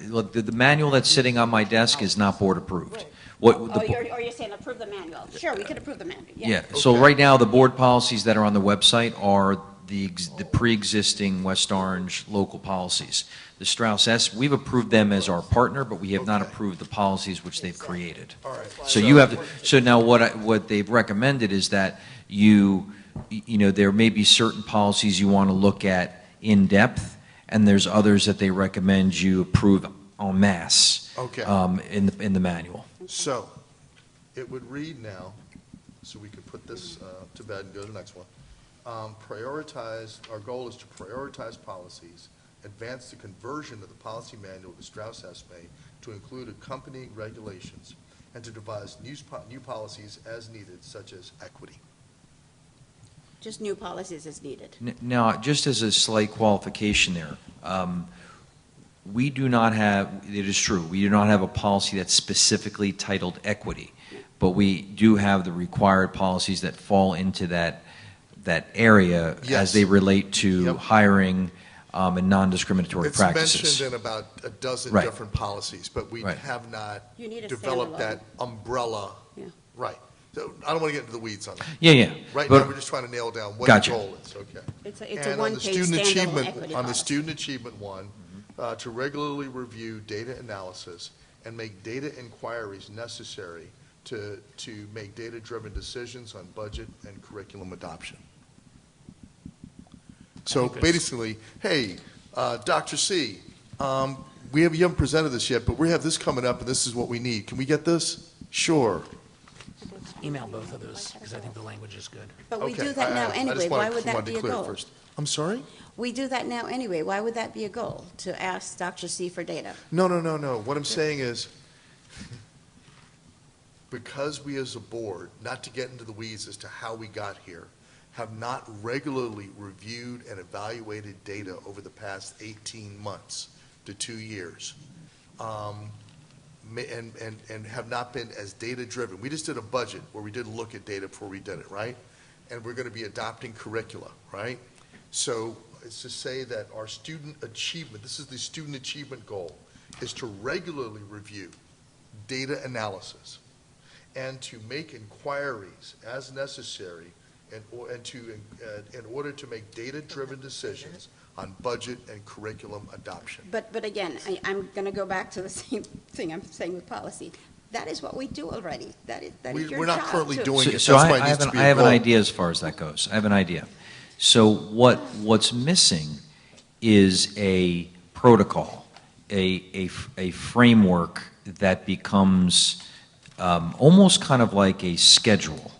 look, the manual that's sitting on my desk is not board approved. What, Oh, you're saying approve the manual. Sure, we could approve the manual, yeah, so right now, the board policies that are on the website are the pre-existing West Orange local policies. The Strauss S, we've approved them as our partner, but we have not approved the policies which they've created. All right. So you have to, so now what they've recommended is that you know, there may be certain policies you want to look at in depth, and there's others that they recommend you approve en masse. Okay. In the manual. So, it would read now, so we could put this to bed and go to the next one. Our goal is to prioritize policies, advance the conversion of the policy manual to Strauss Esme to include accompanying regulations, and to devise new policies as needed, such as equity. Just new policies as needed. Now, just as a slight qualification there, we do not have, it is true, we do not have a policy that's specifically titled equity, but we do have the required policies that fall into that area as Yes. they relate to Yep. hiring and non-discriminatory It's practices. mentioned in about a dozen Right. different policies, but we Right. have not You need a developed standalone. that umbrella. Yeah. Right. So I don't want to get into the weeds on that. Yeah. Right But- now, we're just trying to nail down what Gotcha. the goal is, okay? It's a And on the one-page student standalone achievement, equity on the policy. student achievement one, to regularly review data analysis and make data inquiries necessary to make data-driven decisions on budget and curriculum adoption. So think that's- basically, hey, Dr. C, you haven't presented this yet, but we have this coming up and this is what we need. Can we get this? Sure. Email both of those, because I think the language is good. But we Okay, do that now I just anyway. Why would that wanted be to a clear it goal? first. I'm sorry? We do that now anyway. Why would that be a goal, to ask Dr. C for data? No. What I'm saying is, because we as a board, not to get into the weeds as to how we got here, have not regularly reviewed and evaluated data over the past 18 months to 2 years, and have not been as data-driven. We just did a budget where we did look at data before we did it, right? And we're going to be adopting curricula, right? So it's to say that our student achievement, this is the student achievement goal, is to regularly review data analysis and to make inquiries as necessary in order to make data-driven decisions on budget and curriculum adoption. But again, I'm going to go back to the same thing I'm saying with policy. That is what we do already. That is your job. We're not currently to- doing it. So That's I, why it I needs have, to be I a have an goal. idea as far as that goes. I have an idea. So what's missing is a protocol, a framework that becomes almost kind of like a schedule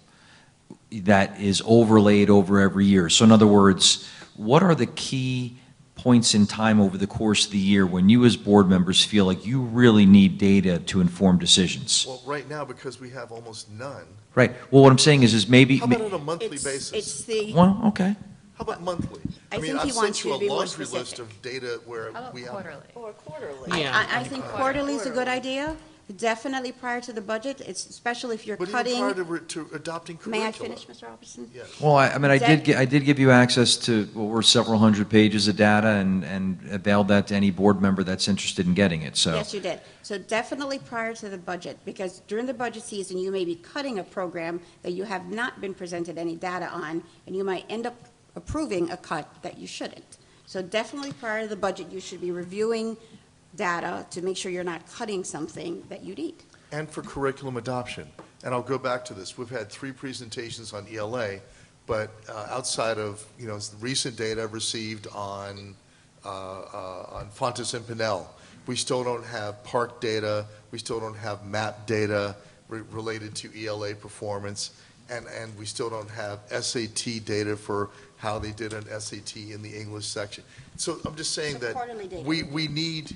that is overlaid over every year. So in other words, what are the key points in time over the course of the year when you as board members feel like you really need data to inform decisions? Well, right now, because we have almost none, Right. Well, what I'm saying is maybe. how about on a monthly It's basis? the, Well, okay. How about monthly? I mean, think he I've wants sent you you to be a more laundry list specific. of data where How about we have. quarterly? Or quarterly. Yeah. I think quarterly is a good idea, Definitely prior to the budget, it's especially if you're But cutting. even prior to adopting curriculum. May I finish, Mr. Robertson? Yes. Well, I mean, I That- did give you access to what were several hundred pages of data and availed that to any board member that's interested in getting it, so. Yes, you did. So definitely prior to the budget, because during the budget season, you may be cutting a program that you have not been presented any data on, and you might end up approving a cut that you shouldn't. So definitely prior to the budget, you should be reviewing data to make sure you're not cutting something that you need. And for curriculum adoption. And I'll go back to this. We've had 3 presentations on ELA, but outside of, the recent data received on Fontes and Pinnell, we still don't have PARC data, we still don't have MAP data related to ELA performance, and we still don't have SAT data for how they did an SAT in the English section. So I'm just saying So that quarterly data. we need,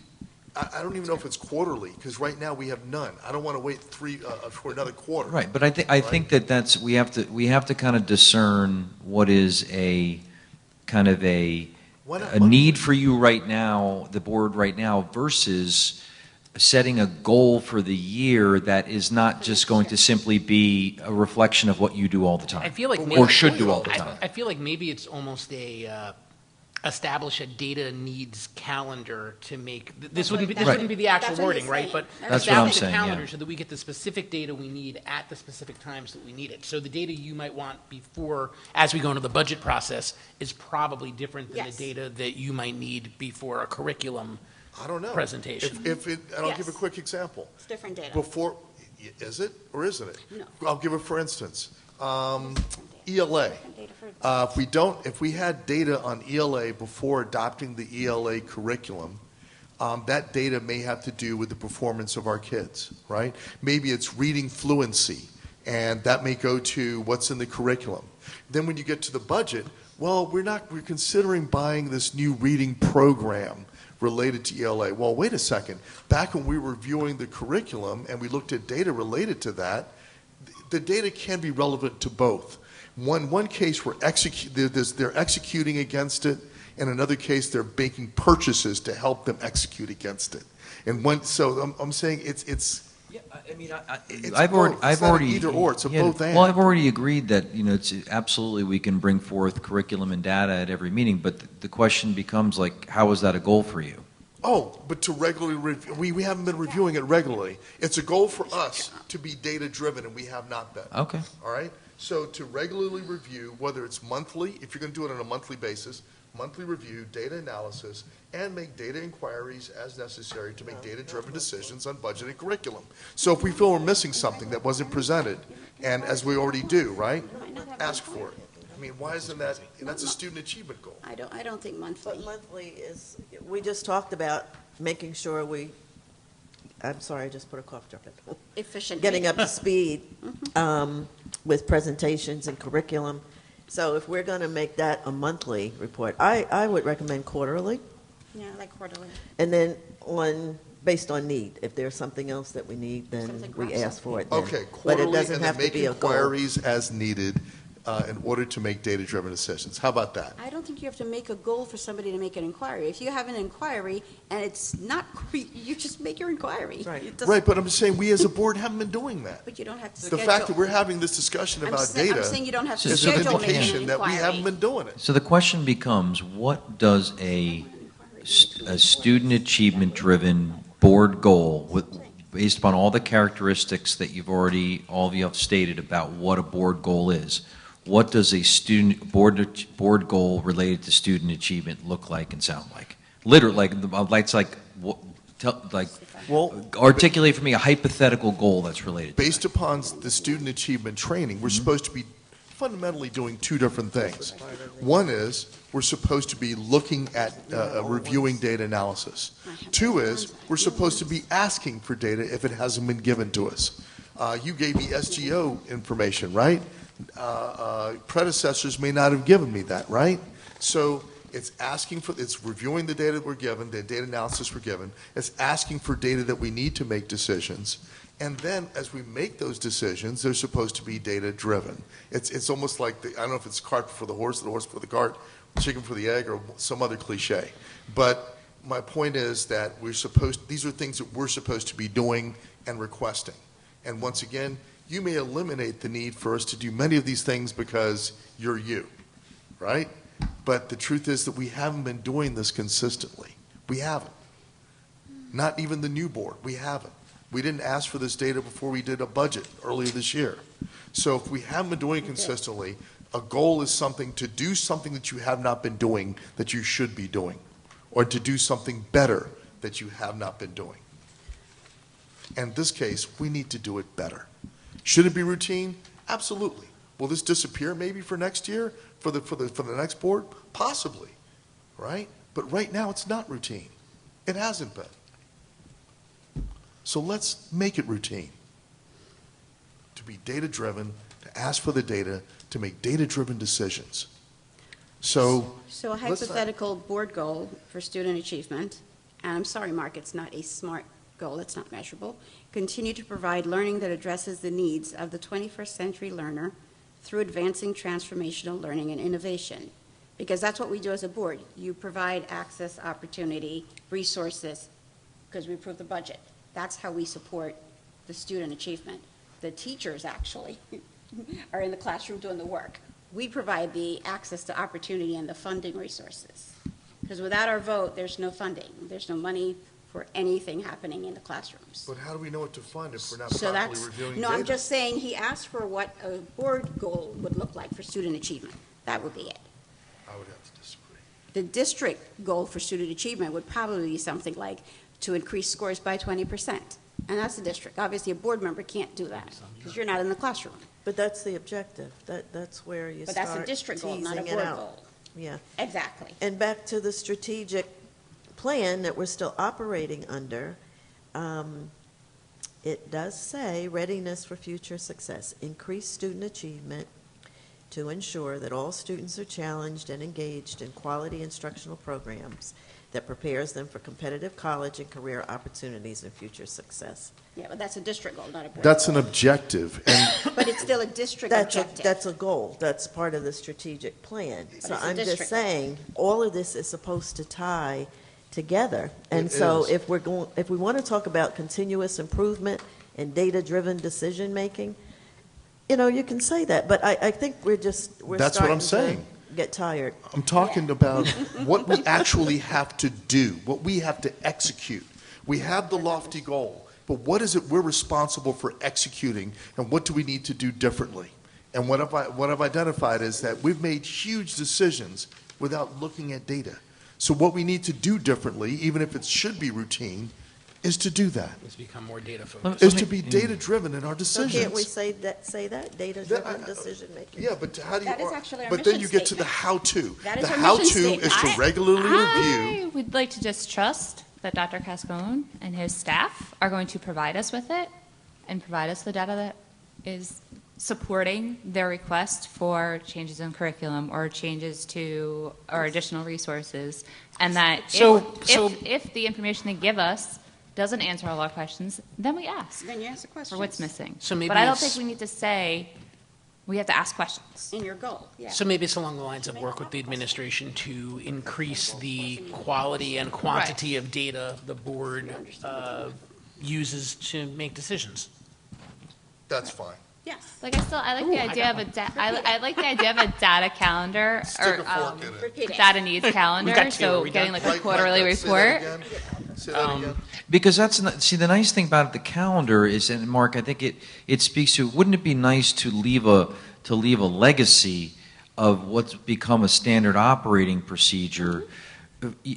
I don't even know if it's quarterly, because right now we have none. I don't want to wait for another quarter. Right, but I think that we have to kind of discern what is a kind of a need for you right now, the board right now, versus setting a goal for the year that is not just going to simply be a reflection of what you do all the time. I feel like or should do all the I time. feel like maybe it's almost a establish a data needs calendar to make this wouldn't be the actual That's what wording, he's right? saying. But That's what I'm establish a saying, calendar yeah. so that we get the specific data we need at the specific times that we need it. So the data you might want before, as we go into the budget process, is probably different than Yes. the data that you might need before a curriculum I don't know. presentation. And I'll Yes. give a quick example. It's different data. Before, is it or isn't it? No. I'll give it for instance. ELA. Different data for- If we had data on ELA before adopting the ELA curriculum, that data may have to do with the performance of our kids, right? Maybe it's reading fluency, and that may go to what's in the curriculum. Then when you get to the budget, well, we're considering buying this new reading program related to ELA. Well, wait a second. Back when we were reviewing the curriculum and we looked at data related to that, the data can be relevant to both. One case they're executing against it, and another case they're making purchases to help them execute against it. And so I'm saying it's. Yeah, I mean, It's I've both. already, It's not an either or, it's a both and. Well, I've already agreed that it's absolutely we can bring forth curriculum and data at every meeting, but the question becomes like, how is that a goal for you? Oh, but to regularly review, we haven't been reviewing it regularly. It's a goal for us to be data-driven, and we have not been. Okay. All right? So to regularly review, whether it's monthly, if you're going to do it on a monthly basis, monthly review, data analysis, and make data inquiries as necessary to make data-driven decisions on budget and curriculum. So if we feel we're missing something that wasn't presented, and as we already do, right, ask for it. I mean, why isn't that's a student achievement goal. I don't think monthly. But monthly is, we just talked about making sure I'm sorry, I just put a cough drop in. Efficient. Getting up to speed with presentations and curriculum. So if we're going to make that a monthly report, I would recommend quarterly, Yeah, like quarterly. and then based on need. If there's something else that we need, then Something we crops ask up. for it then. Okay, But quarterly, it doesn't and then have to make be a goal. inquiries as needed in order to make data-driven decisions. How about that? I don't think you have to make a goal for somebody to make an inquiry. If you have an inquiry and it's not, you just make your inquiry. Right. It doesn't- Right, but I'm just saying, we as a board haven't been doing that. But you don't have to The schedule. fact that we're having this discussion about I'm data saying you don't have to is an schedule making an indication that we haven't inquiry. been doing it. So the question becomes, what does a student achievement-driven board goal, based upon all the characteristics that all of you have stated about what a board goal is, what does a board goal related to student achievement look like and sound like? Literally, articulate for me a hypothetical goal that's related to Based upon the student achievement training, we're supposed to be fundamentally doing 2 different things. One is, we're supposed to be looking at reviewing data analysis. 2 is, we're supposed to be asking for data if it hasn't been given to us. You gave me SGO information, right? Predecessors may not have given me that, right? So it's reviewing the data that we're given, the data analysis we're given. It's asking for data that we need to make decisions. And then as we make those decisions, they're supposed to be data-driven. It's almost like, I don't know if it's cart before the horse or the horse before the cart, chicken for the egg, or some other cliche. But my point is that these are things that we're supposed to be doing and requesting. And once again, you may eliminate the need for us to do many of these things because you're you, right? But the truth is that we haven't been doing this consistently. We haven't. Not even the new board, we haven't. We didn't ask for this data before we did a budget earlier this year. So if we haven't been doing it consistently, a goal is something to do something that you have not been doing that you should be doing, or to do something better that you have not been doing. And in this case, we need to do it better. Should it be routine? Absolutely. Will this disappear maybe for next year, for the next board? Possibly, right? But right now, it's not routine. It hasn't been. So let's make it routine. To be data-driven, to ask for the data, to make data-driven decisions. So So a let's not- hypothetical board goal for student achievement, and I'm sorry, Mark, it's not a SMART goal, it's not measurable, continue to provide learning that addresses the needs of the 21st century learner through advancing transformational learning and innovation. Because that's what we do as a board. You provide access, opportunity, resources, because we approve the budget. That's how we support the student achievement. The teachers actually are in the classroom doing the work. We provide the access to opportunity and the funding resources. Because without our vote, there's no funding. There's no money for anything happening in the classrooms. But how do we know what to fund if we're not So properly that's, reviewing no, data? I'm just saying, he asked for what a board goal would look like for student achievement. That would be it. I would have to disagree. The district goal for student achievement would probably be something like to increase scores by 20%. And that's the district. Obviously, a board member can't do that because you're not in the classroom. But that's the objective. That's where you But start that's a district goal, not a teasing it board out. goal. Yeah. Exactly. And back to the strategic plan that we're still operating under, it does say readiness for future success, increase student achievement to ensure that all students are challenged and engaged in quality instructional programs that prepares them for competitive college and career opportunities and future success. Yeah, but that's a district goal, not a board That's goal. an objective, and But it's still a district That's objective. that's a goal. That's part of the strategic plan. So it's a I'm just district goal. saying, all of this is supposed to tie together. And It so is. if we want to talk about continuous improvement and data-driven decision-making, you can say that. But I think we're That's what I'm starting to saying. get tired. I'm talking about what we actually have to do, what we have to execute. We have the lofty goal, but what is it we're responsible for executing, and what do we need to do differently? And what I've identified is that we've made huge decisions without looking at data. So what we need to do differently, even if it should be routine, is to do that, Let's become more data focused. is to be data-driven in our So decisions. can't we say that data-driven decision-making? Yeah, but how do you? That is actually our But then mission you get to the statement. how-to. That is The our mission how-to statement. is to regularly review. I would like to just trust that Dr. Cascone and his staff are going to provide us with it and provide us the data that is supporting their request for changes in curriculum or changes to or additional resources, and that if the information they give us doesn't answer all our questions, then we ask Then you ask the question. for what's missing. So maybe but I don't it's- think we need to say we have to ask questions. In your goal, yeah. So maybe it's along the lines of work with the administration to increase the quality and quantity of data the board uses to make decisions. That's fine. Yes. Like I like Ooh, the I idea got of a one. I like the idea of a data calendar Stick or a fork in it. Repeat it. data needs calendar. got two. Are So we getting done? like a quarterly Mike, say that report. again. Say that again. Because see, the nice thing about the calendar is, and Mark, I think it speaks to, wouldn't it be nice to leave a legacy of what's become a standard operating procedure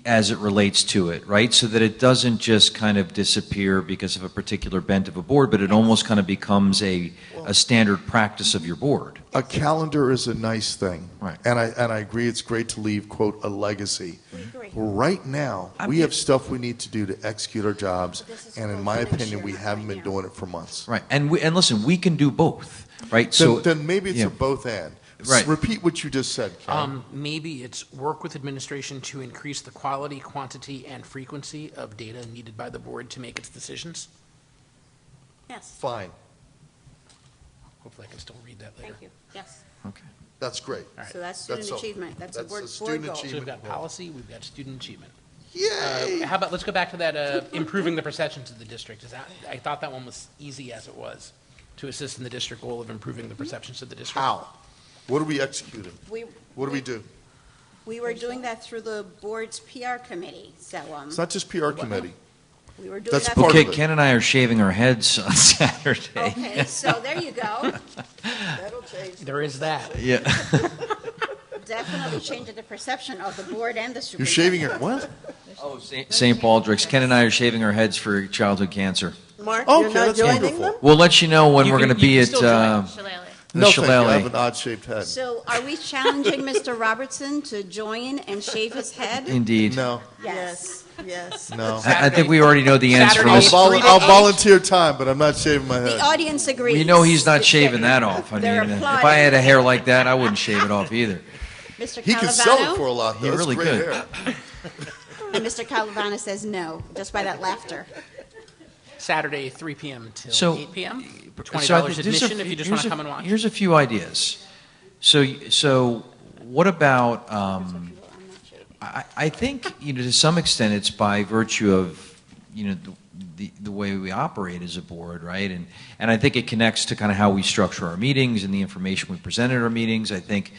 as it relates to it, right? So that it doesn't just kind of disappear because of a particular bent of a board, but it almost kind of becomes a standard practice of your board. A calendar is a nice thing. Right. And I agree it's great to leave, quote, a legacy. We agree. Right now, we have stuff we need to do to execute our jobs, This is and in for my next opinion, year, we not haven't right been now. doing it for months. Right. And listen, we can do both, right? So Then maybe it's yeah. a both and. Right. Repeat what you just said, Ken. Maybe it's work with administration to increase the quality, quantity, and frequency of data needed by the board to make its decisions. Yes. Fine. Hopefully I can still read that later. Thank you. Yes. Okay. That's great. All right. So that's student That's all. achievement. That's a That's board a student goal. So we've achievement. got policy, we've got student achievement. Yay! How about, let's go back to that, improving the perceptions of the district. I thought that one was easy as it was, to assist in the district goal of improving the perceptions of the district. How? What are we executing? What do we do? We were doing that through the board's PR committee, so, It's not just PR committee. we were doing That's that. part Okay, of it. Ken and I are shaving our heads on Saturday. Okay, so there you go. That'll change. There is that. Yeah. Definitely changing the perception of the board and the You're superintendent. shaving your, what? Oh, St. Baldrick's. Ken and I are shaving our heads for childhood cancer. Mark, Okay, you're not that's joining wonderful. them? We'll let you know when You we're can- going to be you at can still join. Shillelagh. the No, thank you. I have Shillelagh. an odd-shaped head. So are we challenging Mr. Robertson to join and shave his head? Indeed. No, Yes. Yes. no. I think we already know the answer. Saturday I'll, is Listen, free to I'll age. volunteer time, but I'm not shaving my The head. audience agrees. you know he's not shaving that off. I They're mean, if applauding. I had a hair like that, I wouldn't shave it off either. Mr. He could sell it Calavano? for a lot, though. He That's really great could. hair. And Mr. Calavano says no, just by that laughter. Saturday, 3 p.m. till So- 8 p.m. So I $20 think there's admission a- if you just here's want to a- come and watch. Here's a few ideas. So what about? I think to some extent it's by virtue of the way we operate as a board, right? And I think it connects to kind of how we structure our meetings and the information we present at our meetings. I think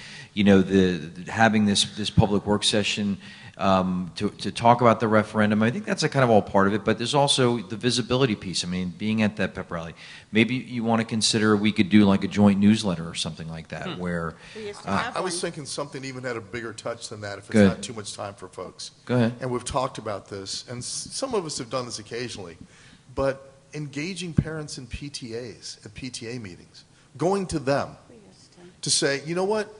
having this public work session to talk about the referendum, I think that's a kind of all part of it, but there's also the visibility piece. I mean, being at that pep rally, maybe you want to consider we could do like a joint newsletter or something like that where, We used to have I was one. thinking something even had a bigger touch than that if it's Good. not too much time for folks. go ahead. And we've talked about this, and some of us have done this occasionally, but engaging parents in PTAs, at PTA meetings, going to them to say, you know what,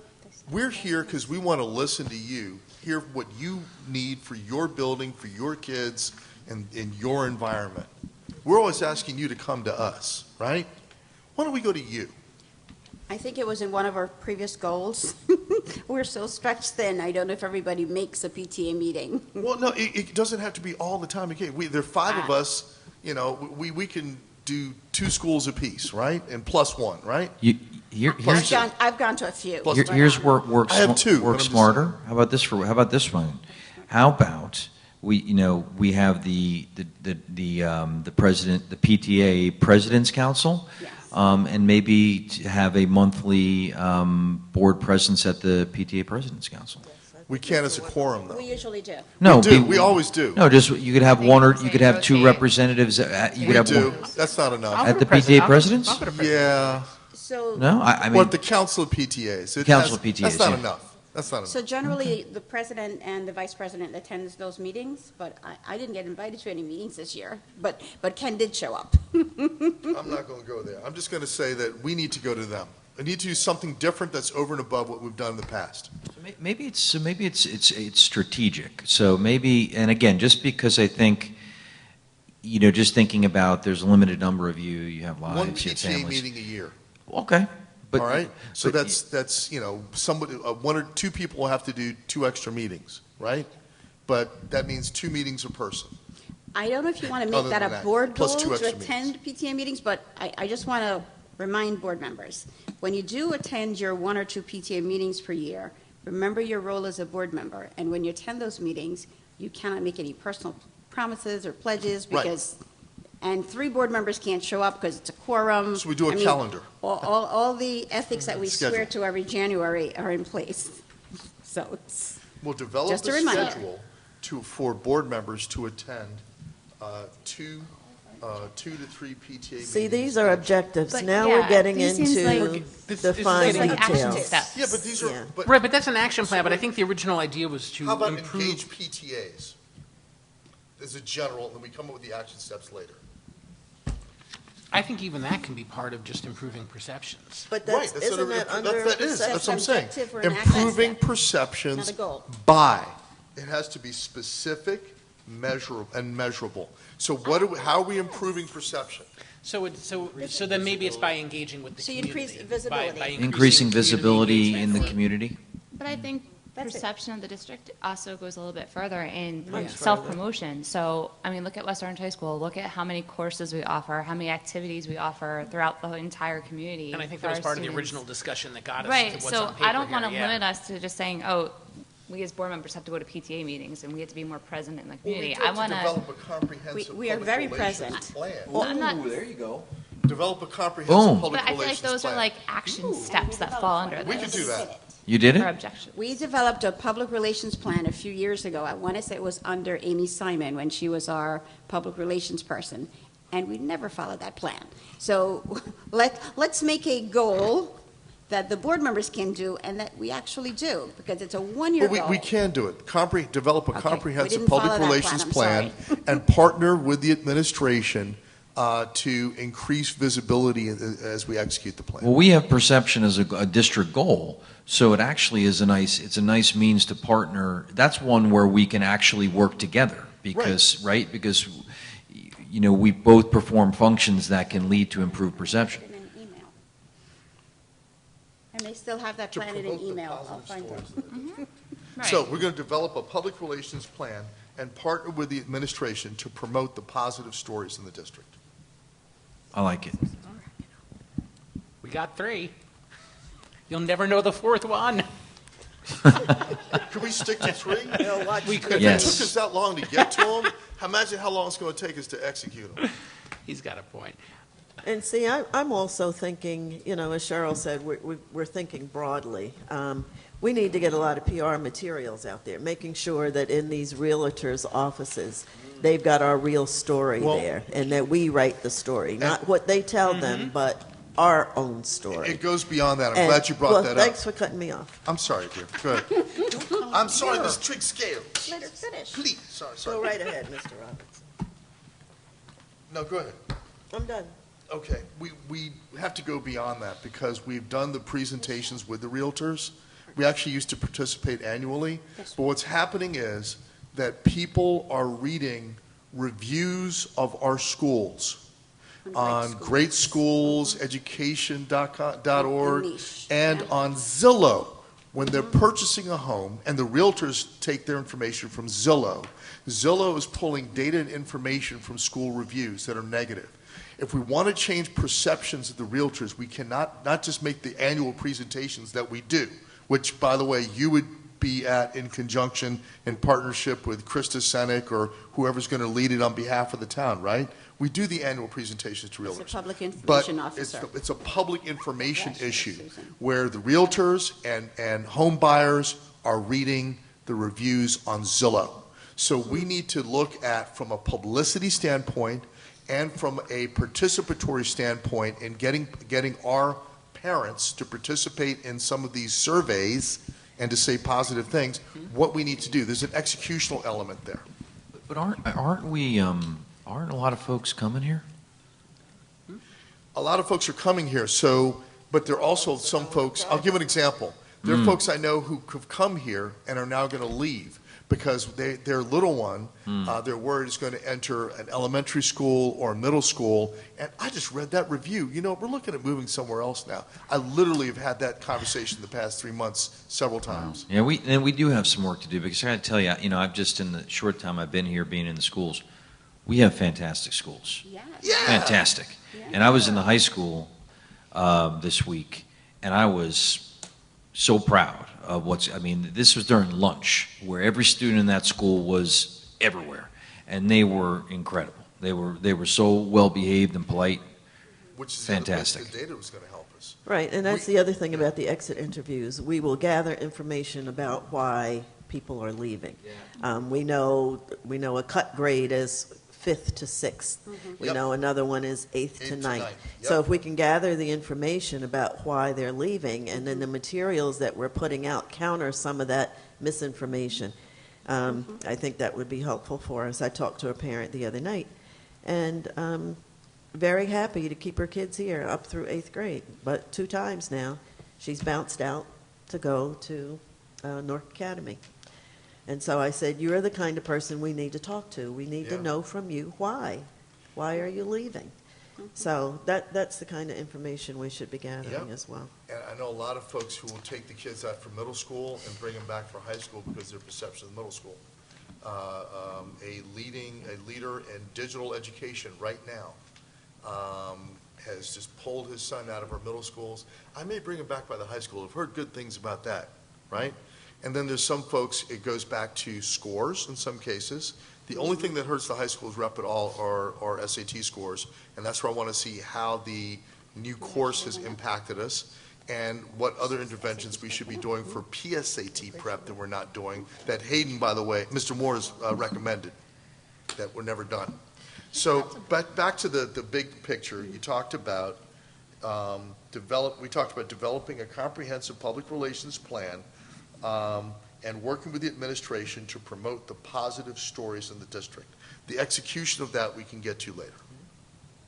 we're here because we want to listen to you, hear what you need for your building, for your kids, and in your environment. We're always asking you to come to us, right? Why don't we go to you? I think it was in one of our previous goals. We're so stretched thin, I don't know if everybody makes a PTA meeting. Well, no, it doesn't have to be all the time. Okay, there are 5 of us, we can do 2 schools apiece, right? And plus 1, right? I've gone to a few. Plus- Here's work I have 2, but I'm work just smarter. How about this one? How about we have the president, the PTA President's Council, Yes. and maybe to have a monthly board presence at the PTA President's Council. We can't as a quorum, though. We usually do. No, We do. We always do. No, just you could have one or you could have 2 rotate. representatives. You We could have do. one That's not enough. I'll at go the to president. PTA Presidents. I'll go to president. Yeah. So, No, I mean Or at the Council of PTAs. Council of PTAs, That's not yeah. enough. That's not enough. so generally, the president and the vice president attends those meetings, but I didn't get invited to any meetings this year, but Ken did show up. I'm not going to go there. I'm just going to say that we need to go to them. We need to do something different that's over and above what we've done in the past. Maybe it's strategic. So maybe, and again, just because I think, just thinking about there's a limited number of you, you have lives, One you have PTA families. meeting a year. Okay, but All right? So but- that's somebody, 1 or 2 people will have to do 2 extra meetings, right? But that means 2 meetings a person. I don't know if you want to Other make that than a that, board plus goal 2 to extra attend PTA meetings, but I just want to remind board members, when you do attend your 1 or 2 PTA meetings per year, remember your role as a board member, and when you attend those meetings, you cannot make any personal promises or pledges Right. because, and 3 board members can't show up because it's a quorum. So we do a I mean, calendar. All the ethics that we Schedule. swear to every January are in place. So it's, We'll develop Just a a reminder. schedule for board members to attend 2 to 3 PTA meetings. See, these are objectives. But Now yeah, we're getting these seems into like- This the is fine getting Like action details. steps. Yeah, but these Yeah. are, but Right, but that's an action plan, but I think the original idea was to how about improve. engage PTAs as a general, and then we come up with the action steps later? I think even that can be part of just improving perceptions. But Right, that's, that's isn't what that it- under that is, that's what I'm saying. Objective or an action Improving step, perceptions not a goal. by, it has to be specific, measurable. So how are we improving perception? So then maybe it's by engaging with the So you community. increase visibility. By increasing community visibility in the engagement. community. But I think That's it. perception of the district also goes a little bit further in Yeah. self-promotion. So, I mean, look at West Orange High School. Look at how many courses we offer, how many activities we offer throughout the entire community. And I think for that was our part of the students. original discussion that got us to Right, what's so on paper I don't want to here, yeah. limit us to just saying, oh, we as board members have to go to PTA meetings, and we have to be more present in the community. Well, we do have to develop a comprehensive We are public very relations present. plan. I'm not, There you go. Develop a comprehensive Boom. public but I feel like relations those plan. are like action steps that fall under We this. could do that. You did Or it? objections. We developed a public relations plan a few years ago. I want to say it was under Amy Simon when she was our public relations person, and we never followed that plan. So let's make a goal that the board members can do and that we actually do, because it's a one-year But goal. we can do it. Develop a Okay, we comprehensive didn't follow public that relations plan, plan and partner with the administration to increase visibility as we execute the plan. Well, we have perception as a district goal, so it actually is it's a nice means to partner. That's one where we can actually work together because you know, we both perform functions that can lead to improved perception. In an email. And they still have that To plan in an promote the email. I'll positive find stories it. of the district. Right. So we're going to develop a public relations plan and partner with the administration to promote the positive stories in the district. I like it. We got 3. You'll never know the 4th one. Could we stick to 3? We could. Yes. If it took us that long to get to them, imagine how long it's going to take us to execute them. He's got a point. And see, I'm also thinking, you know, as Cheryl said, we're thinking broadly. We need to get a lot of PR materials out there, making sure that in these realtors' offices, they've got our real story Well- there, and that we write the story, not what they tell them, but our own story. It goes beyond that. I'm And- glad you brought well, that thanks up. for cutting me off. I'm sorry, dear. Go ahead. I'm sorry, this trick scale. Let her finish. Please, sorry, Go sorry. right ahead, Mr. Roberts. No, go ahead. I'm done. Okay, we have to go beyond that because we've done the presentations with the realtors. We actually used to participate annually, but what's happening is that people are reading reviews of our schools on greatschools.education.org, Niche, and yeah. on Zillow. When they're purchasing a home, and the realtors take their information from Zillow, Zillow is pulling data and information from school reviews that are negative. If we want to change perceptions of the realtors, we cannot not just make the annual presentations that we do, which, by the way, you would be at in conjunction, in partnership with Krista Senek or whoever's going to lead it on behalf of the town, right? We do the annual presentations to realtors. It's a public But information officer. it's a public information Yes, issue Susan. where the realtors and home buyers are reading the reviews on Zillow. So we need to look at, from a publicity standpoint and from a participatory standpoint, in getting our parents to participate in some of these surveys and to say positive things, what we need to do. There's an executional element there. But aren't we aren't a lot of folks coming here? A lot of folks are coming here, but there are also some folks, I'll give an example. There are folks I know who have come here and are now going to leave because their little one, they're worried is going to enter an elementary school or a middle school. And I just read that review. You know, we're looking at moving somewhere else now. I literally have had that conversation the past 3 months several times. Yeah, we do have some work to do because I got to tell you, you know, I've just in the short time I've been here, being in the schools, we have fantastic schools. Yes. Yeah. Fantastic. And I was in the high school this week, and I was so proud of this was during lunch, where every student in that school was everywhere, and they were incredible. They were so well behaved and polite. Which is Fantastic. The data was going to help us. Right, and that's the other thing about the exit interviews. We will gather information about why people are leaving. We know a cut grade is 5th to 6th. We Yep. know another one is 8th to 9th. Yep. So if we can gather the information about why they're leaving, and then the materials that we're putting out counter some of that misinformation, I think that would be helpful for us. I talked to a parent the other night, and very happy to keep her kids here up through 8th grade. But 2 times now, she's bounced out to go to North Academy. And so I said, you're the kind of person we need to talk to. We need to Yeah. know from you why. Why are you leaving? So that's the kind of information we should be gathering Yep. as well. And I know a lot of folks who will take the kids out for middle school and bring them back for high school because their perception of middle school. A leader in digital education right now has just pulled his son out of our middle schools. I may bring him back by the high school. I've heard good things about that, right? And then there's some folks, it goes back to scores in some cases. The only thing that hurts the high school's rep at all are SAT scores, and that's where I want to see how the new course has impacted us and what other interventions we should be doing for PSAT prep that we're not doing, that Hayden, by the way, Mr. Moore has recommended, that were never done. So back to the big picture, you talked about developing a comprehensive public relations plan and working with the administration to promote the positive stories in the district. The execution of that we can get to later.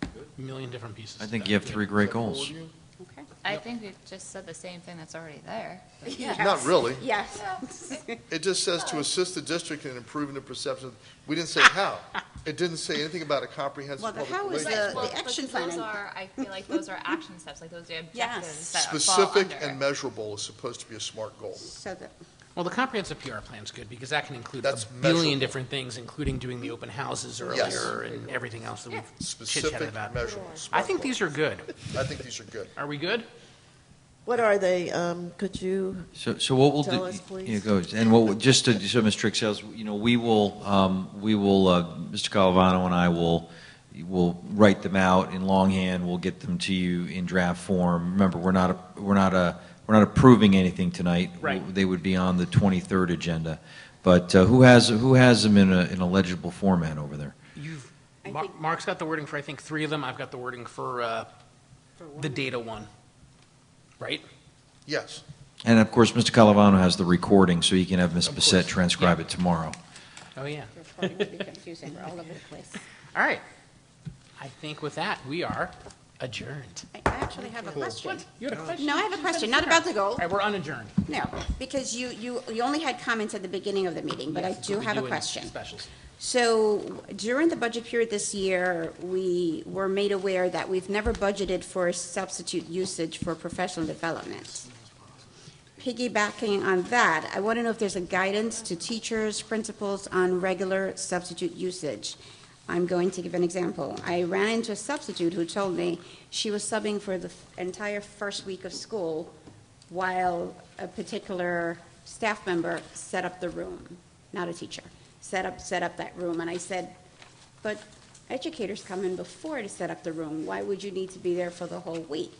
A million different pieces. I think you have 3 great goals. Okay. I think we just said the same thing that's already there. Not really. Yes. It just says to assist the district in improving the perception. We didn't say how. It didn't say anything about a comprehensive Well, the public how is relations the plan. action Those plan. are, I feel like those are action steps, like those are the objectives that fall Specific under. and measurable is supposed to be a SMART goal. So that, Well, the comprehensive PR plan's good because that can include That's a billion measurable. different things, including doing the open houses earlier Yes. and everything else that we've Specific, chit-chatted about. measurable. I SMART think these are good. goals. I think these are good. Are we good? What are they? Could you? So what we'll Tell do, us, please. yeah, go, and just to, so Ms. Trixels, we will, Mr. Calavano and I will write them out in longhand. We'll get them to you in draft form. Remember, we're not approving anything tonight. Right. They would be on the 23rd agenda. But who has them in a legible format over there? Mark's got the wording for, I think, 3 of them. I've got the wording for the data one. Right? Yes. And of course, Mr. Calavano has the recording, so he can have Ms. Of Bissett course. transcribe it tomorrow. Oh, yeah. the recording would be confusing. We're all over the place. All right. I think with that, we are adjourned. I actually have a question. You had a question? No, I have a question, not about the goal. All right, we're unadjourned. No, because you only had comments at the beginning of the meeting, but I Yes, do we have a in question. Specials. So during the budget period this year, we were made aware that we've never budgeted for substitute usage for professional development. Piggybacking on that, I want to know if there's a guidance to teachers, principals on regular substitute usage. I'm going to give an example. I ran into a substitute who told me she was subbing for the entire first week of school while a particular staff member set up the room, not a teacher. Set up that room, and I said, but educators come in before to set up the room. Why would you need to be there for the whole week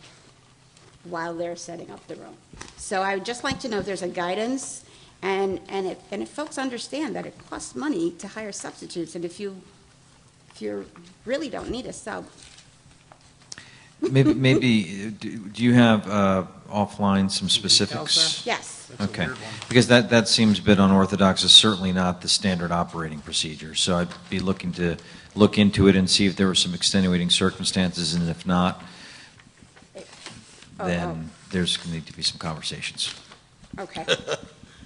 while they're setting up the room? So I would just like to know if there's a guidance, and if folks understand that it costs money to hire substitutes, and if you really don't need a sub. Maybe do you have offline some specifics? Yes. That's a Okay, weird one. because that seems a bit unorthodox. It's certainly not the standard operating procedure. So I'd be looking to look into it and see if there were some extenuating circumstances, and if not, then there's going to need to be some conversations. Okay.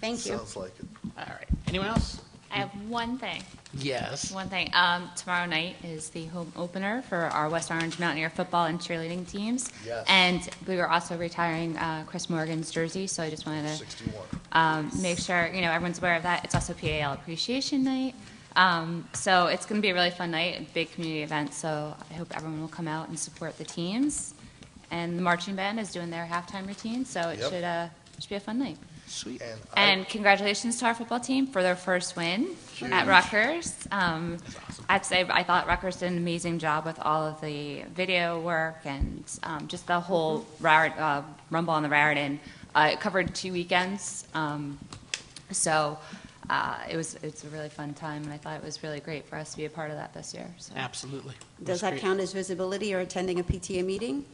Thank you. Sounds like it. All right. Anyone else? I have one thing. Yes. One thing. Tomorrow night is the home opener for our West Orange Mountaineer football and cheerleading teams. Yes. And we were also retiring Chris Morgan's jersey, so I just wanted to 61. make sure everyone's aware of that. It's also PAL Appreciation Night. So it's going to be a really fun night, a big community event. So I hope everyone will come out and support the teams. And the marching band is doing their halftime routine, so it Yep. should be a fun night. Sweet. And congratulations to our football team for their first win at Rutgers. I'd say I thought Rutgers did an amazing job with all of the video work and just the whole Rumble on the Raritan. It covered 2 weekends, so it's a really fun time, and I thought it was really great for us to be a part of that this year. So. Absolutely. Does that count as visibility or attending a PTA meeting?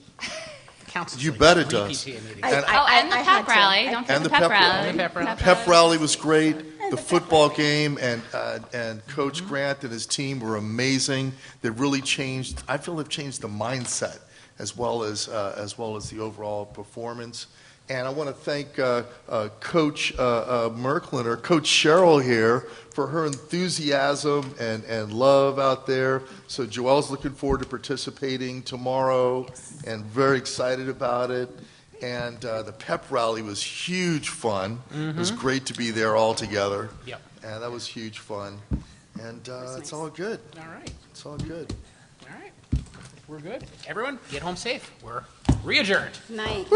Counts as You like bet it 3 does. PTA meetings. I- And- And the I had pep to. rally. Don't forget And the the pep pep rally. rally. Pep rally. Pep rally was great. The football game and Coach Grant and his team were amazing. They really changed. I feel they've changed the mindset as well as the overall performance. And I want to thank Coach Merklin or Coach Cheryl here for her enthusiasm and love out there. So Joelle's looking forward to participating tomorrow and very excited about it. And the pep rally was huge fun. It was great to be there all together. Yep. And that was huge fun. And it's all good. All right. It's all good. All right. We're good. Everyone, get home safe. We're re-adjourned. Night.